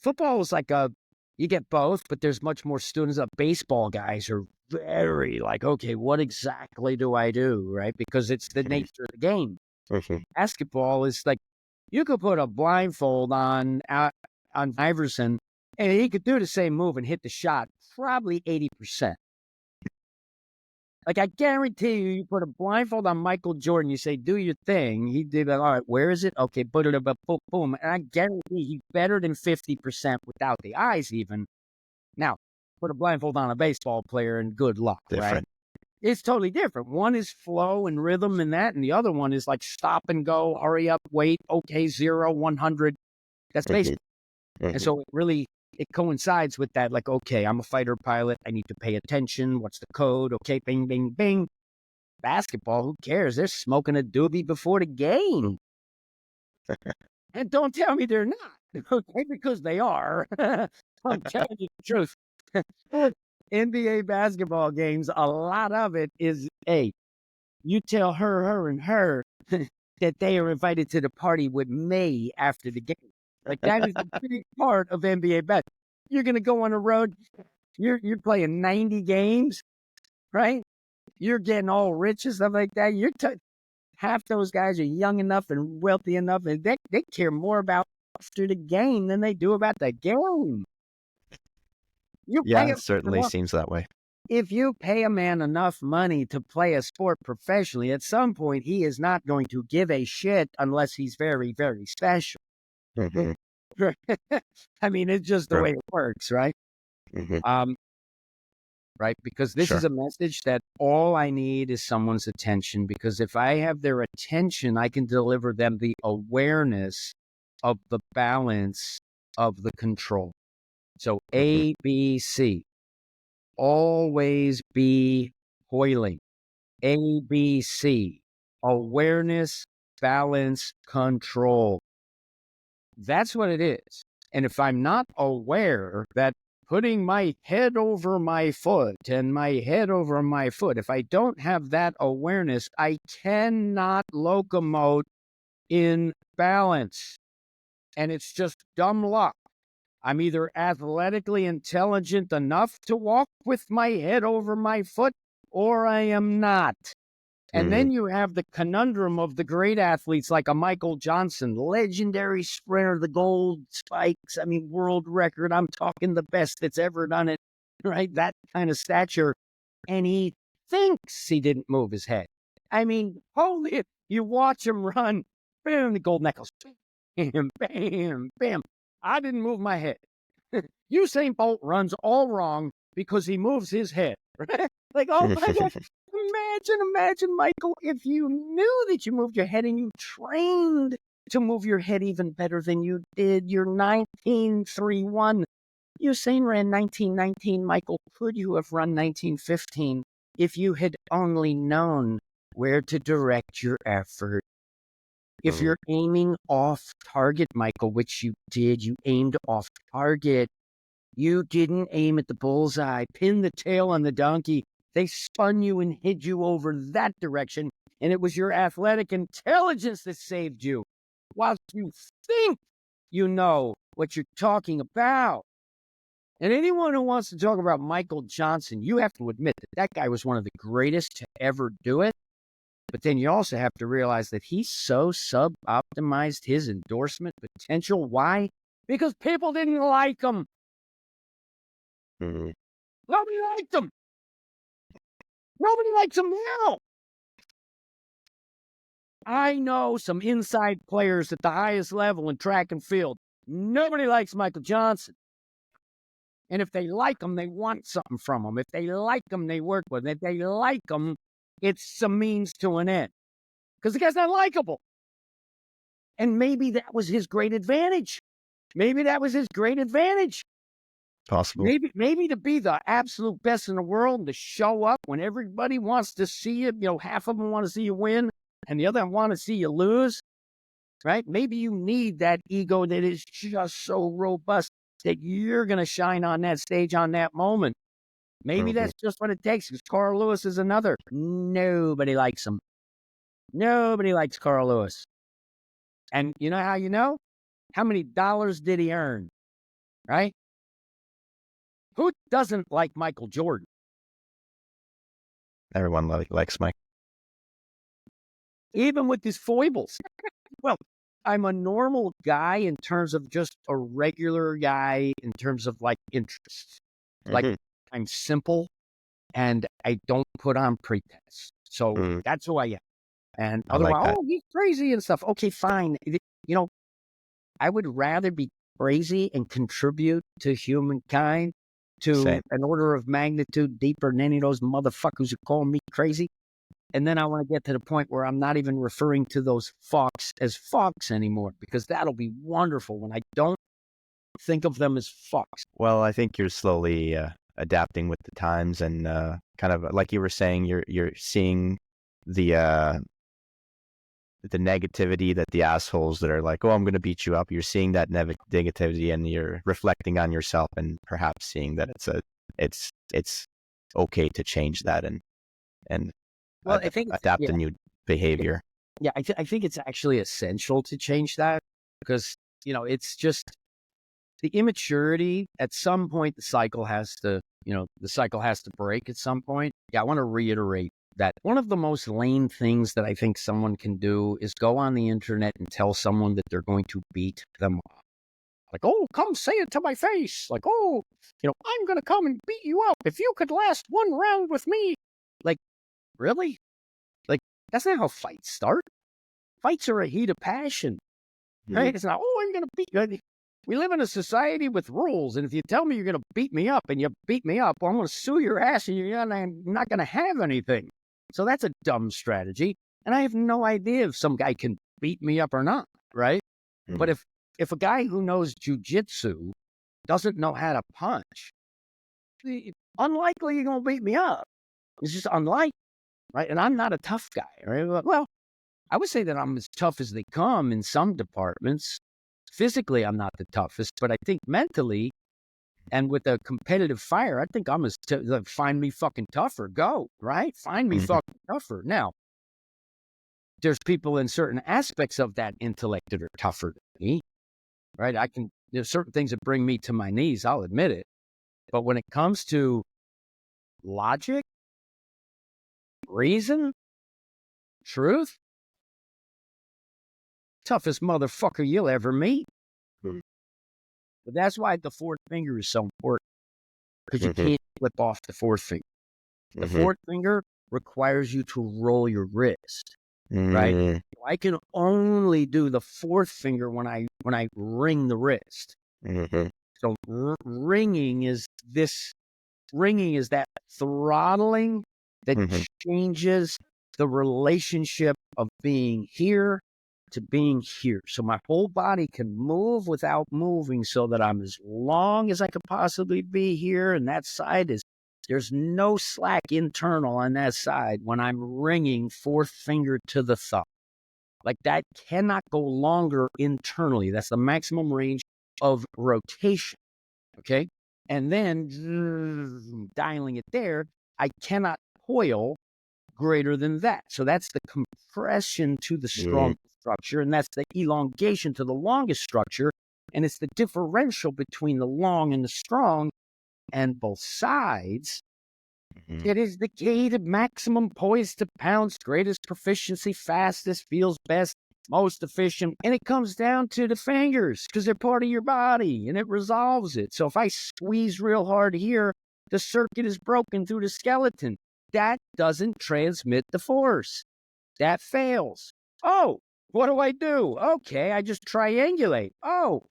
is like you get both, but there's much more students. Baseball guys are very like, okay, what exactly do I do, right? Because it's the nature of the game. Basketball is like, you could put a blindfold on Iverson, and he could do the same move and hit the shot probably 80%. Like, I guarantee you put a blindfold on Michael Jordan, you say, do your thing. He did it. All right, where is it? Okay, put it up, boom, boom. And I guarantee he's better than 50% without the eyes even. Now, put a blindfold on a baseball player and good luck, Different. right? It's totally different. One is flow and rhythm and that, and the other one is like stop and go, hurry up, wait, okay, 0, 100. That's baseball. And so it coincides with that, like, okay, I'm a fighter pilot. I need to pay attention. What's the code? Okay, bing, bing, bing. Basketball, who cares? They're smoking a doobie before the game. And don't tell me they're not, okay, because they are. I'm telling you the truth. NBA basketball games, a lot of it is, hey, you tell her, and her that they are invited to the party with me after the game. Like, that is a big part of NBA basketball. You're going to go on the road. You're playing 90 games, right? You're getting all rich and stuff like that. Half those guys are young enough and wealthy enough, and they care more about after the game than they do about the game. Yeah, it certainly seems that way. If you pay a man enough money to play a sport professionally, at some point he is not going to give a shit unless he's very, very special. I mean, it's just the way it works, right? Right? Because this is a message that all I need is someone's attention. Because if I have their attention, I can deliver them the awareness of the balance of the control. So A, B, C. Always be coiling. A, B, C. Awareness, balance, control. That's what it is. And if I'm not aware that putting my head over my foot and my head over my foot, if I don't have that awareness, I cannot locomote in balance. And it's just dumb luck. I'm either athletically intelligent enough to walk with my head over my foot, or I am not. And then you have the conundrum of the great athletes like a Michael Johnson, legendary sprinter, the gold spikes, I mean, world record. I'm talking the best that's ever done it, right? That kind of stature. And he thinks he didn't move his head. I mean, holy, you watch him run, bam, the gold necklace, bam, bam, bam. I didn't move my head. Usain Bolt runs all wrong because he moves his head. Right? Like, oh my God. Imagine, Michael, if you knew that you moved your head and you trained to move your head even better than you did. You're 19.31. Usain ran 19.19. Michael, could you have run 19.15 if you had only known where to direct your effort? If you're aiming off target, Michael, which you did, you aimed off target. You didn't aim at the bullseye, pin the tail on the donkey. They spun you and hid you over that direction, and it was your athletic intelligence that saved you. Whilst you think you know what you're talking about. And anyone who wants to talk about Michael Johnson, you have to admit that that guy was one of the greatest to ever do it. But then you also have to realize that he so sub-optimized his endorsement potential. Why? Because people didn't like him. Nobody liked him. Nobody likes him now. I know some inside players at the highest level in track and field. Nobody likes Michael Johnson. And if they like him, they want something from him. If they like him, they work with him. If they like him, it's a means to an end. Because the guy's not likable. And maybe that was his great advantage. Possible. Maybe to be the absolute best in the world and to show up when everybody wants to see you. You know, half of them want to see you win and the other want to see you lose, right? Maybe you need that ego that is just so robust that you're going to shine on that stage on that moment. Maybe that's just what it takes, because Carl Lewis is another. Nobody likes him. Nobody likes Carl Lewis. And you know how you know? How many dollars did he earn? Right? Who doesn't like Michael Jordan? Everyone likes Mike. Even with his foibles. Well, I'm a normal guy in terms of just a regular guy in terms of like interests. Like I'm simple, and I don't put on pretense. So that's who I am. And I like otherwise, that. oh, he's crazy and stuff. Okay, fine. I would rather be crazy and contribute to humankind to Same. an order of magnitude deeper than any of those motherfuckers who call me crazy. And then I want to get to the point where I'm not even referring to those fucks as fucks anymore, because that'll be wonderful when I don't think of them as fucks. Well, I think you're slowly adapting with the times, and kind of like you were saying, you're seeing the negativity that the assholes that are like, oh, I'm going to beat you up. You're seeing that negativity, and you're reflecting on yourself, and perhaps seeing that it's okay to change that and Well, I think adapt a new behavior. Yeah, I think it's actually essential to change that, because, it's just the immaturity. At some point, the cycle has to break at some point. Yeah, I want to reiterate that one of the most lame things that I think someone can do is go on the internet and tell someone that they're going to beat them up. Like, oh, come say it to my face. Like, oh, I'm going to come and beat you up if you could last one round with me. Like, really? Like, that's not how fights start. Fights are a heat of passion, right? Mm-hmm. It's not, oh, I'm going to beat you. We live in a society with rules, and if you tell me you're going to beat me up and you beat me up, well, I'm going to sue your ass, and you're not going to have anything. So that's a dumb strategy, and I have no idea if some guy can beat me up or not, right? Mm-hmm. But if a guy who knows jujitsu doesn't know how to punch, unlikely you're going to beat me up. It's just unlikely, right? And I'm not a tough guy, right? Well, I would say that I'm as tough as they come in some departments. Physically, I'm not the toughest, but I think mentally and with a competitive fire, I think I'm like, find me fucking tougher. Go, right? Find me fucking tougher. Now, there's people in certain aspects of that intellect that are tougher than me, right? There's certain things that bring me to my knees, I'll admit it. But when it comes to logic, reason, truth, toughest motherfucker you'll ever meet. But that's why the fourth finger is so important, because you can't flip off the fourth finger. The fourth finger requires you to roll your wrist, right? I can only do the fourth finger when I ring the wrist. So ringing is that throttling that changes the relationship of being here to being here. So my whole body can move without moving, so that I'm as long as I could possibly be here. And that side there's no slack internal on that side when I'm ringing fourth finger to the thumb. Like, that cannot go longer internally. That's the maximum range of rotation. Okay. And then dialing it there, I cannot coil greater than that. So that's the compression to the strong structure, and that's the elongation to the longest structure. And it's the differential between the long and the strong, and both sides. It is the gate of maximum poise to pounce, greatest proficiency, fastest, feels best, most efficient. And it comes down to the fingers, because they're part of your body, and it resolves it. So if I squeeze real hard here, the circuit is broken through the skeleton. That doesn't transmit the force. That fails. Oh, what do? Okay, I just triangulate. Oh,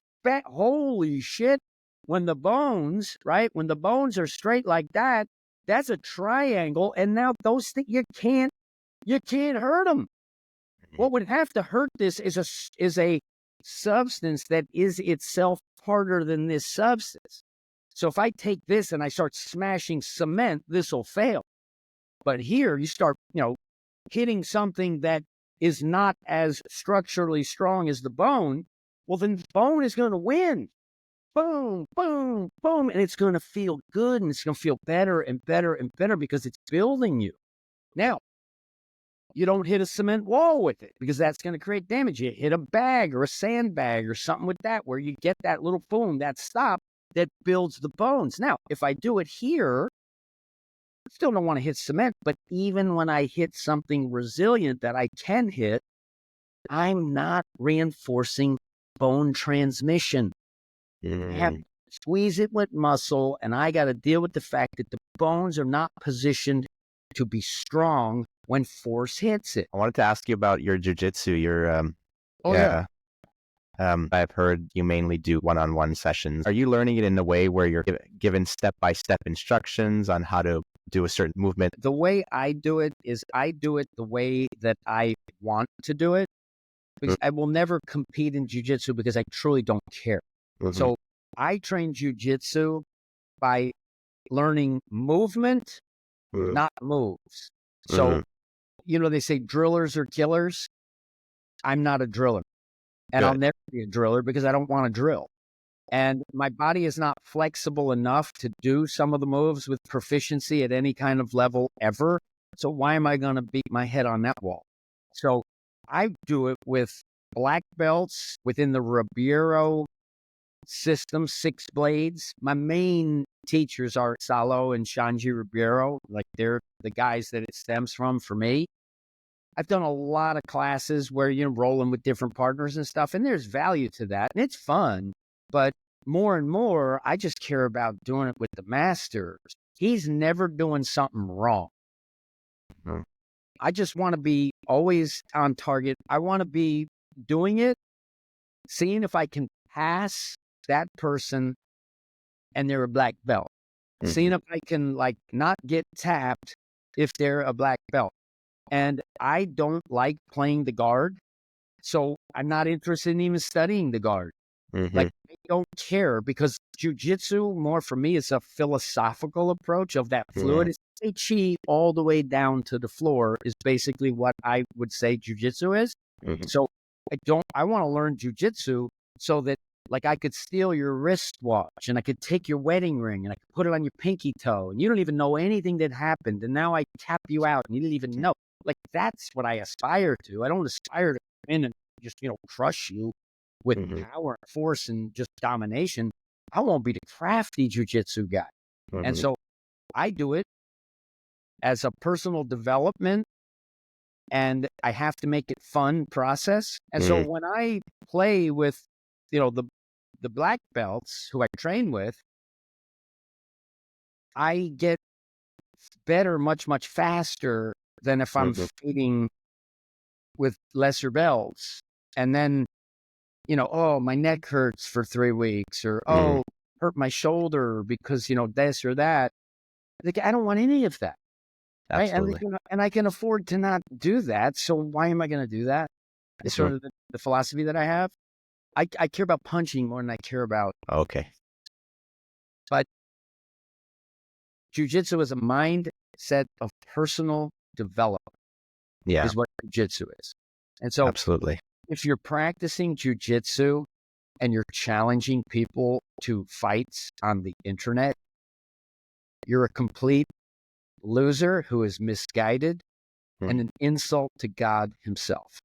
holy shit. When the bones are straight like that, that's a triangle. And now those things, you can't hurt them. What would have to hurt this is a substance that is itself harder than this substance. So if I take this and I start smashing cement, this will fail. But here you start, hitting something that is not as structurally strong as the bone. Well, then the bone is going to win. Boom, boom, boom. And it's going to feel good, and it's going to feel better and better and better, because it's building you. Now, you don't hit a cement wall with it, because that's going to create damage. You hit a bag or a sandbag or something with that, where you get that little boom, that stop that builds the bones. Now, if I do it here, I still don't want to hit cement, but even when I hit something resilient that I can hit, I'm not reinforcing bone transmission. I have squeeze it with muscle, and I got to deal with the fact that the bones are not positioned to be strong when force hits it. I wanted to ask you about your jujitsu. Yeah. I've heard you mainly do one-on-one sessions. Are you learning it in a way where you're given step-by-step instructions on how to do a certain movement? The way I do it is I do it the way that I want to do it, because I will never compete in jiu-jitsu because I truly don't care. Mm-hmm. So I train jiu-jitsu by learning movement, not moves. So, they say drillers are killers. I'm not a driller. And I'll never be a driller because I don't want to drill. And my body is not flexible enough to do some of the moves with proficiency at any kind of level ever. So why am I going to beat my head on that wall? So I do it with black belts within the Ribeiro system, 6 blades. My main teachers are Salo and Shanji Ribeiro. Like, they're the guys that it stems from for me. I've done a lot of classes where you're rolling with different partners and stuff, and there's value to that, and it's fun. But more and more, I just care about doing it with the masters. He's never doing something wrong. Mm-hmm. I just want to be always on target. I want to be doing it, seeing if I can pass that person and they're a black belt. Mm-hmm. Seeing if I can, not get tapped if they're a black belt. And I don't like playing the guard, so I'm not interested in even studying the guard. Mm-hmm. I don't care, because jiu-jitsu, more for me, is a philosophical approach of that fluid. It's Tai Chi all the way down to the floor is basically what I would say jiu-jitsu is. Mm-hmm. So I want to learn jiu-jitsu so that, I could steal your wristwatch, and I could take your wedding ring, and I could put it on your pinky toe, and you don't even know anything that happened, and now I tap you out, and you didn't even know. That's what I aspire to. I don't aspire to come in and just, crush you with power and force and just domination. I won't be the crafty jiu-jitsu guy. Mm-hmm. And so I do it as a personal development, and I have to make it fun process. And so when I play with, the black belts who I train with, I get better much, much faster than if I'm fighting with lesser belts. And then, my neck hurts for 3 weeks, or, hurt my shoulder because, this or that. I don't want any of that. Absolutely. Right? And I can afford to not do that. So why am I going to do that? It's sort of the philosophy that I have. I care about punching more than I care about. Okay. But jiu-jitsu is a mindset of personal development. Yeah. Is what jiu-jitsu is. And so absolutely, if you're practicing jiu-jitsu and you're challenging people to fights on the internet, you're a complete loser who is misguided and an insult to God himself.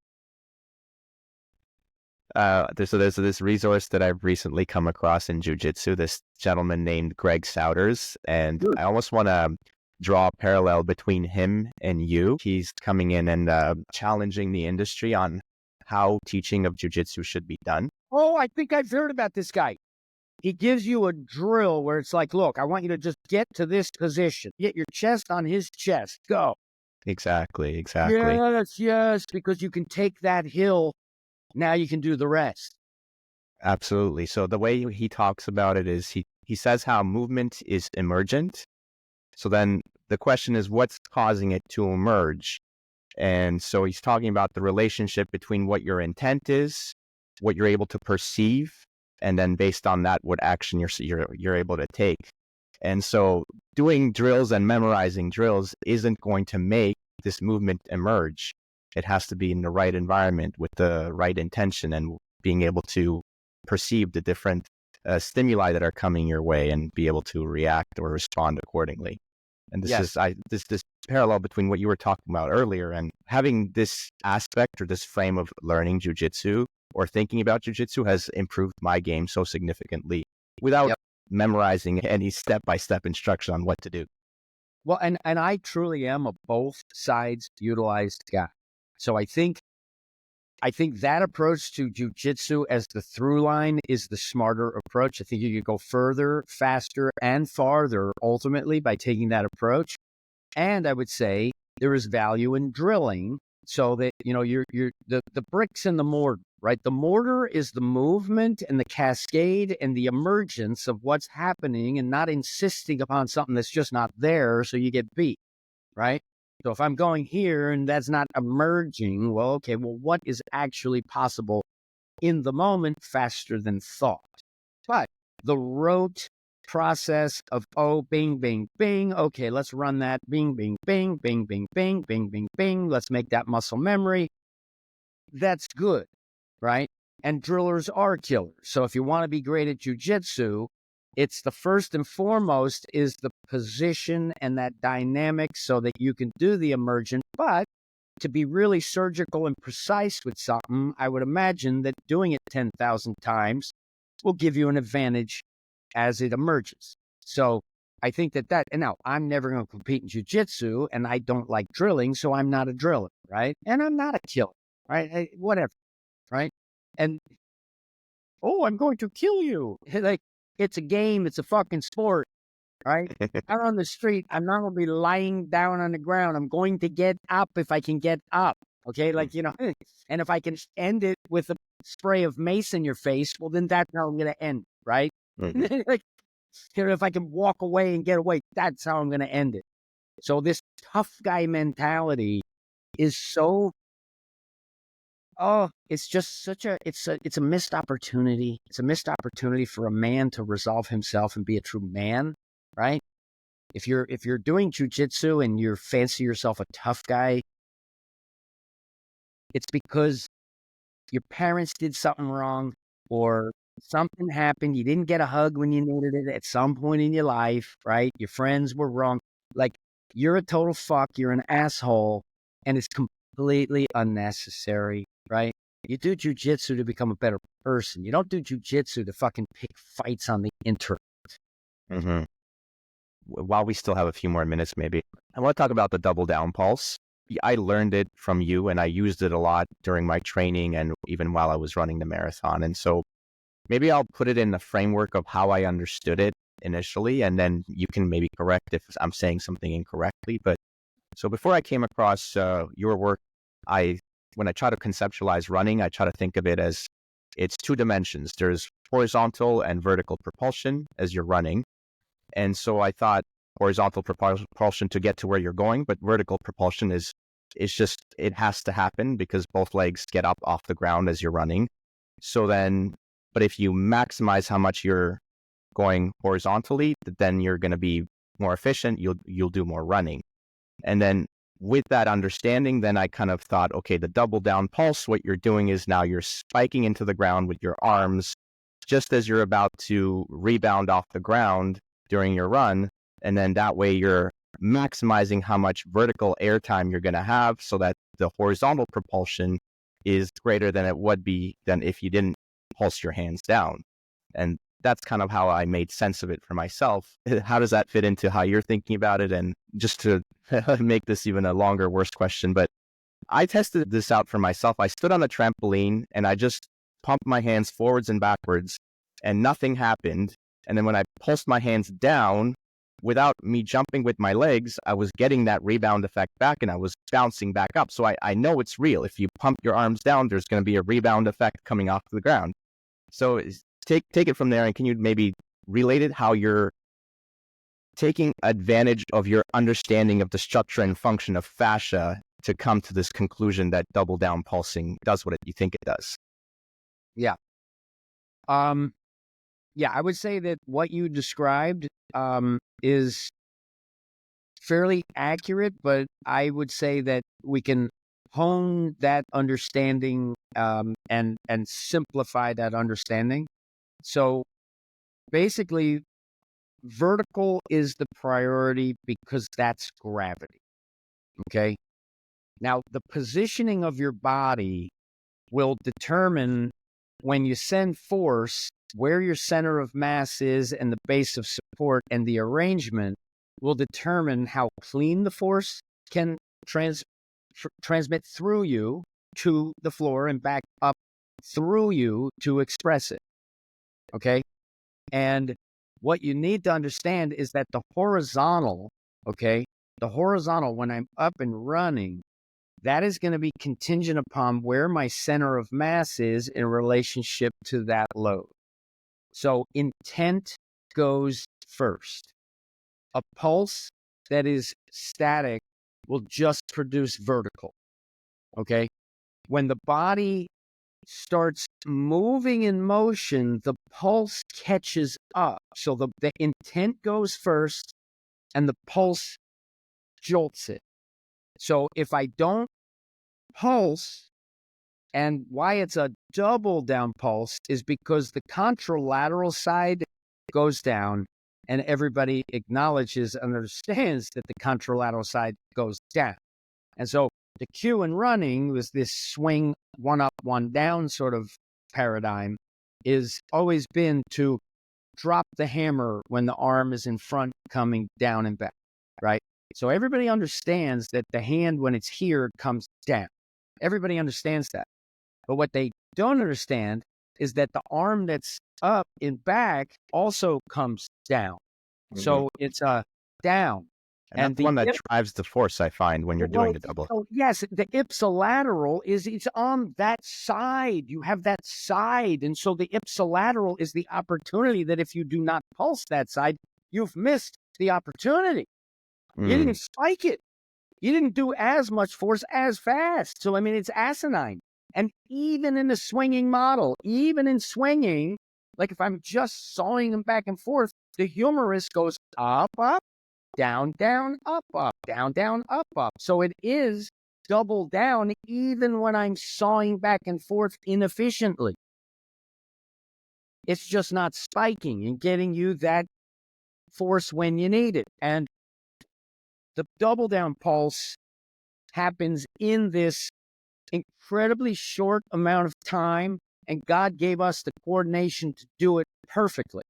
There's this resource that I've recently come across in jiu-jitsu, this gentleman named Greg Souders, and I almost want to draw a parallel between him and you. He's coming in and challenging the industry on how teaching of jiu-jitsu should be done. Oh, I think I've heard about this guy. He gives you a drill where it's like, look, I want you to just get to this position. Get your chest on his chest. Go. Exactly. Yes, because you can take that hill. Now you can do the rest. Absolutely. So the way he talks about it is he says how movement is emergent. So then the question is, what's causing it to emerge? And so he's talking about the relationship between what your intent is, what you're able to perceive, and then based on that, what action you're able to take. And so doing drills and memorizing drills isn't going to make this movement emerge. It has to be in the right environment with the right intention and being able to perceive the different stimuli that are coming your way and be able to react or respond accordingly. And this is this parallel between what you were talking about earlier and having this aspect or this frame of learning jiu-jitsu or thinking about jiu-jitsu has improved my game so significantly without memorizing any step-by-step instruction on what to do. Well, and I truly am a both sides utilized guy. So I think I think that approach to jujitsu as the through line is the smarter approach. I think you could go further, faster, and farther ultimately by taking that approach. And I would say there is value in drilling so that, you're the bricks and the mortar, right? The mortar is the movement and the cascade and the emergence of what's happening and not insisting upon something that's just not there. So you get beat, right? So if I'm going here and that's not emerging, well, what is actually possible in the moment faster than thought? But the rote process of, bing, bing, bing. Okay, let's run that. Bing, bing, bing, bing, bing, bing, bing, bing, bing. Let's make that muscle memory. That's good, right? And drillers are killers. So if you want to be great at jujitsu, it's the first and foremost is the position and that dynamic so that you can do the emergent. But to be really surgical and precise with something, I would imagine that doing it 10,000 times will give you an advantage as it emerges. So I think that, and now I'm never going to compete in jujitsu and I don't like drilling, so I'm not a driller, right? And I'm not a killer, right? Whatever, right? And, I'm going to kill you. Like, it's a game. It's a fucking sport, right? Out on the street, I'm not going to be lying down on the ground. I'm going to get up if I can get up. Okay. Like, and if I can end it with a spray of mace in your face, well, then that's how I'm going to end. Right. Like, if I can walk away and get away, that's how I'm going to end it. So this tough guy mentality is so, it's just it's a missed opportunity. It's a missed opportunity for a man to resolve himself and be a true man, right? If you're doing jujitsu and you fancy yourself a tough guy, it's because your parents did something wrong or something happened. You didn't get a hug when you needed it at some point in your life, right? Your friends were wrong. Like, you're a total fuck. You're an asshole. And it's completely unnecessary, right? You do jujitsu to become a better person. You don't do jujitsu to fucking pick fights on the internet. Mm-hmm. While we still have a few more minutes, maybe, I want to talk about the double down pulse. I learned it from you and I used it a lot during my training and even while I was running the marathon. And so maybe I'll put it in the framework of how I understood it initially, and then you can maybe correct if I'm saying something incorrectly. But so before I came across your work, when I try to conceptualize running, I try to think of it as it's two dimensions. There's horizontal and vertical propulsion as you're running. And so I thought horizontal propulsion to get to where you're going, but vertical propulsion is just, it has to happen because both legs get up off the ground as you're running. So then, but if you maximize how much you're going horizontally, then you're going to be more efficient. You'll do more running. And then with that understanding, then I kind of thought, okay, the double down pulse, what you're doing is now you're spiking into the ground with your arms just as you're about to rebound off the ground during your run. And then that way you're maximizing how much vertical airtime you're going to have so that the horizontal propulsion is greater than it would be than if you didn't pulse your hands down. And that's kind of how I made sense of it for myself. How does that fit into how you're thinking about it? And just to make this even a longer, worse question, but I tested this out for myself. I stood on a trampoline and I just pumped my hands forwards and backwards and nothing happened. And then when I pulsed my hands down, without me jumping with my legs, I was getting that rebound effect back and I was bouncing back up. So I know it's real. If you pump your arms down, there's going to be a rebound effect coming off the ground. So take it from there, and can you maybe relate it how you're taking advantage of your understanding of the structure and function of fascia to come to this conclusion that double down pulsing does what you think it does? Yeah. Yeah, I would say that what you described is fairly accurate, but I would say that we can hone that understanding and simplify that understanding. So basically, vertical is the priority because that's gravity. Okay. Now, the positioning of your body will determine when you send force where your center of mass is and the base of support, and the arrangement will determine how clean the force can transmit through you to the floor and back up through you to express it. Okay? And what you need to understand is that the horizontal, when I'm up and running, that is going to be contingent upon where my center of mass is in relationship to that load. So intent goes first. A pulse that is static will just produce vertical. Okay? When the body starts moving in motion, the pulse catches up. So the intent goes first and the pulse jolts it. So if I don't pulse, and why it's a double down pulse is because the contralateral side goes down and everybody acknowledges and understands that the contralateral side goes down. And so the cue in running was this swing, one up, one down sort of paradigm is always been to drop the hammer when the arm is in front coming down and back, right? So everybody understands that the hand, when it's here, comes down. Everybody understands that. But what they don't understand is that the arm that's up in back also comes down. So it's a down. And that's the one that drives the force, I find, when you're doing the double. So yes, the ipsilateral it's on that side. You have that side. And so the ipsilateral is the opportunity that if you do not pulse that side, you've missed the opportunity. You didn't spike it. You didn't do as much force as fast. So, I mean, it's asinine. And even in the swinging model, even in swinging, like if I'm just sawing them back and forth, the humerus goes up, up, down, down, up, down, up. So it is double down even when I'm sawing back and forth inefficiently. It's just not spiking and getting you that force when you need it. And the double down pulse happens in this incredibly short amount of time, and God gave us the coordination to do it perfectly.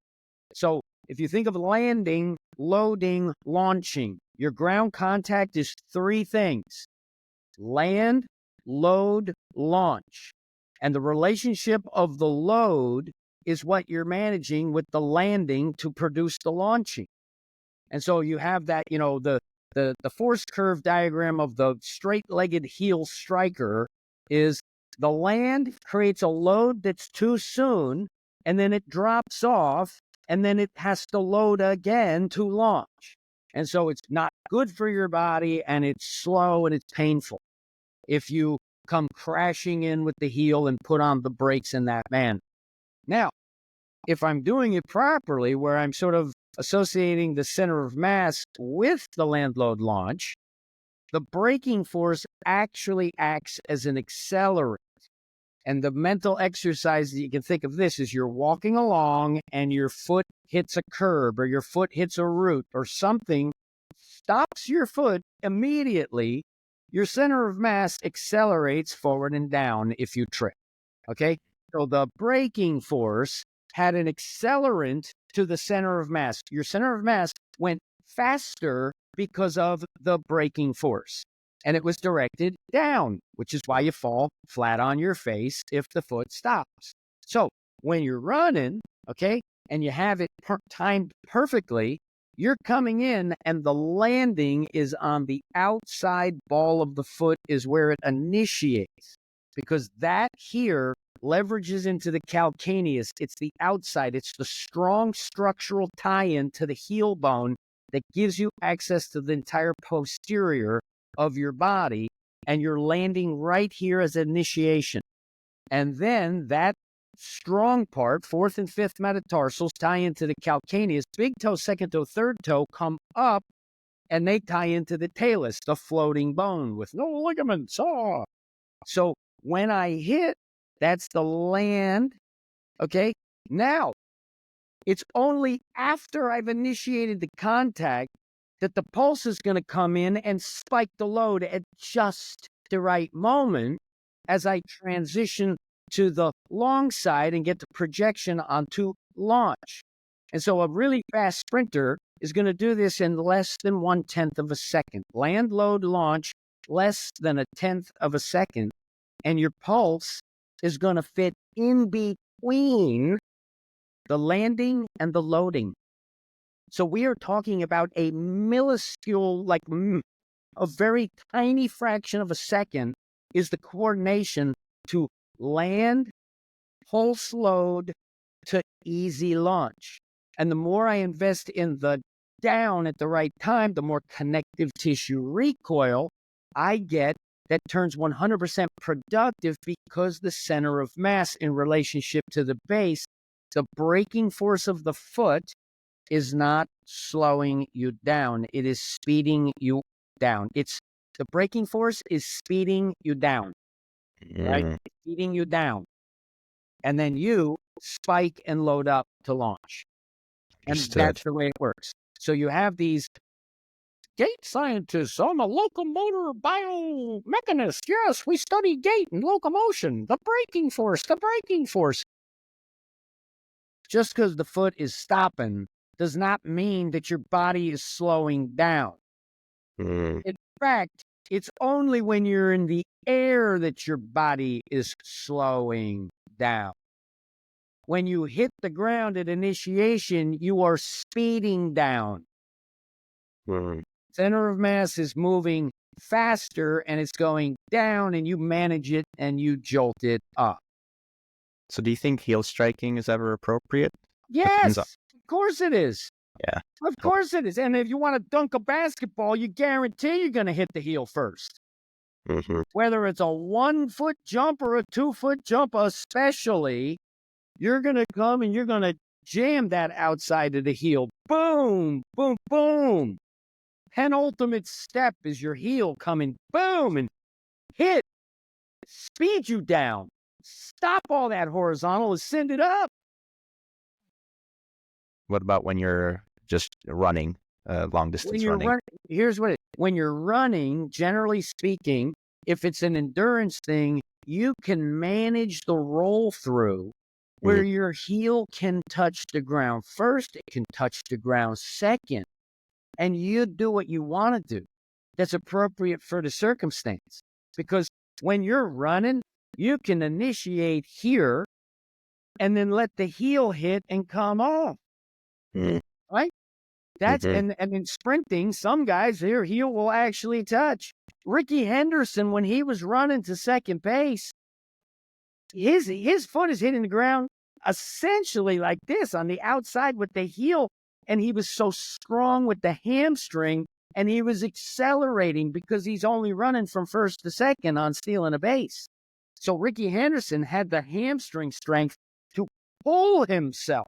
So if you think of landing, loading, launching, your ground contact is three things: land, load, launch. And the relationship of the load is what you're managing with the landing to produce the launching. And so you have that, the force curve diagram of the straight-legged heel striker is the land creates a load that's too soon, and then it drops off, and then it has to load again to launch. And so it's not good for your body, and it's slow, and it's painful if you come crashing in with the heel and put on the brakes in that manner. Now, if I'm doing it properly, where I'm sort of associating the center of mass with the land load launch, the braking force actually acts as an accelerant. And the mental exercise that you can think of this is you're walking along and your foot hits a curb or your foot hits a root or something stops your foot immediately. Your center of mass accelerates forward and down if you trip. Okay? So the braking force had an accelerant to the center of mass. Your center of mass went faster because of the braking force. And it was directed down, which is why you fall flat on your face if the foot stops. So when you're running, okay, and you have it timed perfectly, you're coming in and the landing is on the outside ball of the foot is where it initiates. Because that here leverages into the calcaneus. It's the outside. It's the strong structural tie-in to the heel bone that gives you access to the entire posterior of your body, and you're landing right here as initiation. And then that strong part, fourth and fifth metatarsals, tie into the calcaneus. Big toe, second toe, third toe come up, and they tie into the talus, the floating bone with no ligaments. Oh. So when I hit, that's the land. Okay. Now, it's only after I've initiated the contact that the pulse is going to come in and spike the load at just the right moment as I transition to the long side and get the projection onto launch. And so a really fast sprinter is going to do this in less than 1/10 of a second. Land, load, launch, less than 1/10 of a second. and your pulse is going to fit in between the landing and the loading. So we are talking about a minuscule, like a very tiny fraction of a second is the coordination to land, pulse load to easy launch. And the more I invest in the down at the right time, the more connective tissue recoil I get that turns 100% productive because the center of mass in relationship to the base, the braking force of the foot is not slowing you down. It is speeding you down. The braking force is speeding you down, right? It's speeding you down. And then you spike and load up to launch. And that's the way it works. So you have these gait scientists. I'm a locomotor biomechanist. Yes, we study gait and locomotion. The braking force. Just because the foot is stopping does not mean that your body is slowing down. In fact, it's only when you're in the air that your body is slowing down. When you hit the ground at initiation, you are speeding down. Center of mass is moving faster and it's going down, and you manage it and you jolt it up. So do you think heel striking is ever appropriate? Yes, of course it is. Yeah. Of course it is. And if you want to dunk a basketball, you guarantee you're going to hit the heel first. Whether it's a 1 foot jump or a 2 foot jump, especially, you're going to come and you're going to jam that outside of the heel. Boom, boom, boom. Penultimate step is your heel coming, boom, and hit, speed you down. Stop all that horizontal and send it up. What about when you're just running, long distance running? Here's what when you're running, generally speaking, if it's an endurance thing, you can manage the roll through where your heel can touch the ground first, it can touch the ground second, and you do what you want to do that's appropriate for the circumstance. Because when you're running, you can initiate here and then let the heel hit and come off. Right? That's and in sprinting, some guys, their heel will actually touch. Ricky Henderson, when he was running to second base, his foot is hitting the ground essentially like this on the outside with the heel, and he was so strong with the hamstring, and he was accelerating because he's only running from first to second on stealing a base. So Ricky Henderson had the hamstring strength to pull himself,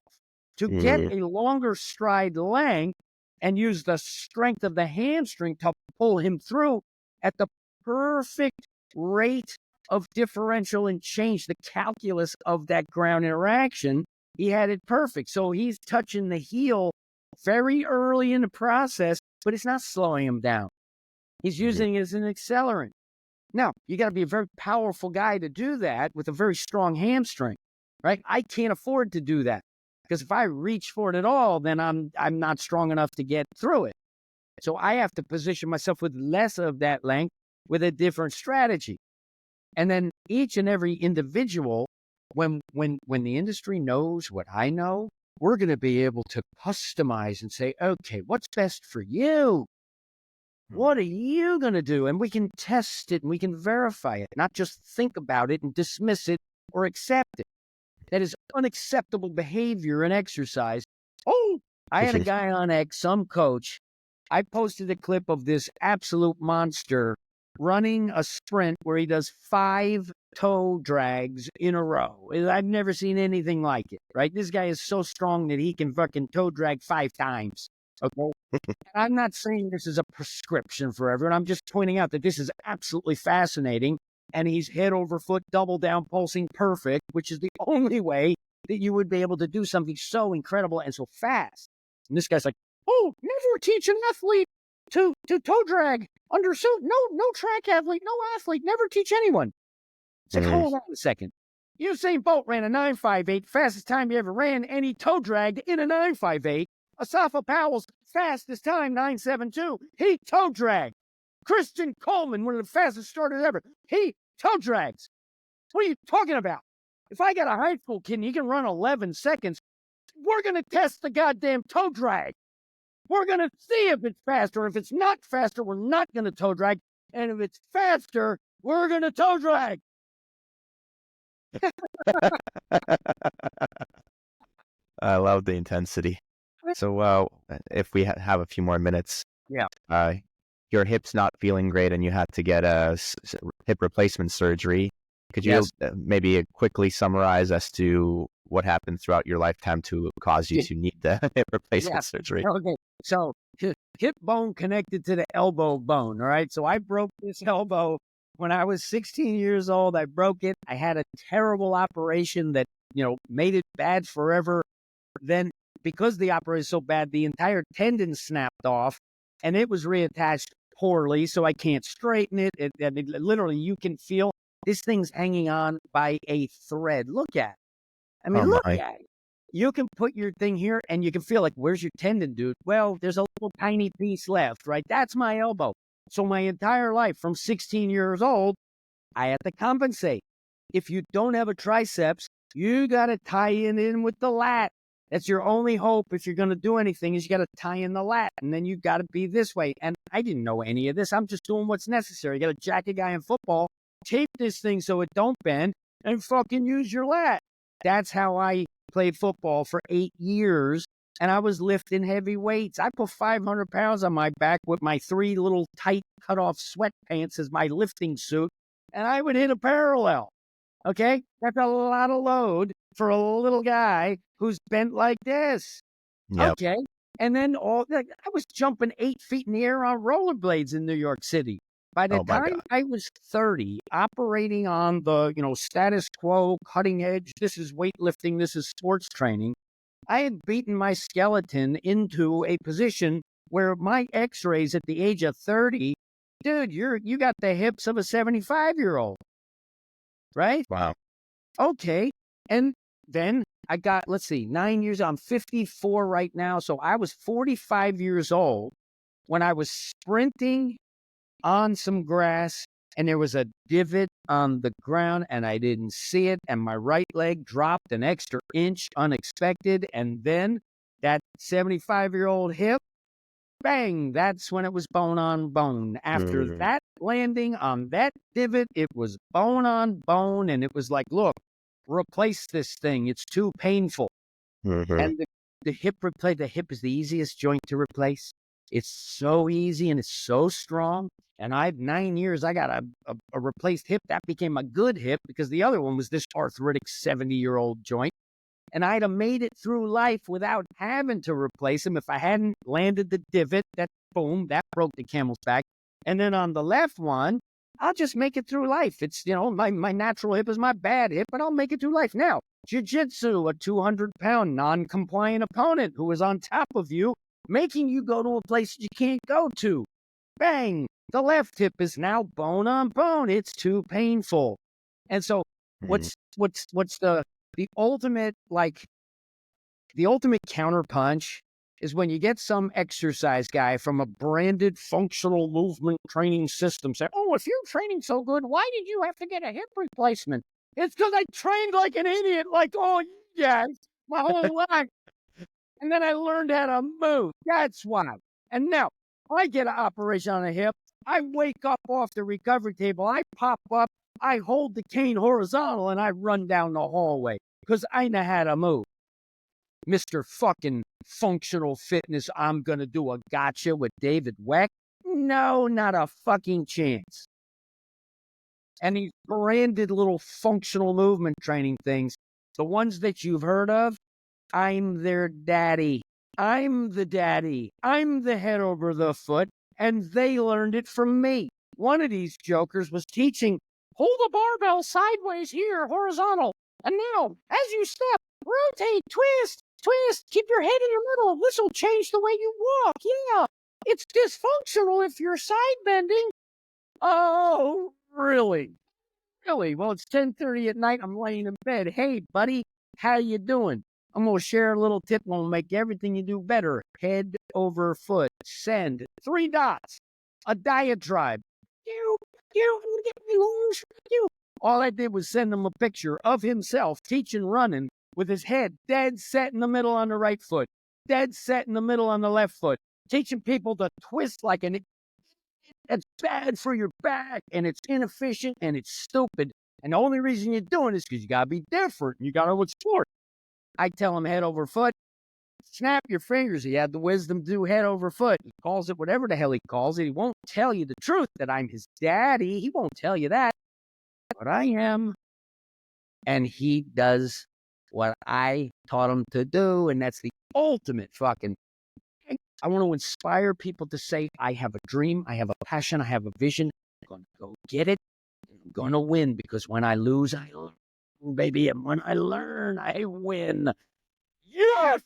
to get a longer stride length and use the strength of the hamstring to pull him through at the perfect rate of differential and change, the calculus of that ground interaction. He had it perfect. So he's touching the heel very early in the process, but it's not slowing him down. He's using it as an accelerant. Now, you got to be a very powerful guy to do that with a very strong hamstring, right? I can't afford to do that because if I reach for it at all, then I'm not strong enough to get through it. So I have to position myself with less of that length with a different strategy. And then each and every individual, when the industry knows what I know, we're going to be able to customize and say, okay, what's best for you? What are you going to do? And we can test it and we can verify it, not just think about it and dismiss it or accept it. That is unacceptable behavior and exercise. Oh, I had a guy on X, some coach. I posted a clip of this absolute monster running a sprint where he does 5 toe drags in a row. I've never seen anything like it, right? This guy is so strong that he can fucking toe drag 5 times. Okay. I'm not saying this is a prescription for everyone. I'm just pointing out that this is absolutely fascinating. And he's head over foot, double down, pulsing perfect, which is the only way that you would be able to do something so incredible and so fast. And this guy's like, oh, never teach an athlete to toe drag under suit. No track athlete, no athlete, never teach anyone. It's like, hold on a second. Usain Bolt ran a 9.58, fastest time he ever ran, and he toe dragged in a 9.58. Asafa Powell's fastest time, 9.72. He toe dragged. Christian Coleman, one of the fastest starters ever, he toe drags. What are you talking about? If I got a high school kid and he can run 11 seconds, we're going to test the goddamn toe drag. We're going to see if it's faster. If it's not faster, we're not going to toe drag. And if it's faster, we're going to toe drag. I love the intensity. So if we have a few more minutes, your hip's not feeling great and you had to get a hip replacement surgery. Could you maybe quickly summarize as to what happened throughout your lifetime to cause you to need the hip replacement surgery? Okay, so hip bone connected to the elbow bone, all right? So I broke this elbow when I was 16 years old. I broke it. I had a terrible operation that, made it bad forever. Then, because the operation is so bad, the entire tendon snapped off, and it was reattached poorly, so I can't straighten it. I mean, literally, you can feel this thing's hanging on by a thread. Look at it. I mean, look at it. You can put your thing here, and you can feel like, where's your tendon, dude? Well, there's a little tiny piece left, right? That's my elbow. So my entire life, from 16 years old, I had to compensate. If you don't have a triceps, you got to tie it in with the lat. That's your only hope if you're going to do anything, is you got to tie in the lat, and then you got to be this way. And I didn't know any of this. I'm just doing what's necessary. You got to jack a guy in football, tape this thing so it don't bend, and fucking use your lat. That's how I played football for 8 years, and I was lifting heavy weights. I put 500 pounds on my back with my 3 little tight cut-off sweatpants as my lifting suit, and I would hit a parallel. Okay? That's a lot of load for a little guy who's bent like this. Yep. Okay? And then I was jumping 8 feet in the air on rollerblades in New York City. By the time I was 30, operating on the, status quo, cutting edge, this is weightlifting, this is sports training, I had beaten my skeleton into a position where my x-rays at the age of 30, dude, you got the hips of a 75-year-old. Right? Wow. Okay. And then I got, 9 years, I'm 54 right now. So I was 45 years old when I was sprinting on some grass, and there was a divot on the ground and I didn't see it. And my right leg dropped an extra inch unexpected. And then that 75-year-old hip, bang, that's when it was bone on bone. After that landing on that divot, it was bone on bone. And it was like, look, replace this thing. It's too painful. And the hip is the easiest joint to replace. It's so easy and it's so strong. And 9 years, I got a replaced hip. That became a good hip because the other one was this arthritic 70-year-old joint. And I'd have made it through life without having to replace them if I hadn't landed the divot. That broke the camel's back. And then on the left one, I'll just make it through life. It's, my natural hip is my bad hip, but I'll make it through life. Now, jiu-jitsu, a 200-pound non-compliant opponent who is on top of you, making you go to a place you can't go to. Bang! The left hip is now bone on bone. It's too painful. And so what's the ultimate, the ultimate counterpunch is when you get some exercise guy from a branded functional movement training system say, oh, if you're training so good, why did you have to get a hip replacement? It's because I trained like an idiot, my whole life. And then I learned how to move. That's why. And now I get an operation on a hip. I wake up off the recovery table. I pop up. I hold the cane horizontal and I run down the hallway because I know how to move. Mr. fucking functional fitness, I'm going to do a gotcha with David Weck? No, not a fucking chance. And these branded little functional movement training things, the ones that you've heard of, I'm their daddy. I'm the daddy. I'm the head over the foot, and they learned it from me. One of these jokers was teaching, hold the barbell sideways here, horizontal. And now, as you step, rotate, twist, keep your head in the middle. This will change the way you walk. Yeah, it's dysfunctional if you're side bending. Oh, really? Really? Well, it's 10:30 at night. I'm laying in bed. Hey, buddy, how you doing? I'm going to share a little tip that will make everything you do better. Head over foot. Send. 3 dots. A diatribe. You. All I did was send him a picture of himself teaching running with his head dead set in the middle on the right foot, dead set in the middle on the left foot, teaching people to twist like an... It's bad for your back, and it's inefficient, and it's stupid. And the only reason you're doing it is because you got to be different. You got to explore. I tell him head over foot. Snap your fingers. He had the wisdom to do head over foot. He calls it whatever the hell he calls it. He won't tell you the truth that I'm his daddy. He won't tell you that. But I am. And he does what I taught him to do. And that's the ultimate fucking... I want to inspire people to say, I have a dream. I have a passion. I have a vision. I'm going to go get it. I'm going to win, because when I lose, I learn, baby. And when I learn, I win. Yes!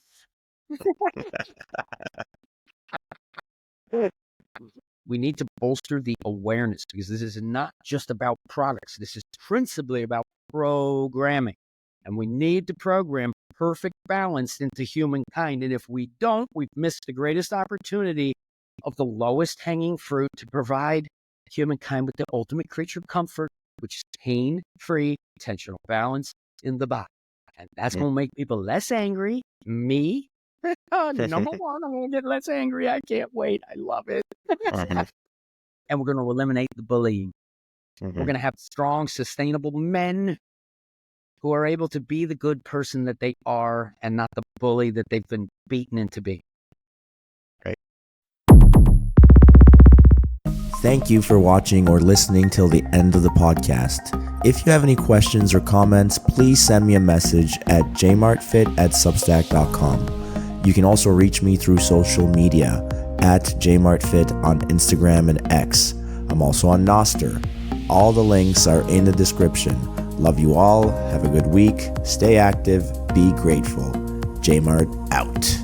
We need to bolster the awareness, because this is not just about products. This is principally about programming. And we need to program perfect balance into humankind. And if we don't, we've missed the greatest opportunity of the lowest hanging fruit to provide humankind with the ultimate creature comfort, which is pain-free tensional balance in the body. And that's going to make people less angry. Me, number one, I'm going to get less angry. I can't wait. I love it. And we're going to eliminate the bullying. We're going to have strong, sustainable men who are able to be the good person that they are and not the bully that they've been beaten into being. Great. Thank you for watching or listening till the end of the podcast. If you have any questions or comments, please send me a message at jmartfit@substack.com. You can also reach me through social media at jmartfit on Instagram and X. I'm also on Nostr. All the links are in the description. Love you all. Have a good week. Stay active. Be grateful. J-Mart out.